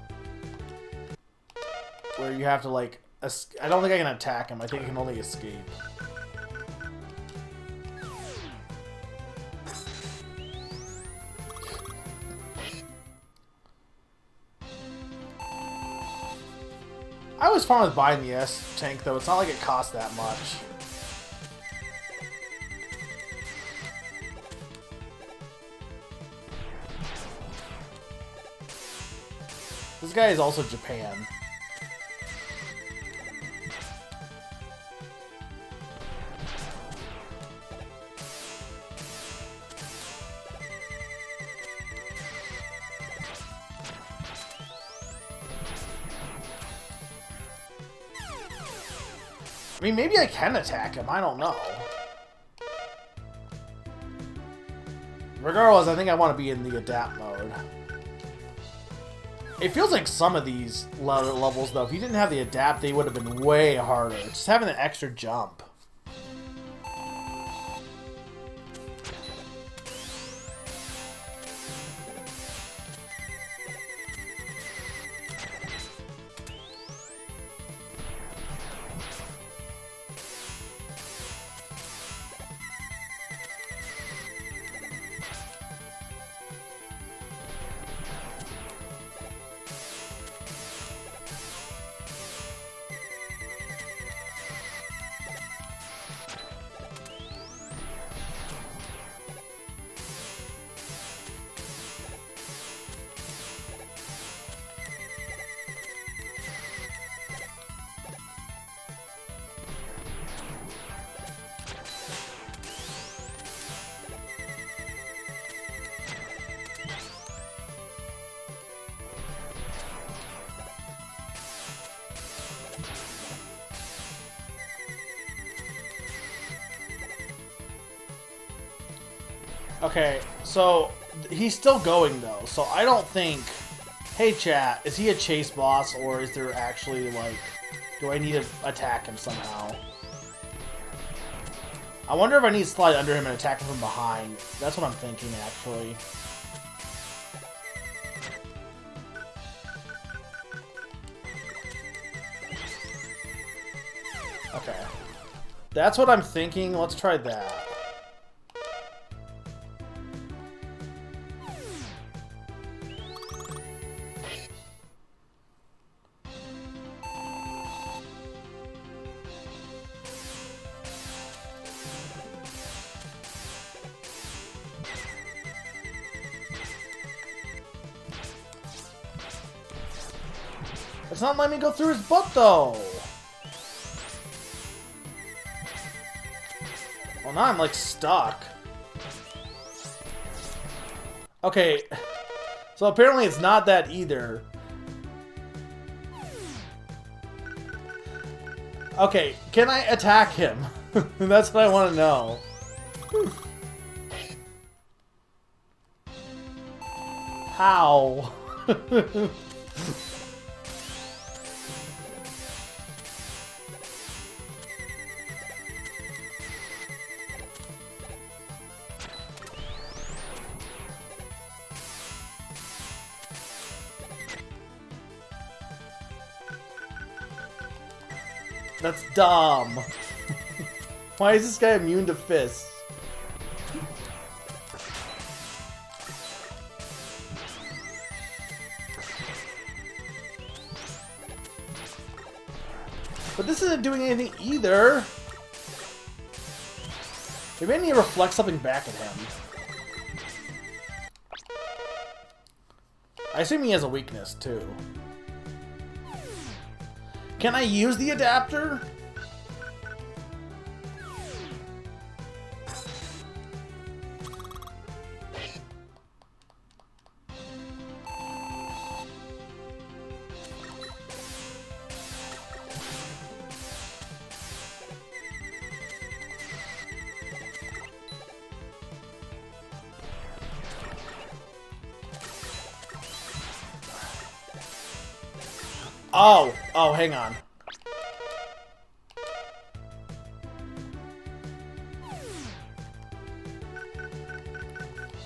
Where you have to, like... I don't think I can attack him. I think I can only escape. I was fine with buying the S-Tank, though. It's not like it costs that much. This guy is also Japan. I mean, maybe I can attack him. I don't know. Regardless, I think I want to be in the adapt mode. It feels like some of these levels, though, if you didn't have the adapt, they would have been way harder. Just having an extra jump. Okay, so he's still going though, so I don't think... Hey chat, is he a chase boss or is there actually like... Do I need to attack him somehow? I wonder if I need to slide under him and attack him from behind. That's what I'm thinking actually. Okay. That's what I'm thinking, let's try that. It's not letting me go through his butt, though! Well, now I'm, like, stuck. Okay. So apparently it's not that either. Okay, can I attack him? That's what I want to know. How? That's dumb. Why is this guy immune to fists? But this isn't doing anything either. Maybe I need to reflect something back at him. I assume he has a weakness, too. Can I use the adapter? Oh, hang on.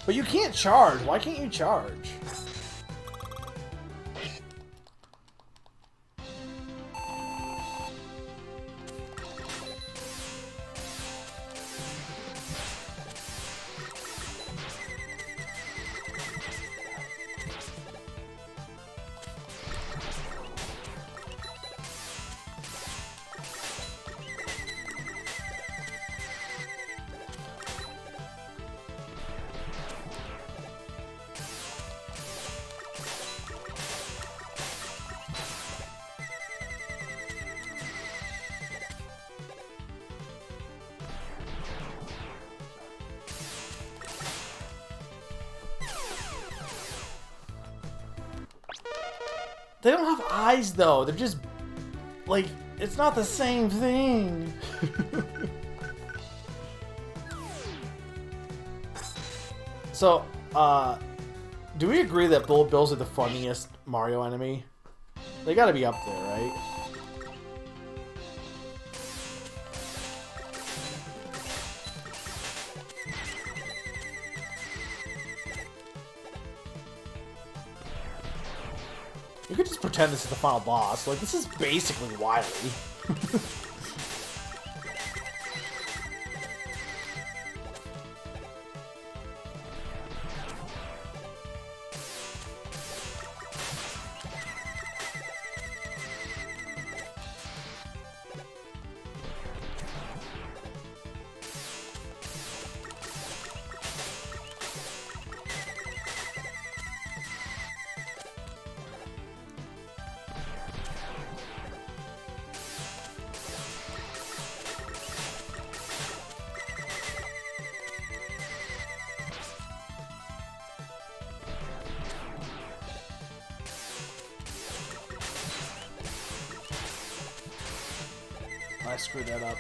But you can't charge. Why can't you charge? They don't have eyes, though. They're just, like, it's not the same thing. So, do we agree that Bullet Bills are the funniest Mario enemy? They gotta be up there, right? You could just pretend this is the final boss. Like, this is basically Wily. I screwed that up.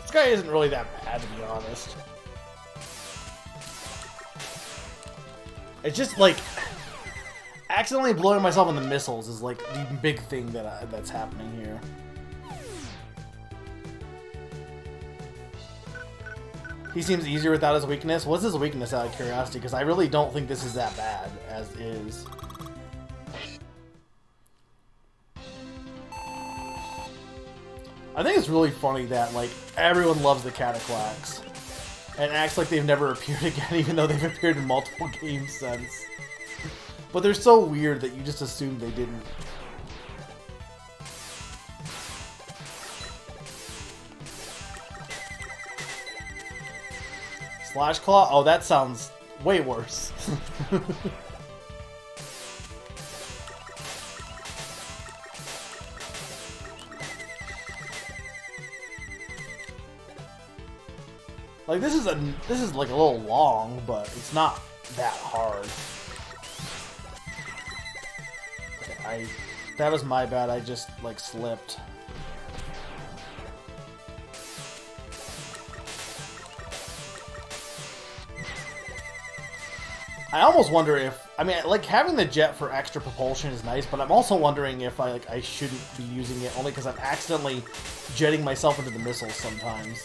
This guy isn't really that bad, to be honest. It's just like accidentally blowing myself in the missiles is like the big thing that's happening here. He seems easier without his weakness. What's his weakness, out of curiosity? Because I really don't think this is that bad as is. I think it's really funny that, like, everyone loves the Cataclax and acts like they've never appeared again, even though they've appeared in multiple games since. But they're so weird that you just assume they didn't. Slash Claw? Oh, that sounds way worse. Like, this is like a little long, but it's not that hard. Okay, that was my bad. I just like slipped. I almost wonder if... I mean, like, having the jet for extra propulsion is nice, but I'm also wondering if I shouldn't be using it, only because I'm accidentally jetting myself into the missiles sometimes.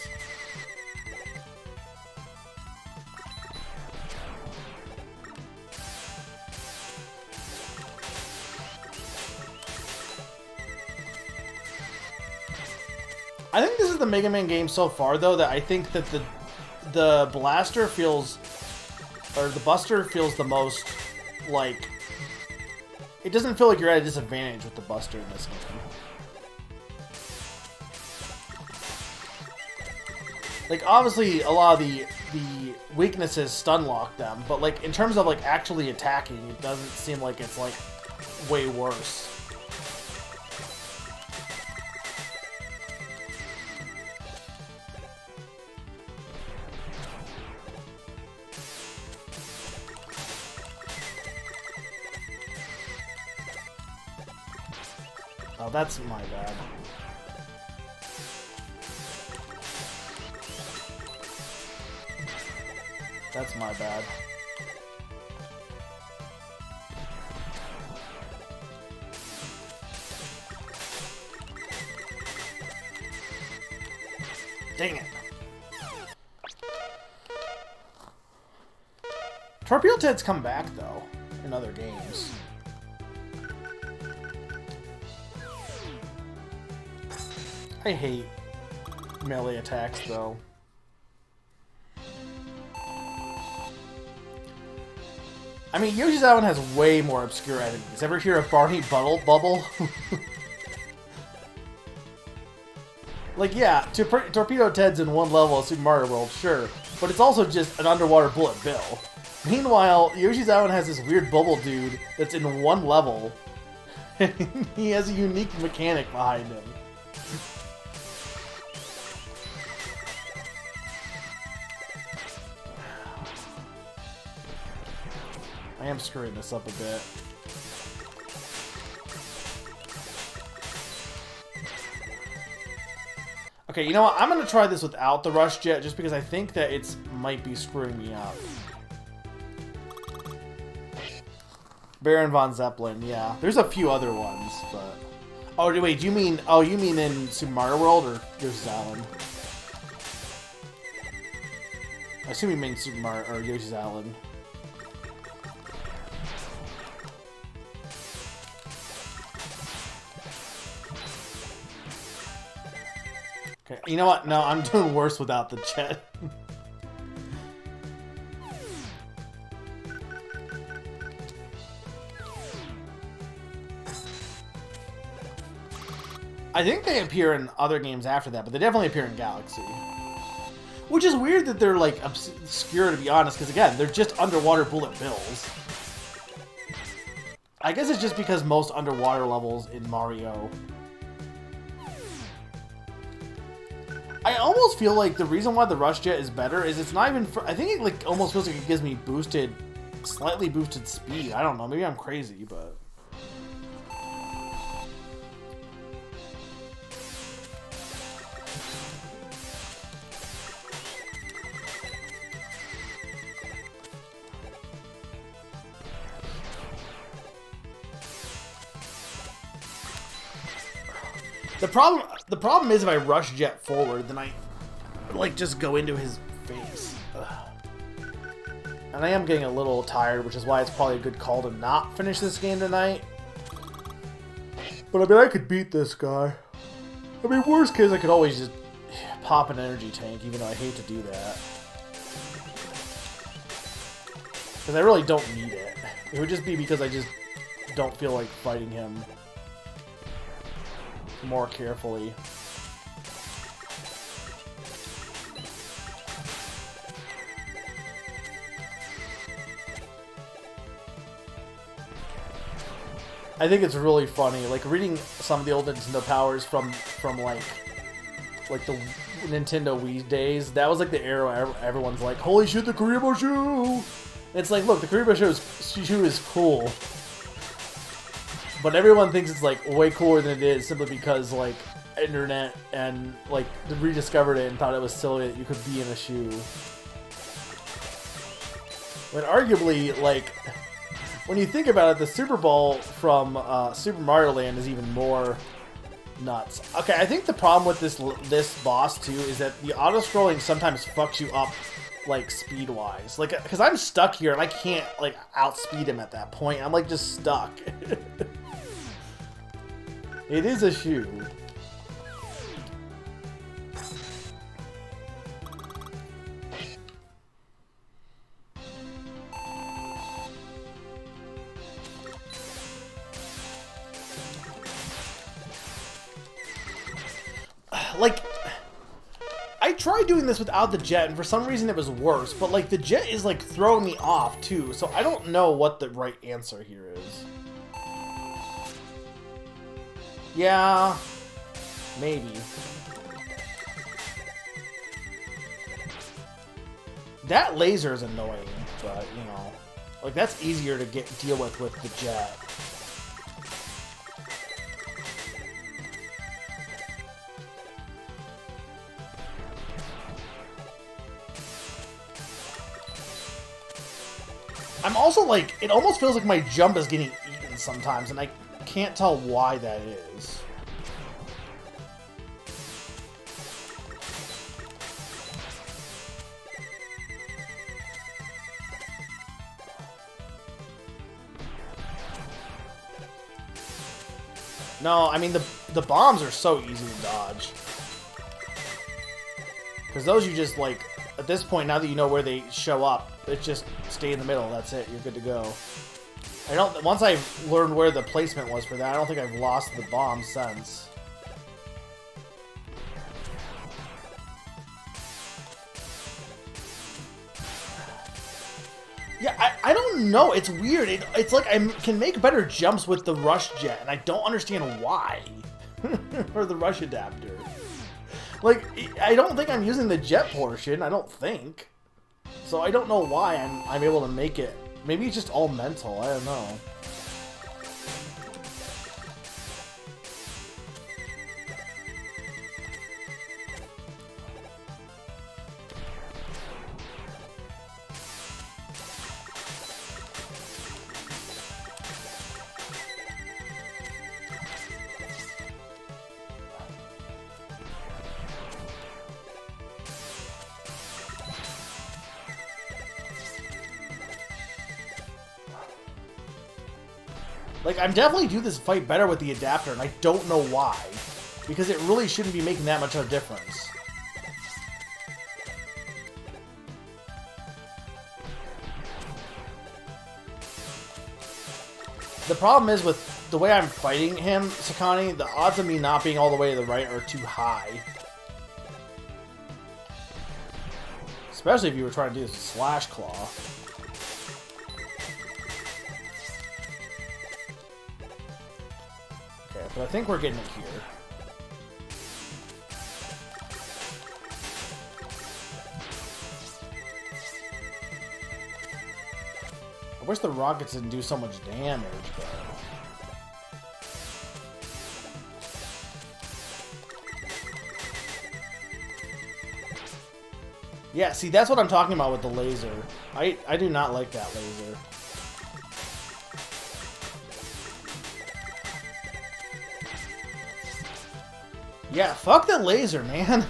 I think this is the Mega Man game so far, though, that I think that the blaster feels... Or the Buster feels the most, like... It doesn't feel like you're at a disadvantage with the Buster in this game. Like, obviously, a lot of the weaknesses stun lock them, but, like, in terms of, like, actually attacking, it doesn't seem like it's, like, way worse. Oh, that's my bad. That's my bad. Dang it. Torpedo Ted's come back, though, in other games. I hate melee attacks, though. I mean, Yoshi's Island has way more obscure enemies. Ever hear of Barney Bubble? Like, yeah, Torpedo Ted's in one level of Super Mario World, sure, but it's also just an underwater Bullet Bill. Meanwhile, Yoshi's Island has this weird bubble dude that's in one level, and he has a unique mechanic behind him. I am screwing this up a bit. Okay, you know what? I'm going to try this without the Rush Jet just because I think that it might be screwing me up. Baron Von Zeppelin, yeah. There's a few other ones, but... Oh, wait, do you mean... Oh, you mean in Super Mario World or Yoshi's Island? I assume you mean Super Mario or Yoshi's Island. Okay, you know what? No, I'm doing worse without the jet. I think they appear in other games after that, but they definitely appear in Galaxy. Which is weird that they're, like, obscure, to be honest, because, again, they're just underwater Bullet Bills. I guess it's just because most underwater levels in Mario... I almost feel like the reason why the Rush Jet is better is it's not even... I think it, like, almost feels like it gives me slightly boosted speed. I don't know, maybe I'm crazy, but... The problem is if I Rush Jet forward, then I, like, just go into his face. Ugh. And I am getting a little tired, which is why it's probably a good call to not finish this game tonight. But, I mean, I could beat this guy. I mean, worst case, I could always just pop an energy tank, even though I hate to do that. Because I really don't need it. It would just be because I just don't feel like fighting him more carefully. I think it's really funny, like reading some of the old Nintendo powers from like the Nintendo Wii days. That was like the era where everyone's like, "Holy shit, the Kuribo shoe!" And it's like, look, the Kuribo shoe is cool. But everyone thinks it's, like, way cooler than it is simply because, like, internet and, like, rediscovered it and thought it was silly that you could be in a shoe. But arguably, like, when you think about it, the Super Ball from Super Mario Land is even more nuts. Okay, I think the problem with this boss, too, is that the auto-scrolling sometimes fucks you up, like, speed-wise. Like, because I'm stuck here, and I can't, like, outspeed him at that point. I'm, like, just stuck. It is a shoe. Like, I tried doing this without the jet, and for some reason it was worse. But, like, the jet is, like, throwing me off, too. So I don't know what the right answer here is. Yeah, maybe. That laser is annoying, but, you know, like, that's easier to deal with the jet. I'm also, like, it almost feels like my jump is getting eaten sometimes, and I can't tell why that is. No, I mean, the bombs are so easy to dodge. Because those you just, like, at this point, now that you know where they show up, it's just stay in the middle, that's it, you're good to go. Once I've learned where the placement was for that, I don't think I've lost the bomb since. Yeah, I don't know, it's weird. It's like I can make better jumps with the rush jet, and I don't understand why. Or the rush adapter. Like, I don't think I'm using the jet portion, I don't think. So I don't know why I'm able to make it. Maybe it's just all mental, I don't know. Like, I'm definitely do this fight better with the adapter, and I don't know why. Because it really shouldn't be making that much of a difference. The problem is with the way I'm fighting him, Sakani, the odds of me not being all the way to the right are too high. Especially if you were trying to do this with Slash Claw. But I think we're getting it here. I wish the rockets didn't do so much damage, but... Yeah, see, that's what I'm talking about with the laser. I do not like that laser. Yeah, fuck the laser, man.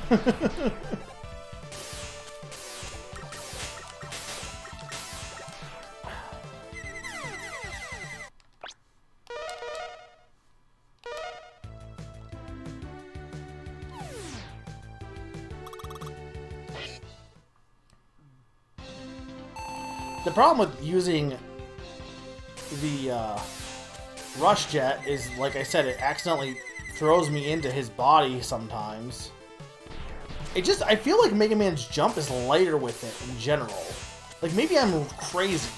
The problem with using the rush jet is, like I said, it accidentally throws me into his body sometimes. I feel like Mega Man's jump is lighter with it in general. Like, maybe I'm crazy.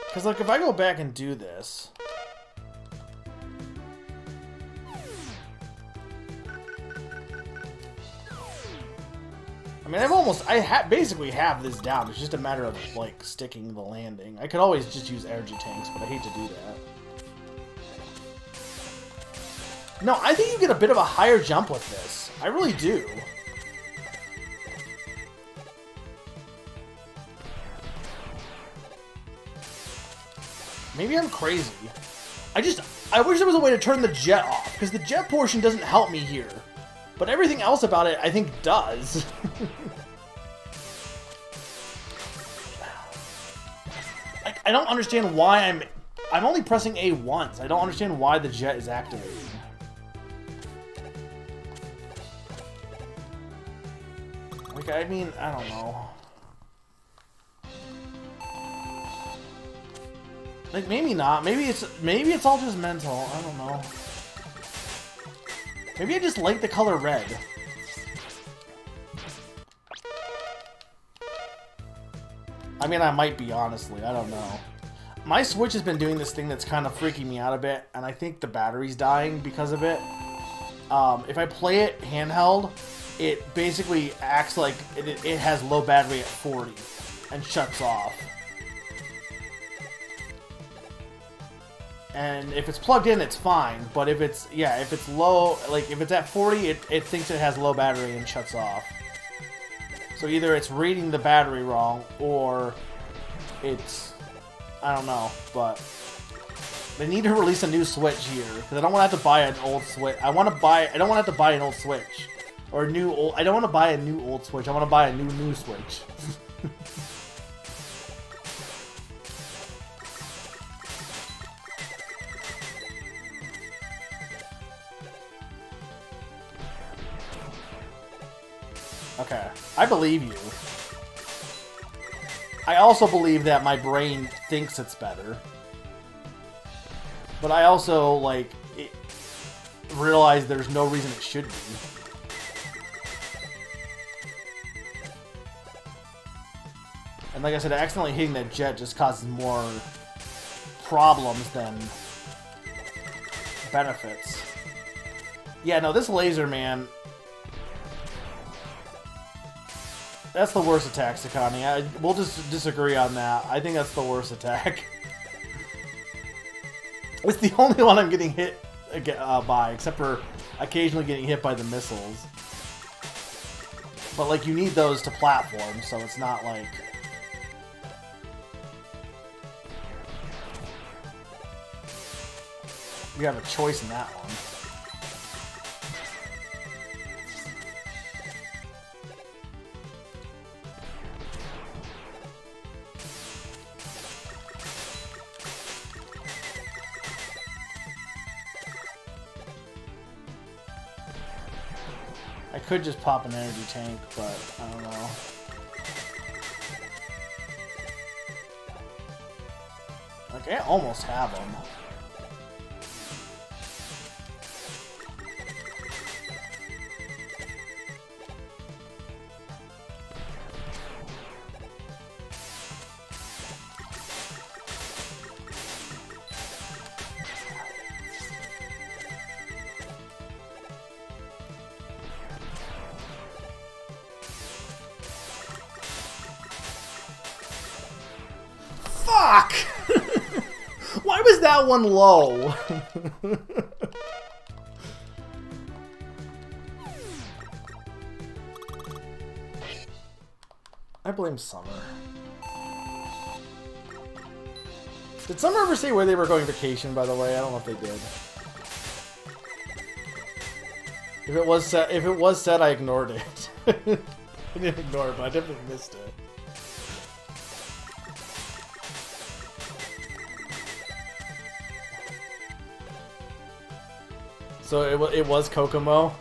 Because, like, if I go back and do this... I mean, I basically have this down. It's just a matter of, like, sticking the landing. I could always just use energy tanks, but I hate to do that. No, I think you get a bit of a higher jump with this. I really do. Maybe I'm crazy. I wish there was a way to turn the jet off, because the jet portion doesn't help me here. But everything else about it, I think, does. Like, I don't understand why I'm only pressing A once. I don't understand why the jet is activating. Like, I mean, I don't know. Like, maybe not. Maybe it's all just mental. I don't know. Maybe I just like the color red. I mean, I might be, honestly. I don't know. My Switch has been doing this thing that's kind of freaking me out a bit, and I think the battery's dying because of it. If I play it handheld, it basically acts like it has low battery at 40 and shuts off. And if it's plugged in, it's fine. But if it's low, like if it's at 40, it thinks it has low battery and shuts off. So either it's reading the battery wrong, or it's, I don't know. But they need to release a new Switch here, because I don't want to have to buy an old Switch. I don't want to have to buy an old Switch or I don't want to buy a new old Switch. I want to buy a new Switch. Okay, I believe you. I also believe that my brain thinks it's better. But I also, like, realize there's no reason it should be. And like I said, accidentally hitting that jet just causes more problems than benefits. Yeah, no, this laser, man... That's the worst attack, Sakani. We'll just disagree on that. I think that's the worst attack. It's the only one I'm getting hit by, except for occasionally getting hit by the missiles. But, like, you need those to platform, so it's not like... You have a choice in that one. I could just pop an energy tank, but I don't know. Like, I almost have them. Fuck! Why was that one low? I blame Summer. Did Summer ever say where they were going vacation, by the way? I don't know if they did. If it was said, I ignored it. I didn't ignore it, but I definitely missed it. So it was Kokomo?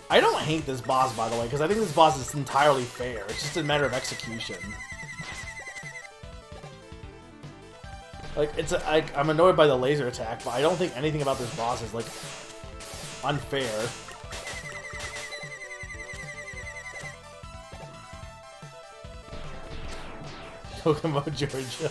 I don't hate this boss, by the way, because I think this boss is entirely fair. It's just a matter of execution. Like, I'm annoyed by the laser attack, but I don't think anything about this boss is, like, unfair. Kokomo, Georgia.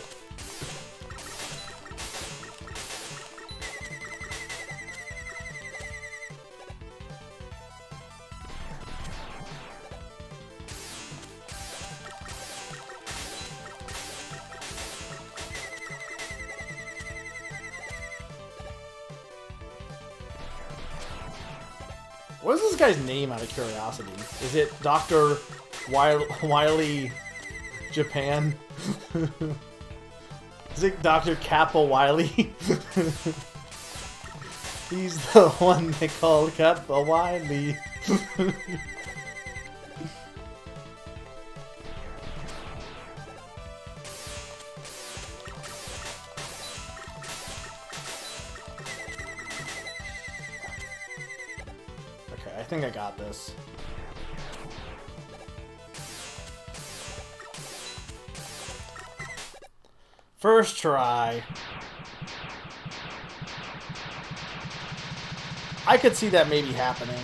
What is this guy's name out of curiosity? Is it Dr. Wily Japan? Is it Dr. Kappa Wily? He's the one they call Kappa Wily. I think I got this. First try. I could see that maybe happening.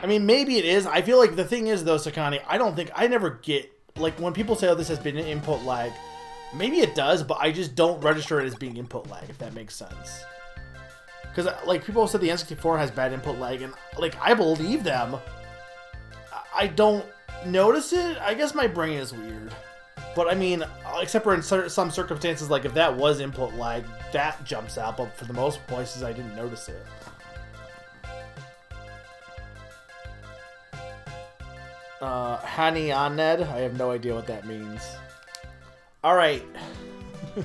I mean, maybe it is. I feel like the thing is, though, Sakani, I never get, like, when people say, oh, this has been an input lag, maybe it does, but I just don't register it as being input lag, if that makes sense. Because, like, people said the N64 has bad input lag, and, like, I believe them. I don't notice it. I guess my brain is weird. But, I mean, except for in some circumstances, like, if that was input lag, that jumps out. But for the most places, I didn't notice it. Hani Aned? I have no idea what that means. Alright. I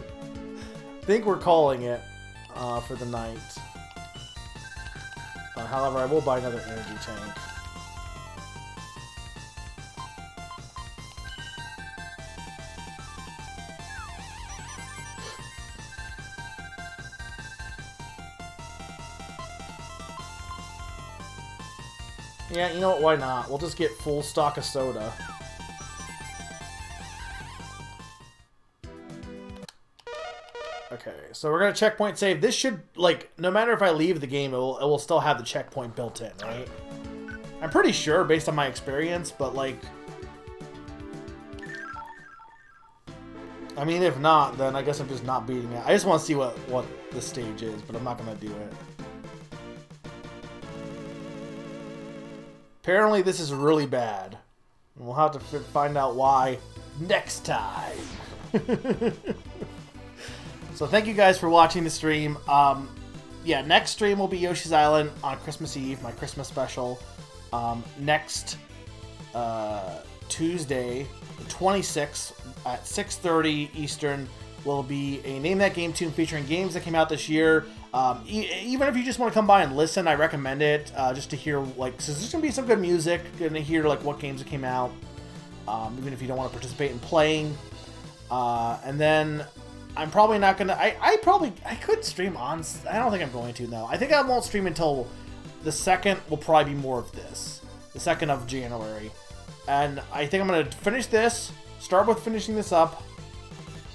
think we're calling it for the night. However, I will buy another energy tank. Yeah, you know what? Why not? We'll just get full stock of soda. Okay, so we're gonna checkpoint save. This should, like, no matter if I leave the game, it will still have the checkpoint built in, right? I'm pretty sure based on my experience, but, like, I mean, if not, then I guess I'm just not beating it. I just want to see what the stage is, but I'm not gonna do it. Apparently, this is really bad. And we'll have to find out why next time. So thank you guys for watching the stream. Yeah, next stream will be Yoshi's Island on Christmas Eve, my Christmas special. Next Tuesday, the 26th at 6:30 Eastern, will be a Name That Game tune featuring games that came out this year. Even if you just want to come by and listen, I recommend it, just to hear, like, so there's going to be some good music, going to hear, like, what games that came out, even if you don't want to participate in playing. And then I'm probably not going to, I could stream on, I don't think I'm going to, though. I think I won't stream until the 2nd will probably be more of this, the 2nd of January. And I think I'm going to finish this, start with finishing this up,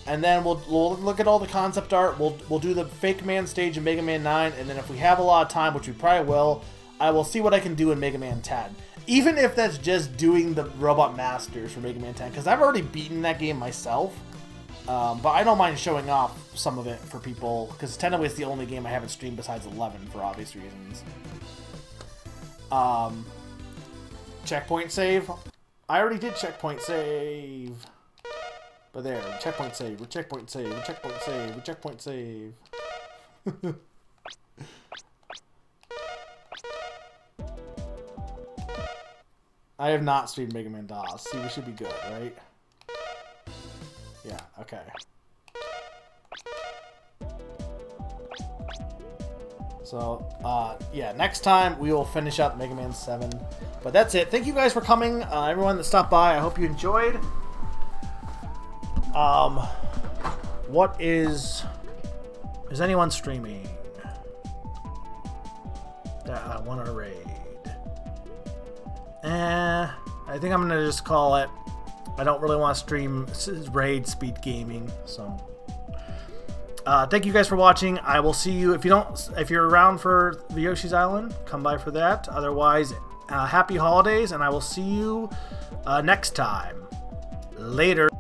and then we'll look at all the concept art. We'll do the Fake Man stage in Mega Man 9, and then if we have a lot of time, which we probably will, I will see what I can do in Mega Man 10. Even if that's just doing the Robot Masters for Mega Man 10, because I've already beaten that game myself. But I don't mind showing off some of it for people, because technically it's the only game I haven't streamed besides 11 for obvious reasons. Checkpoint save. I already did checkpoint save. But there, checkpoint save, checkpoint save, checkpoint save, checkpoint save. I have not streamed Mega Man DOS. See, we should be good, right? Yeah, okay. So, yeah, next time we will finish up Mega Man 7. But that's it. Thank you guys for coming. Everyone that stopped by, I hope you enjoyed. What is anyone streaming? That I want to raid. I think I'm gonna just call it. I don't really want to stream raid speed gaming, so. Thank you guys for watching. I will see you if you're around for the Yoshi's Island, come by for that. Otherwise, happy holidays, and I will see you next time. Later.